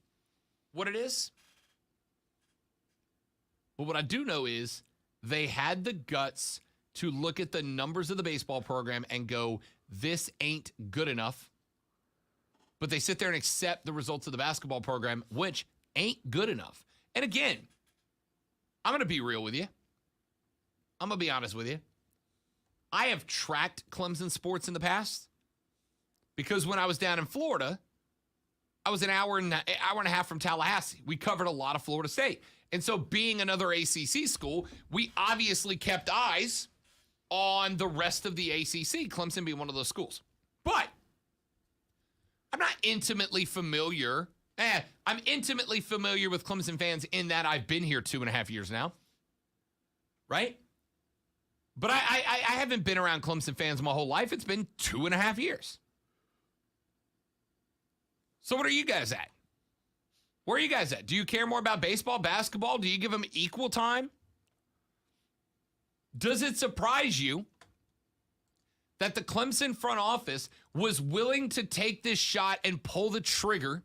what it is. But what I do know is they had the guts to look at the numbers of the baseball program and go, this ain't good enough. But they sit there and accept the results of the basketball program, which ain't good enough. And again, I'm going to be real with you. I'm going to be honest with you. I have tracked Clemson sports in the past. Because when I was down in Florida, I was an hour and a half from Tallahassee. We covered a lot of Florida State. And so being another ACC school, we obviously kept eyes on the rest of the ACC, Clemson being one of those schools. But I'm not intimately familiar. I'm intimately familiar with Clemson fans in that I've been here 2.5 years now. Right? But I haven't been around Clemson fans my whole life. It's been 2.5 years. So what are you guys at? Where are you guys at? Do you care more about baseball, basketball? Do you give them equal time? Does it surprise you that the Clemson front office was willing to take this shot and pull the trigger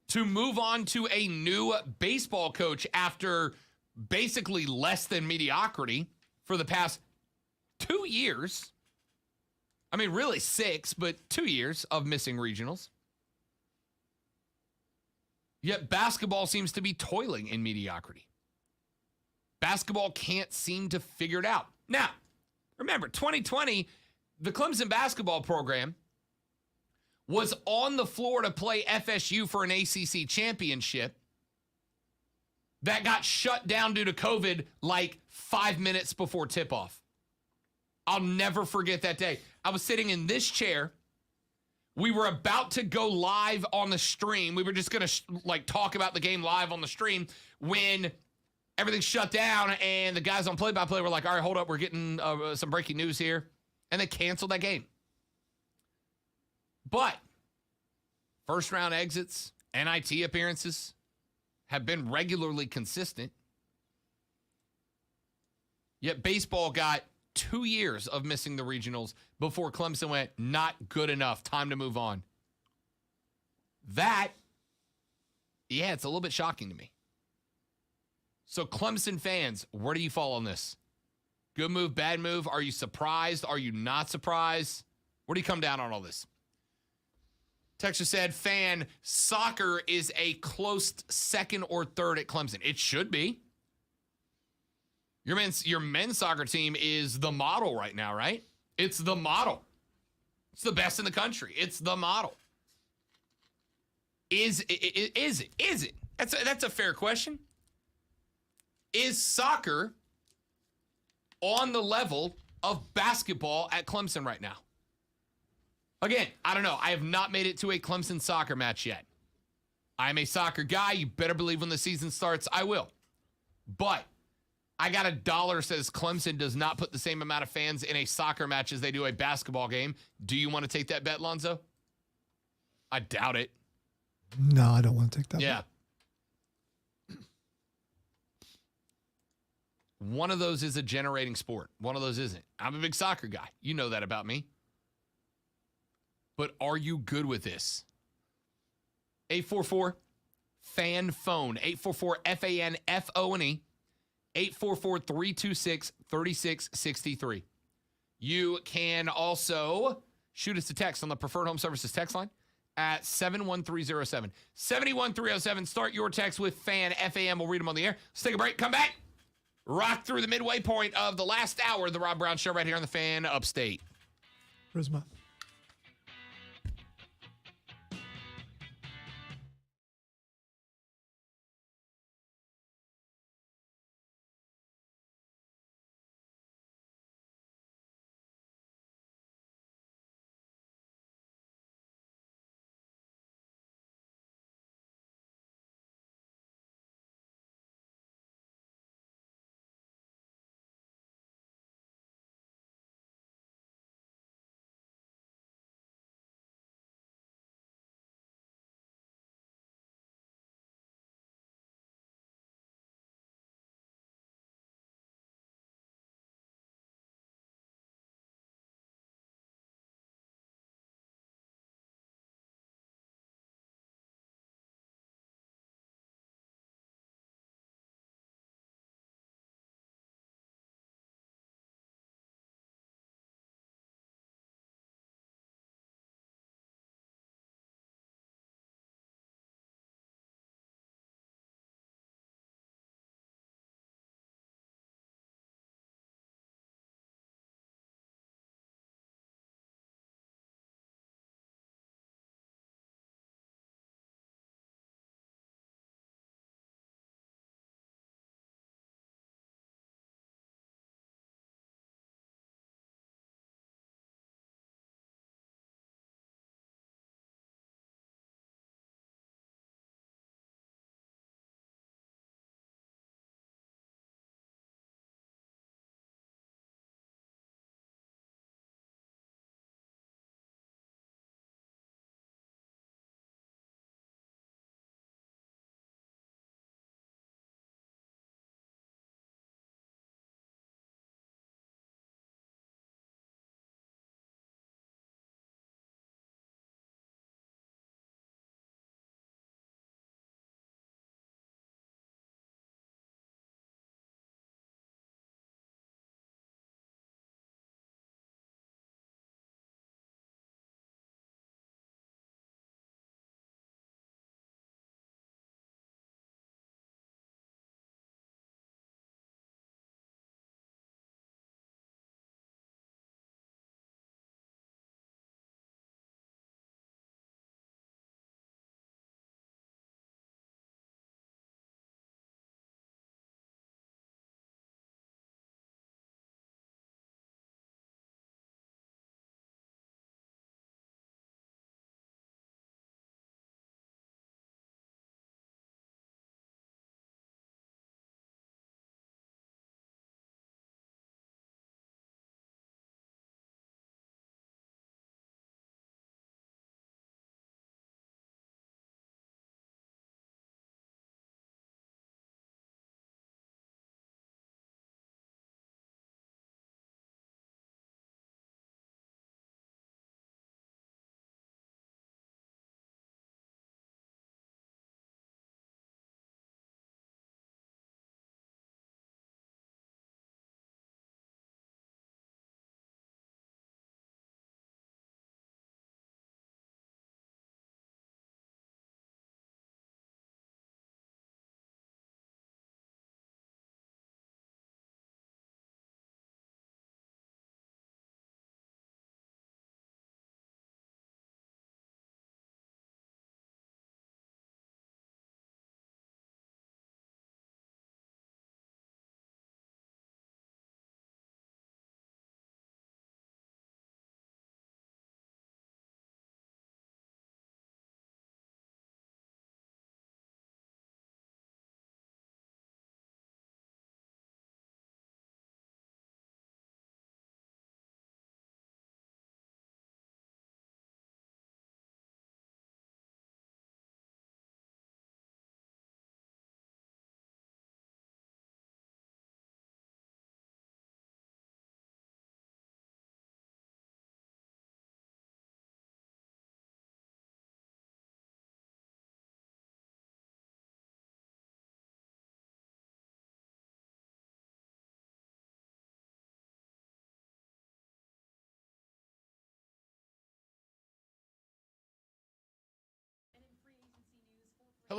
to move on to a new baseball coach after basically less than mediocrity for the past 2 years? I mean, really 6, but 2 years of missing regionals. Yet basketball seems to be toiling in mediocrity. Basketball can't seem to figure it out. Now, remember, 2020, the Clemson basketball program was on the floor to play FSU for an ACC championship that got shut down due to COVID like 5 minutes before tip-off. I'll never forget that day. I was sitting in this chair. We were about to go live on the stream. We were just going to talk about the game live on the stream when everything shut down and the guys on play-by-play were like, all right, hold up. We're getting some breaking news here. And they canceled that game. But first-round exits, NIT appearances have been regularly consistent. Yet baseball got 2 years of missing the regionals before Clemson went, not good enough, time to move on. That, yeah, it's a little bit shocking to me. So Clemson fans, where do you fall on this? Good move, bad move? Are you surprised? Are you not surprised? Where do you come down on all this? Texture said, fan, soccer is a close second or third at Clemson. It should be. Your men's soccer team is the model right now, right? It's the model. It's the best in the country. It's the model. Is it? That's a fair question. Is soccer on the level of basketball at Clemson right now? Again, I don't know. I have not made it to a Clemson soccer match yet. I'm a soccer guy. You better believe when the season starts, I will. But I got $1 says Clemson does not put the same amount of fans in a soccer match as they do a basketball game. Do you want to take that bet, Lonzo? I doubt it. No, I don't want to take that. Yeah. One of those is a generating sport. One of those isn't. I'm a big soccer guy. You know that about me. But are you good with this? 844 fan phone. 844 FANFONE. 844-326-3663. You can also shoot us a text on the Preferred Home Services text line at 71307. 71307. Start your text with FAN, FAM. We'll read them on the air. Let's take a break. Come back. Rock through the midway point of the last hour of the Rob Brown Show right here on the Fan Upstate. Where's my...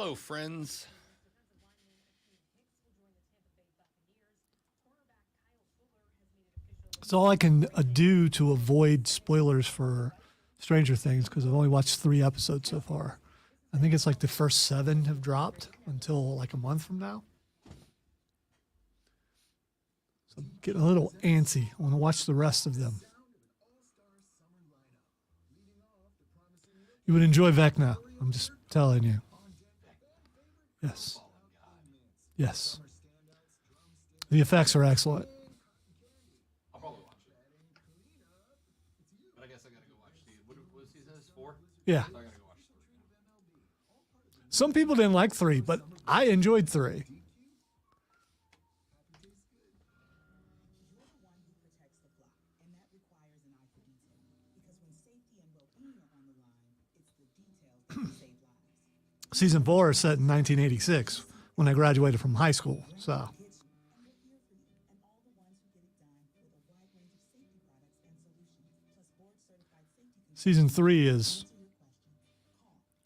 Hello, friends. It's all I can do to avoid spoilers for Stranger Things because I've only watched 3 episodes so far. I think it's like the first 7 have dropped until like a month from now. So I'm getting a little antsy. I want to watch the rest of them. You would enjoy Vecna. I'm just telling you. Yes. Yes. The effects are excellent. I'll probably watch it. But I guess I gotta go watch what season is 4? Yeah. So I gotta go watch 3. Some people didn't like 3, but I enjoyed 3. Season 4 is set in 1986 when I graduated from high school. So season 3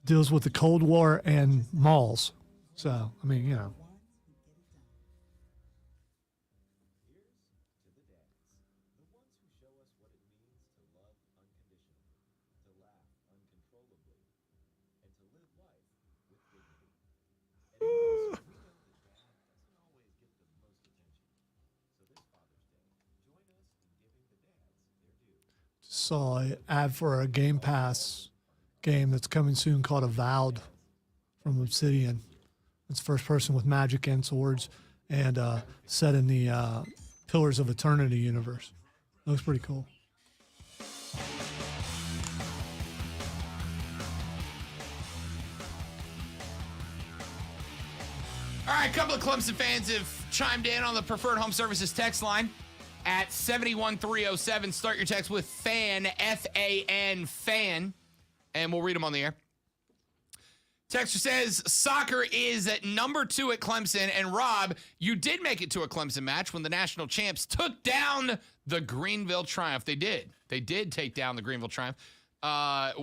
deals with the Cold War and malls. So, I mean, you know. Saw an ad for a Game Pass game that's coming soon called Avowed from Obsidian. It's first person with magic and swords and set in the Pillars of Eternity universe. Looks pretty cool. All right, a couple of Clemson fans have chimed in on the Preferred Home Services text line at 71307. Start your text with FAN, F-A-N, FAN, and we'll read them on the air. Texter says, soccer is at number 2 at Clemson, and Rob, you did make it to a Clemson match when the national champs took down the Greenville Triumph. They did. They did take down the Greenville Triumph. By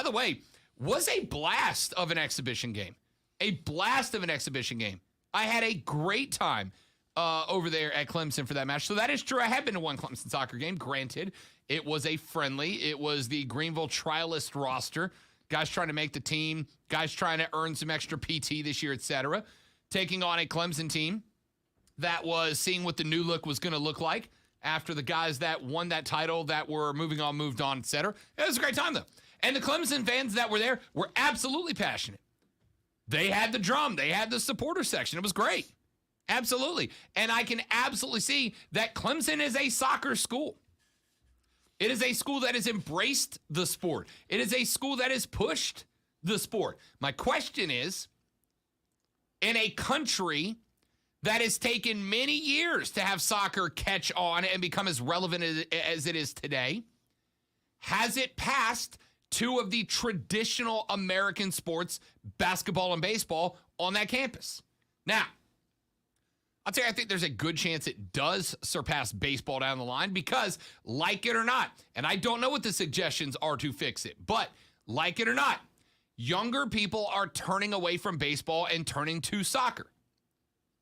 the way, was a blast of an exhibition game. A blast of an exhibition game. I had a great time over there at Clemson for that match. So that is true. I have been to one Clemson soccer game. Granted, it was a friendly. It was the Greenville Trialist roster. Guys trying to make the team. Guys trying to earn some extra PT this year, etc. Taking on a Clemson team that was seeing what the new look was going to look like after the guys that won that title that were moved on, etc. It was a great time, though. And the Clemson fans that were there were absolutely passionate. They had the drum. They had the supporter section. It was great. Absolutely. And I can absolutely see that Clemson is a soccer school. It is a school that has embraced the sport. It is a school that has pushed the sport. My question is, in a country that has taken many years to have soccer catch on and become as relevant as it is today, has it passed 2 of the traditional American sports, basketball and baseball, on that campus? Now, I'll tell you, I think there's a good chance it does surpass baseball down the line because, like it or not, and I don't know what the suggestions are to fix it, but like it or not, younger people are turning away from baseball and turning to soccer.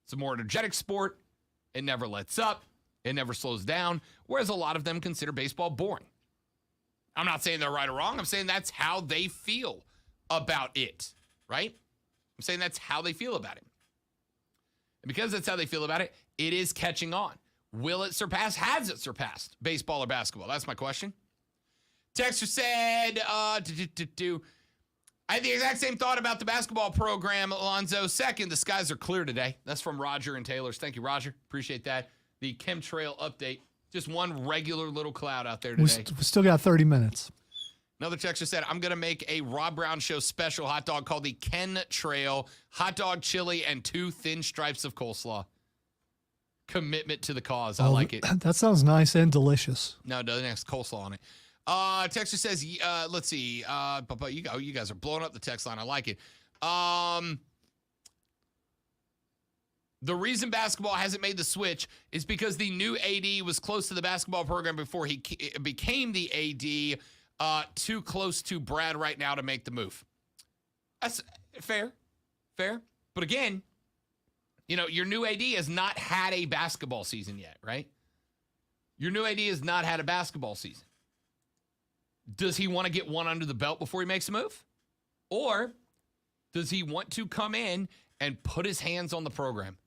It's a more energetic sport. It never lets up. It never slows down, whereas a lot of them consider baseball boring. I'm not saying they're right or wrong. I'm saying that's how they feel about it, right? I'm saying that's how they feel about it. And because that's how they feel about it, it is catching on. Will it surpass? Has it surpassed baseball or basketball? That's my question. Texter said, I had the exact same thought about the basketball program, Alonzo. Second, the skies are clear today. That's from Roger and Taylor's. Thank you, Roger. Appreciate that. The chemtrail update. Just one regular little cloud out there today. We still got 30 minutes. Another texter said, I'm going to make a Rob Brown Show special hot dog called the Ken Trail. Hot dog, chili, and 2 thin stripes of coleslaw. Commitment to the cause. I like it. That sounds nice and delicious. No, it doesn't have coleslaw on it. Texter says, let's see. You guys are blowing up the text line. I like it. The reason basketball hasn't made the switch is because the new AD was close to the basketball program before he became the AD. Too close to Brad right now to make the move. That's fair. Fair. But again, your new AD has not had a basketball season yet, right? Your new AD has not had a basketball season. Does he want to get one under the belt before he makes a move? Or does he want to come in and put his hands on the program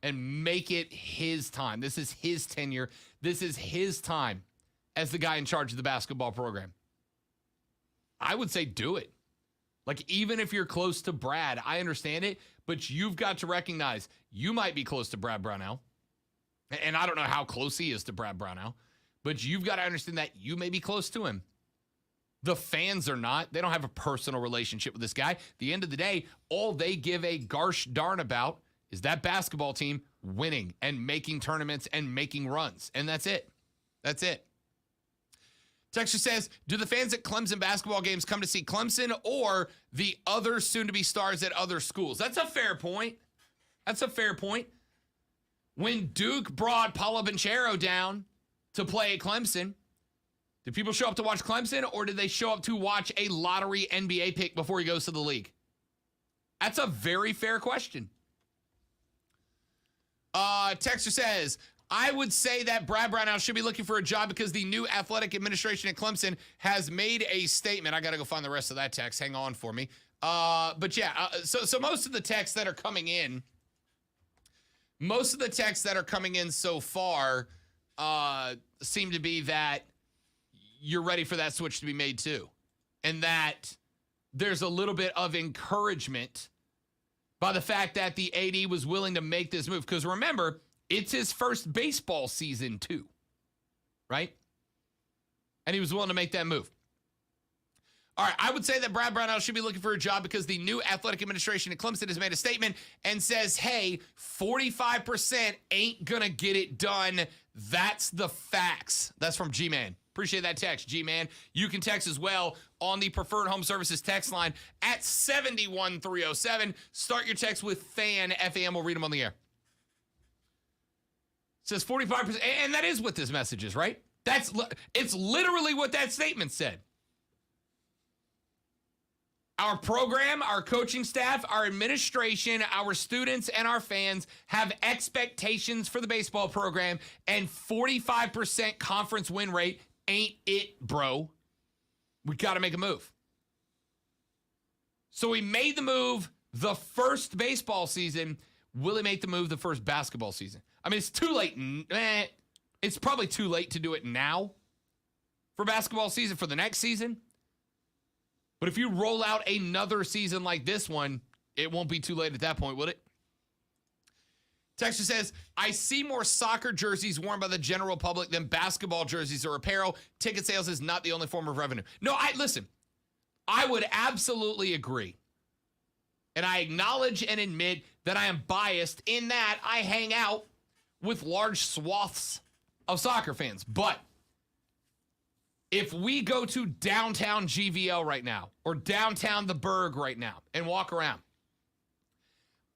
and make it his time? This is his tenure. This is his time as the guy in charge of the basketball program. I would say do it. Like, even if you're close to Brad, I understand it, but you've got to recognize you might be close to Brad Brownell. And I don't know how close he is to Brad Brownell, but you've got to understand that you may be close to him. The fans are not. They don't have a personal relationship with this guy. At the end of the day, all they give a gosh darn about is that basketball team winning and making tournaments and making runs. And that's it. That's it. Texture says, do the fans at Clemson basketball games come to see Clemson or the other soon-to-be stars at other schools? That's a fair point. That's a fair point. When Duke brought Paolo Banchero down to play at Clemson, did people show up to watch Clemson, or did they show up to watch a lottery NBA pick before he goes to the league? That's a very fair question. Texter says, I would say that Brad Brownell should be looking for a job because the new athletic administration at Clemson has made a statement. I got to go find the rest of that text. Hang on for me. But yeah, so most of the texts that are coming in, so far seem to be that you're ready for that switch to be made too. And that there's a little bit of encouragement by the fact that the AD was willing to make this move. Because remember, it's his first baseball season too, right? And he was willing to make that move. All right, I would say that Brad Brownell should be looking for a job because the new athletic administration at Clemson has made a statement and says, hey, 45% ain't going to get it done. That's the facts. That's from G-Man. Appreciate that text, G-Man. You can text as well on the Preferred Home Services text line at 71307. Start your text with FAN, F-A-M. We'll read them on the air. It says 45%, and that is what this message is, right? It's literally what that statement said. Our program, our coaching staff, our administration, our students, and our fans have expectations for the baseball program, and 45% conference win rate ain't it, bro. We got to make a move. So he made the move the first baseball season. Will he make the move the first basketball season? I mean, it's too late. It's probably too late to do it now for basketball season for the next season. But if you roll out another season like this one, it won't be too late at that point, will it? Texture says, I see more soccer jerseys worn by the general public than basketball jerseys or apparel. Ticket sales is not the only form of revenue. No, listen, I would absolutely agree. And I acknowledge and admit that I am biased in that I hang out with large swaths of soccer fans. But if we go to downtown GVL right now or downtown the Berg right now and walk around,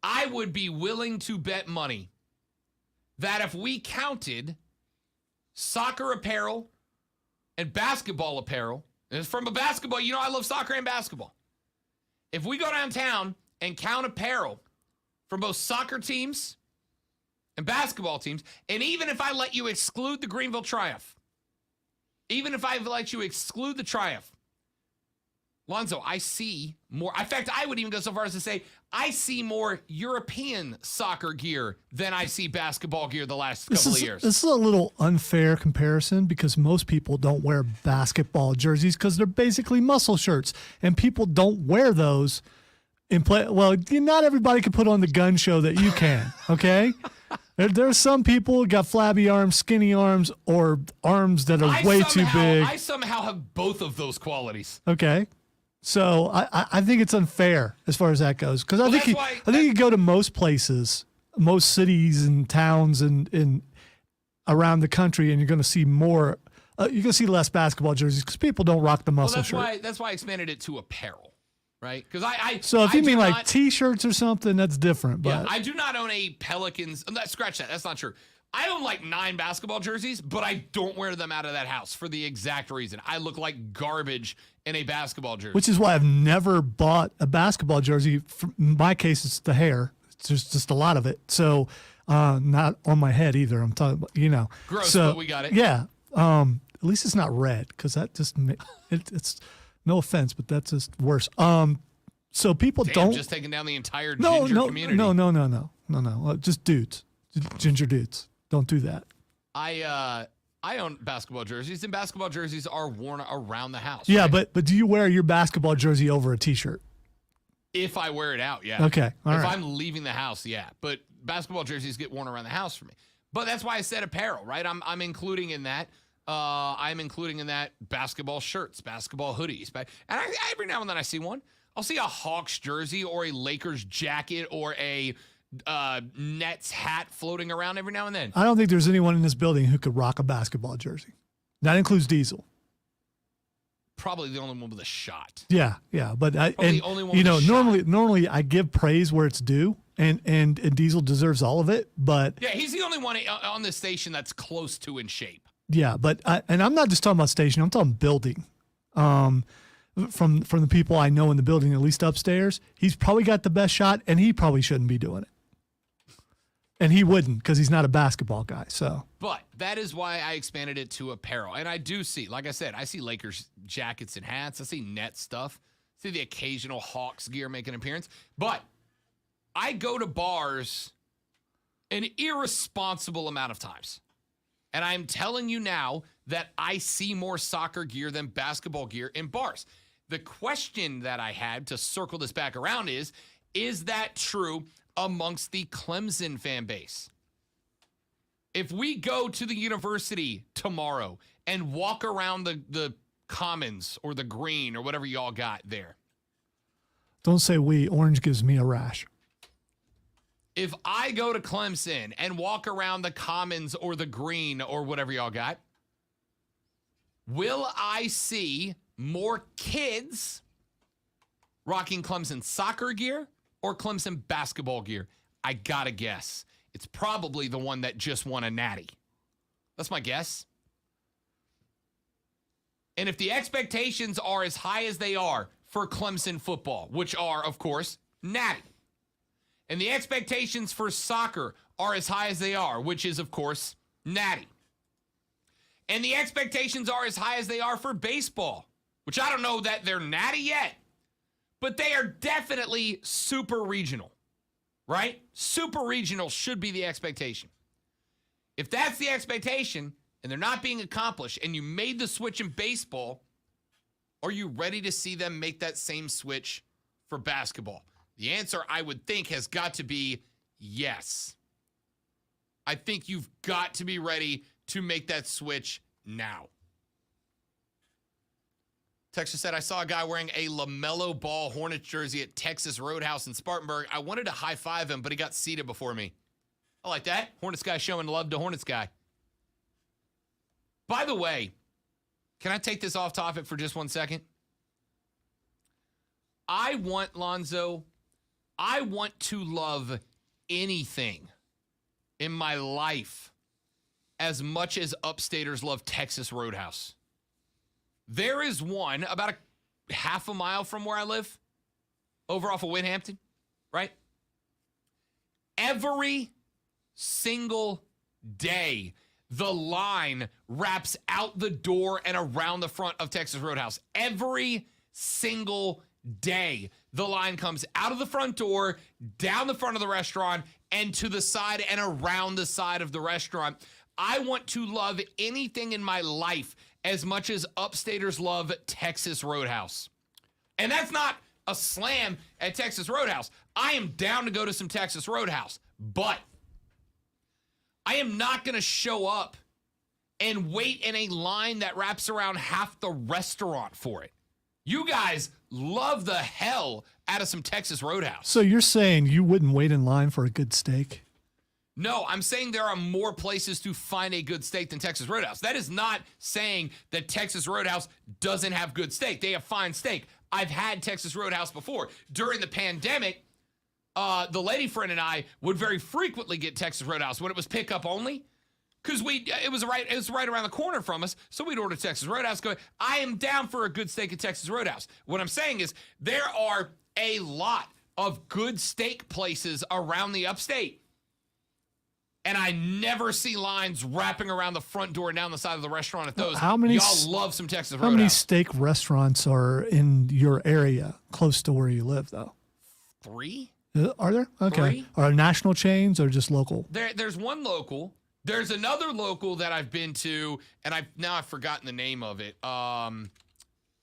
I would be willing to bet money that if we counted soccer apparel and basketball apparel, and it's from a basketball, I love soccer and basketball. If we go downtown and count apparel from both soccer teams and basketball teams, and even if I let you exclude the Greenville Triumph, Lonzo, I see more. In fact, I would even go so far as to say I see more European soccer gear than I see basketball gear the last couple of years. This is a little unfair comparison because most people don't wear basketball jerseys because they're basically muscle shirts, and people don't wear those in play. Well, not everybody can put on the gun show that you can, okay? There are some people who got flabby arms, skinny arms, or arms that are way too big. I somehow have both of those qualities. Okay. So I think it's unfair as far as that goes. Because I think you go to most places, most cities and towns and around the country, and you're going to see more. You're going to see less basketball jerseys because people don't rock the muscle shirt. That's why I expanded it to apparel. Right? Because So if you mean like T-shirts or something, that's different. But yeah, I do not own a Pelicans. Scratch that. That's not true. I own like 9 basketball jerseys, but I don't wear them out of that house for the exact reason. I look like garbage in a basketball jersey. Which is why I've never bought a basketball jersey. In my case, it's the hair. It's just a lot of it. So not on my head either. I'm talking about, Gross, so, but we got it. Yeah. At least it's not red because that just, it's no offense, but that's just worse. So people Damn, don't. just taking down the entire No, ginger community. No. Just dudes. Ginger dudes. Don't do that. I own basketball jerseys, and basketball jerseys are worn around the house. Yeah, right? but do you wear your basketball jersey over a t-shirt? If I wear it out, yeah. Okay, all if right. I'm leaving the house, yeah. But basketball jerseys get worn around the house for me. But that's why I said apparel, right? I'm including in that. I'm including in that basketball shirts, basketball hoodies. And every now and then I see one. I'll see a Hawks jersey or a Lakers jacket or a Nets hat floating around every now and then. I don't think there's anyone in this building who could rock a basketball jersey. That includes Diesel. Probably the only one with a shot. Yeah, but the only one with a normally I give praise where it's due, and Diesel deserves all of it. But yeah, he's the only one on this station that's close to in shape. Yeah, but and I'm not just talking about station. I'm talking building. From the people I know in the building, at least upstairs, he's probably got the best shot, and he probably shouldn't be doing it. And he wouldn't because he's not a basketball guy. So, but that is why I expanded it to apparel. And I do see, like I said, I see Lakers jackets and hats. I see net stuff. I see the occasional Hawks gear make an appearance. But I go to bars an irresponsible amount of times. And I'm telling you now that I see more soccer gear than basketball gear in bars. The question that I had to circle this back around is that true amongst the Clemson fan base? If we go to the university tomorrow and walk around the commons or the green or whatever y'all got there. don't say we. Orange gives me a rash. If I go to Clemson and walk around the commons or the green or whatever y'all got, will I see more kids rocking Clemson soccer gear or Clemson basketball gear? I gotta guess. It's probably the one that just won a natty. That's my guess. And if the expectations are as high as they are for Clemson football, which are, of course, natty, and the expectations for soccer are as high as they are, which is, of course, natty, and the expectations are as high as they are for baseball, which I don't know that they're natty yet, but they are definitely super regional, right? Super regional should be the expectation. If that's the expectation and they're not being accomplished and you made the switch in baseball, are you ready to see them make that same switch for basketball? The answer, I would think, has got to be yes. I think you've got to be ready to make that switch now. Texas said, I saw a guy wearing a LaMelo Ball Hornets jersey at Texas Roadhouse in Spartanburg. I wanted to high-five him, but he got seated before me. I like that. Hornets guy showing love to Hornets guy. By the way, can I take this off topic for just 1 second? I want to love anything in my life as much as upstaters love Texas Roadhouse. There is one about a half a mile from where I live, over off of Winhampton, right? Every single day, the line wraps out the door and around the front of Texas Roadhouse. Every single day, the line comes out of the front door, down the front of the restaurant, and to the side and around the side of the restaurant. I want to love anything in my life as much as upstaters love Texas Roadhouse. And that's not a slam at Texas Roadhouse. I am down to go to some Texas Roadhouse, but I am not going to show up and wait in a line that wraps around half the restaurant for it. You guys love the hell out of some Texas Roadhouse. So you're saying you wouldn't wait in line for a good steak? No, I'm saying there are more places to find a good steak than Texas Roadhouse. That is not saying that Texas Roadhouse doesn't have good steak. They have fine steak. I've had Texas Roadhouse before. During the pandemic, the lady friend and I would very frequently get Texas Roadhouse when it was pickup only. because it was right around the corner from us, so we'd order Texas Roadhouse. I am down for a good steak at Texas Roadhouse. What I'm saying is there are a lot of good steak places around the upstate. And I never see lines wrapping around the front door and down the side of the restaurant at those. Y'all love some Texas Roadhouse. How many steak restaurants are in your area close to where you live, though? 3? Are there? Okay. 3? Are national chains or just local? There's one local. There's another local that I've been to, and I've forgotten the name of it. Let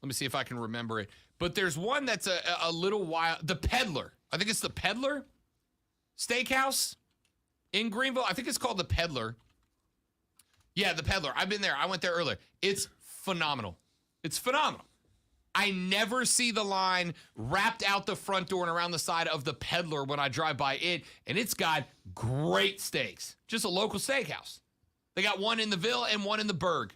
me see if I can remember it. But there's one that's a little while. The Peddler. I think it's the Peddler Steakhouse in Greenville. I think it's called the Peddler. Yeah, the Peddler. I've been there. I went there earlier. It's phenomenal. It's phenomenal. I never see the line wrapped out the front door and around the side of the Peddler when I drive by it, and it's got great steaks. Just a local steakhouse. They got one in the Ville and one in the Berg.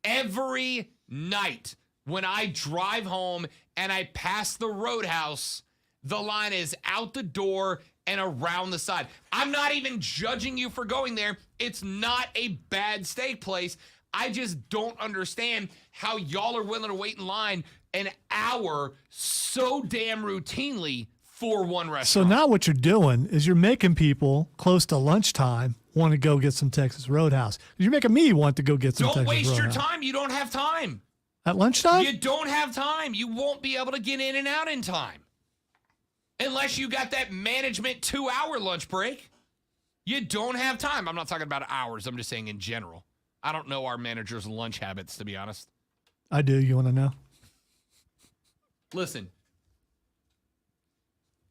Every night when I drive home and I pass the Roadhouse, the line is out the door and around the side. I'm not even judging you for going there. It's not a bad steak place. I just don't understand how y'all are willing to wait in line an hour so damn routinely for one restaurant. So now what you're doing is you're making people close to lunchtime want to go get some Texas Roadhouse. You're making me want to go get some Texas Roadhouse. Don't waste your time. You don't have time. At lunchtime? You don't have time. You won't be able to get in and out in time. Unless you got that management 2-hour lunch break. You don't have time. I'm not talking about hours. I'm just saying in general. I don't know our managers' lunch habits, to be honest. I do. You want to know? Listen,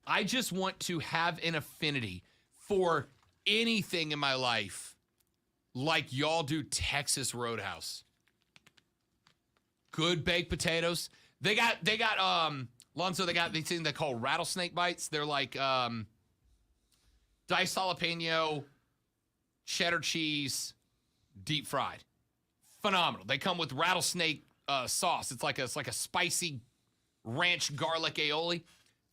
I just want to have an affinity for anything in my life like y'all do Texas Roadhouse. Good baked potatoes. They got Lonzo, they got these things they call rattlesnake bites. They're like diced jalapeno, cheddar cheese, deep fried. Phenomenal. They come with rattlesnake sauce. It's like a spicy ranch garlic aioli.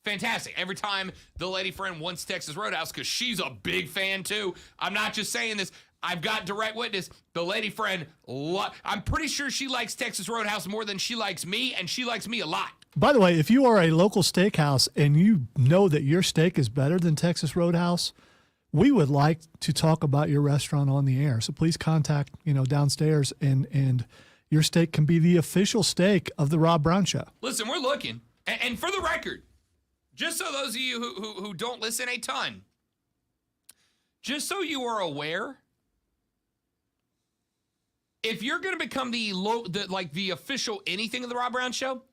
Fantastic. Every time the lady friend wants Texas Roadhouse, because she's a big fan too. I'm not just saying this. I've got direct witness. The lady friend, I'm pretty sure she likes Texas Roadhouse more than she likes me, and she likes me a lot. By the way, if you are a local steakhouse and you know that your steak is better than Texas Roadhouse, we would like to talk about your restaurant on the air. So please contact, downstairs, and your steak can be the official steak of the Rob Brown Show. Listen, we're looking. And for the record, just so those of you who don't listen a ton, just so you are aware, if you're going to become the official anything of the Rob Brown Show,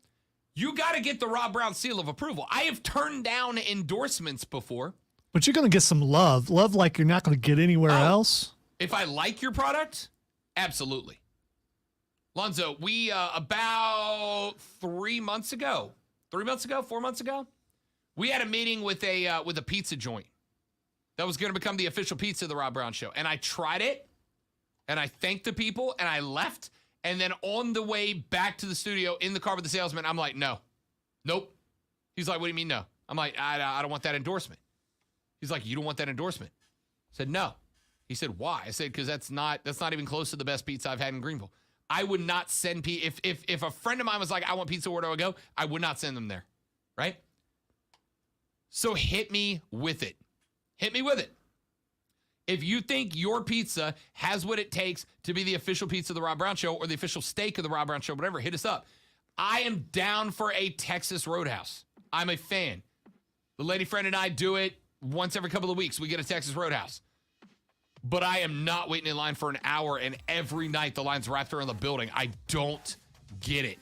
you got to get the Rob Brown seal of approval. I have turned down endorsements before. But you're going to get some love like you're not going to get anywhere else. If I like your product, absolutely. Lonzo, we about 4 months ago, we had a meeting with a pizza joint that was going to become the official pizza of the Rob Brown Show. And I tried it, and I thanked the people, and I left. And then on the way back to the studio in the car with the salesman, I'm like, nope. He's like, what do you mean no? I'm like, I don't want that endorsement. He's like, you don't want that endorsement? I said, no. He said, why? I said, because that's not even close to the best pizza I've had in Greenville. I would not send if a friend of mine was like, I want pizza, where do I go? I would not send them there, right? So hit me with it. Hit me with it. If you think your pizza has what it takes to be the official pizza of the Rob Brown Show or the official steak of the Rob Brown Show, whatever, hit us up. I am down for a Texas Roadhouse. I'm a fan. The lady friend and I do it once every couple of weeks. We get a Texas Roadhouse. But I am not waiting in line for an hour, and every night the line's wrapped around the building. I don't get it.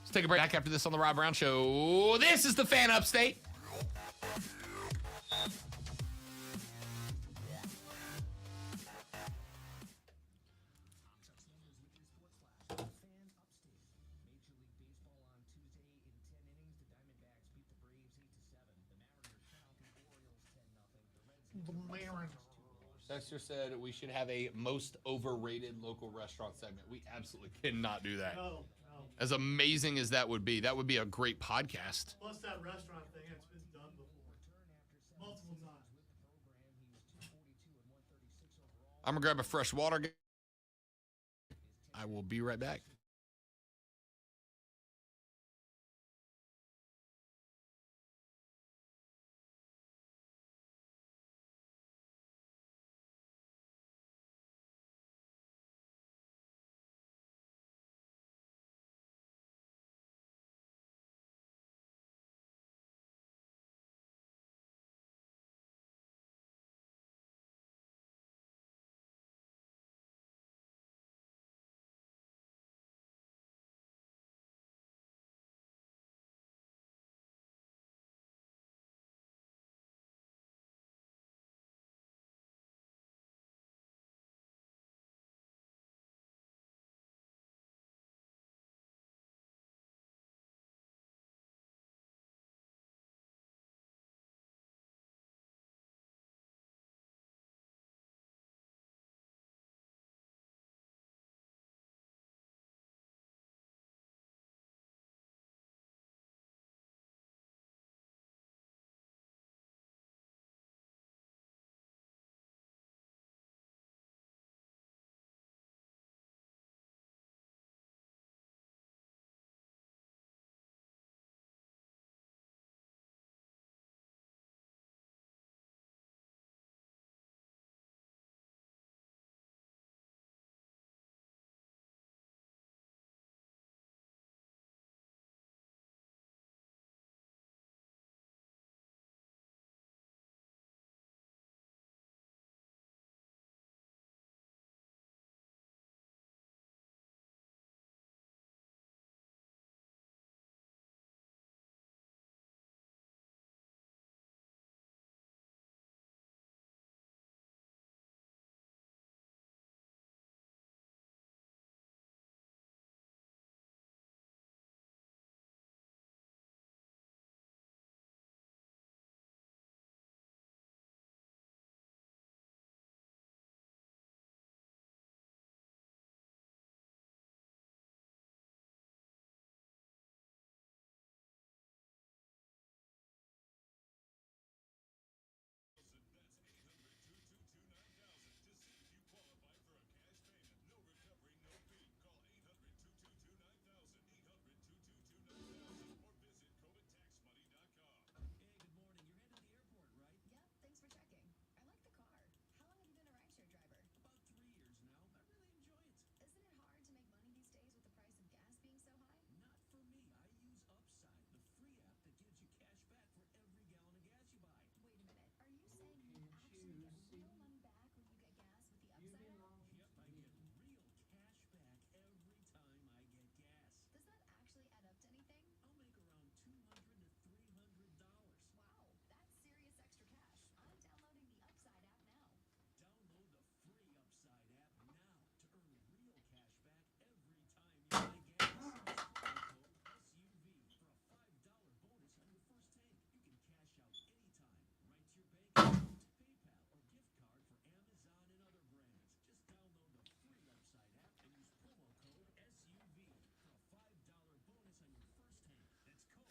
Let's take a break. Back after this on the Rob Brown Show. This is the Fan Upstate. Dexter said we should have a most overrated local restaurant segment. We absolutely cannot do that. No. As amazing as that would be a great podcast. Plus that restaurant thing, it's been done before. Multiple times. I'm going to grab a fresh water. I will be right back.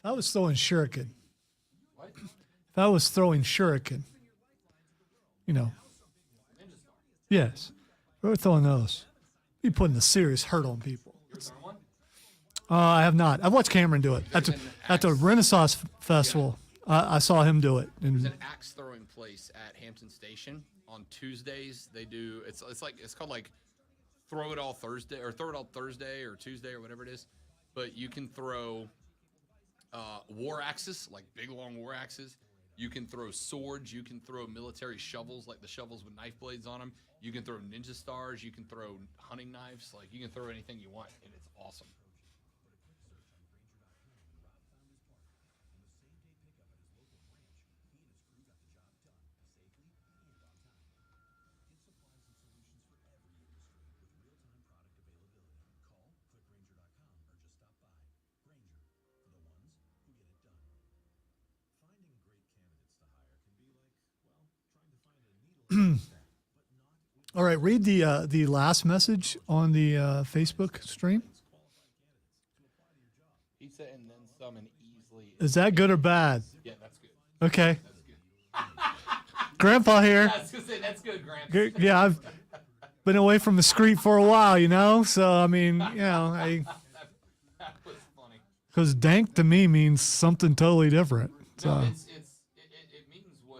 I was throwing shuriken. What? If I was throwing shuriken, you know, yes, if we're throwing those, be putting a serious hurt on people. I have not. I've watched Cameron do it at the Renaissance Festival. I saw him do it. There's an axe throwing place at Hampton Station on Tuesdays. They do it's called like Throw It All Thursday or Tuesday or whatever it is. But you can throw war axes, like big long war axes. You can throw swords. You can throw military shovels, like the shovels with knife blades on them. You can throw ninja stars. You can throw hunting knives. Like you can throw anything you want, and it's awesome. All right, read the last message on the Facebook stream. Pizza and then some and easily. Is that good or bad? Yeah, that's good. Okay. That's good. Grandpa here. I was gonna say that's good, Gramps. Yeah, been away from the street for a while, you know. So I mean, you know, That was funny. because dank to me means something totally different. So No, it means what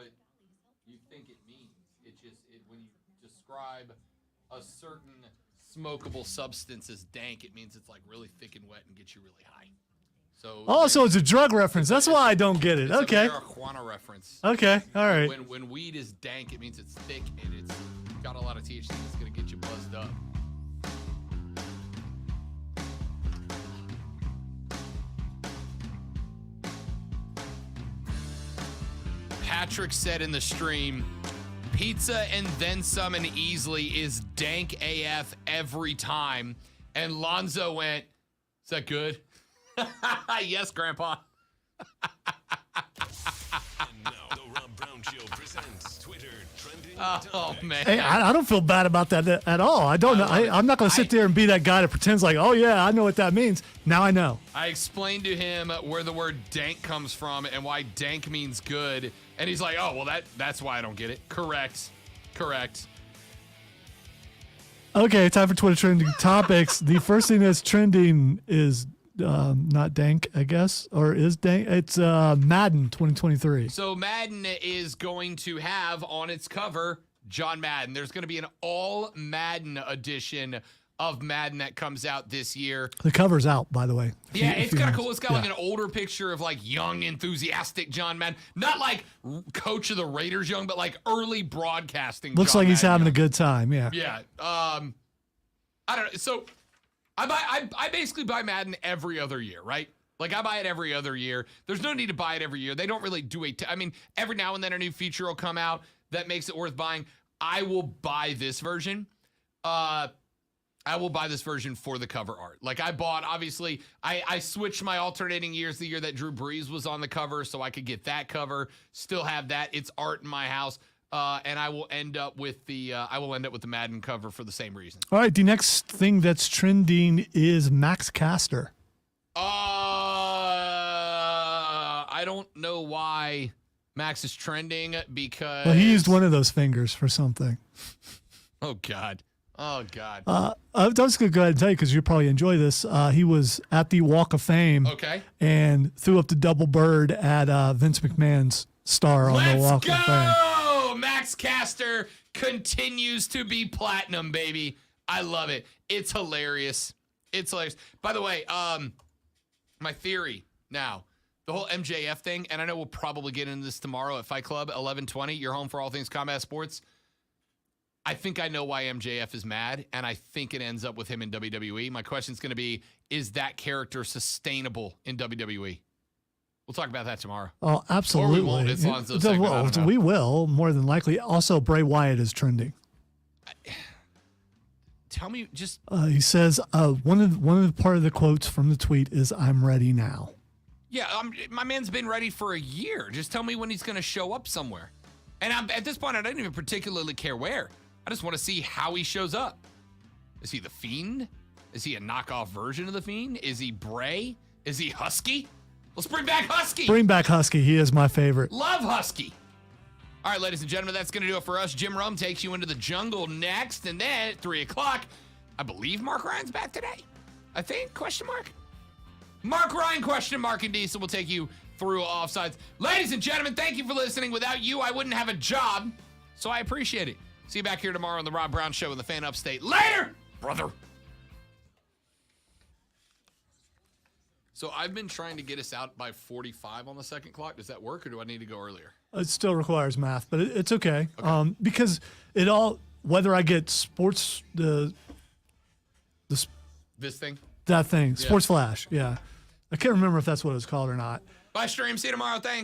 you think it means. When you describe a certain smokable substance as dank, it means it's like really thick and wet and gets you really high. So it's a drug reference. That's why I don't get it. it's Okay. a marijuana reference. Okay. All right. When weed is dank, it means it's thick and it's got a lot of THC that's gonna get you buzzed up. Patrick said in the stream, pizza and then some and easily is dank AF every time. And Lonzo went, is that good? Yes, Grandpa. And now, the Rob Brown Show presents Twitter trending Oh, topics. man. Hey, I don't feel bad about that at all. I don't know. I'm not going to sit there and be that guy that pretends like, oh yeah, I know what that means. Now I know. I explained to him where the word dank comes from and why dank means good. And he's like, oh, well, that's why I don't get it. Correct. Okay, time for Twitter trending topics. The first thing that's trending is not dank, I guess, or is dank. It's Madden 2023. So Madden is going to have on its cover John Madden. There's going to be an all Madden edition of Madden that comes out this year. The cover's out, by the way. Yeah, it's kind of cool. It's got like an older picture of like young, enthusiastic John Madden. Not like coach of the Raiders young, but like early broadcasting. Looks John like he's Madden having young. a good time. Yeah. Yeah. I don't know. So I basically buy Madden every other year, right? Like I buy it every other year. There's no need to buy it every year. They don't really do I mean, every now and then a new feature will come out that makes it worth buying. I will buy this version. I will buy this version for the cover art. Like I bought, obviously, I switched my alternating years the year that Drew Brees was on the cover so I could get that cover, still have that. It's art in my house. And I will end up with the Madden cover for the same reason. All right, the next thing that's trending is Max Caster. I don't know why Max is trending because Well, he used one of those fingers for something. Oh God. I was going to go ahead and tell you because you probably enjoy this. He was at the Walk of Fame and threw up the double bird at Vince McMahon's star on the Walk of Fame. Max Caster continues to be platinum, baby. I love it. It's hilarious. By the way, my theory now, the whole MJF thing, and I know we'll probably get into this tomorrow at Fight Club, 11:20, your home for all things combat sports. I think I know why MJF is mad, and I think it ends up with him in WWE. My question's going to be, is that character sustainable in WWE? We'll talk about that tomorrow. Oh, absolutely. Or we won't. It's Lonzo's segment. I don't know. We will, more than likely. Also, Bray Wyatt is trending. Tell me, just He says one of the part of the quotes from the tweet is "I'm ready now." yeah, my man's been ready for a year. Just tell me when he's going to show up somewhere. And at this point, I don't even particularly care where. I just want to see how he shows up. Is he the Fiend? Is he a knockoff version of the Fiend? Is he Bray? Is he Husky? Let's bring back Husky. Bring back Husky. He is my favorite. Love Husky. All right, ladies and gentlemen, that's going to do it for us. Jim Rome takes you into the jungle next. And then at 3 o'clock, I believe Mark Ryan's back today. I think, question mark. Mark Ryan, question mark, and Diesel will take you through offsides. Ladies and gentlemen, thank you for listening. Without you, I wouldn't have a job. So I appreciate it. See you back here tomorrow on the Rob Brown Show in the Fan Upstate. Later, brother. So I've been trying to get us out by 45 on the second clock. Does that work, or do I need to go earlier? It still requires math, but it's okay. Because it all, whether I get sports, This thing? that thing, Sports Flash, yeah. I can't remember if that's what it's called or not. Bye, stream. See you tomorrow. Thanks.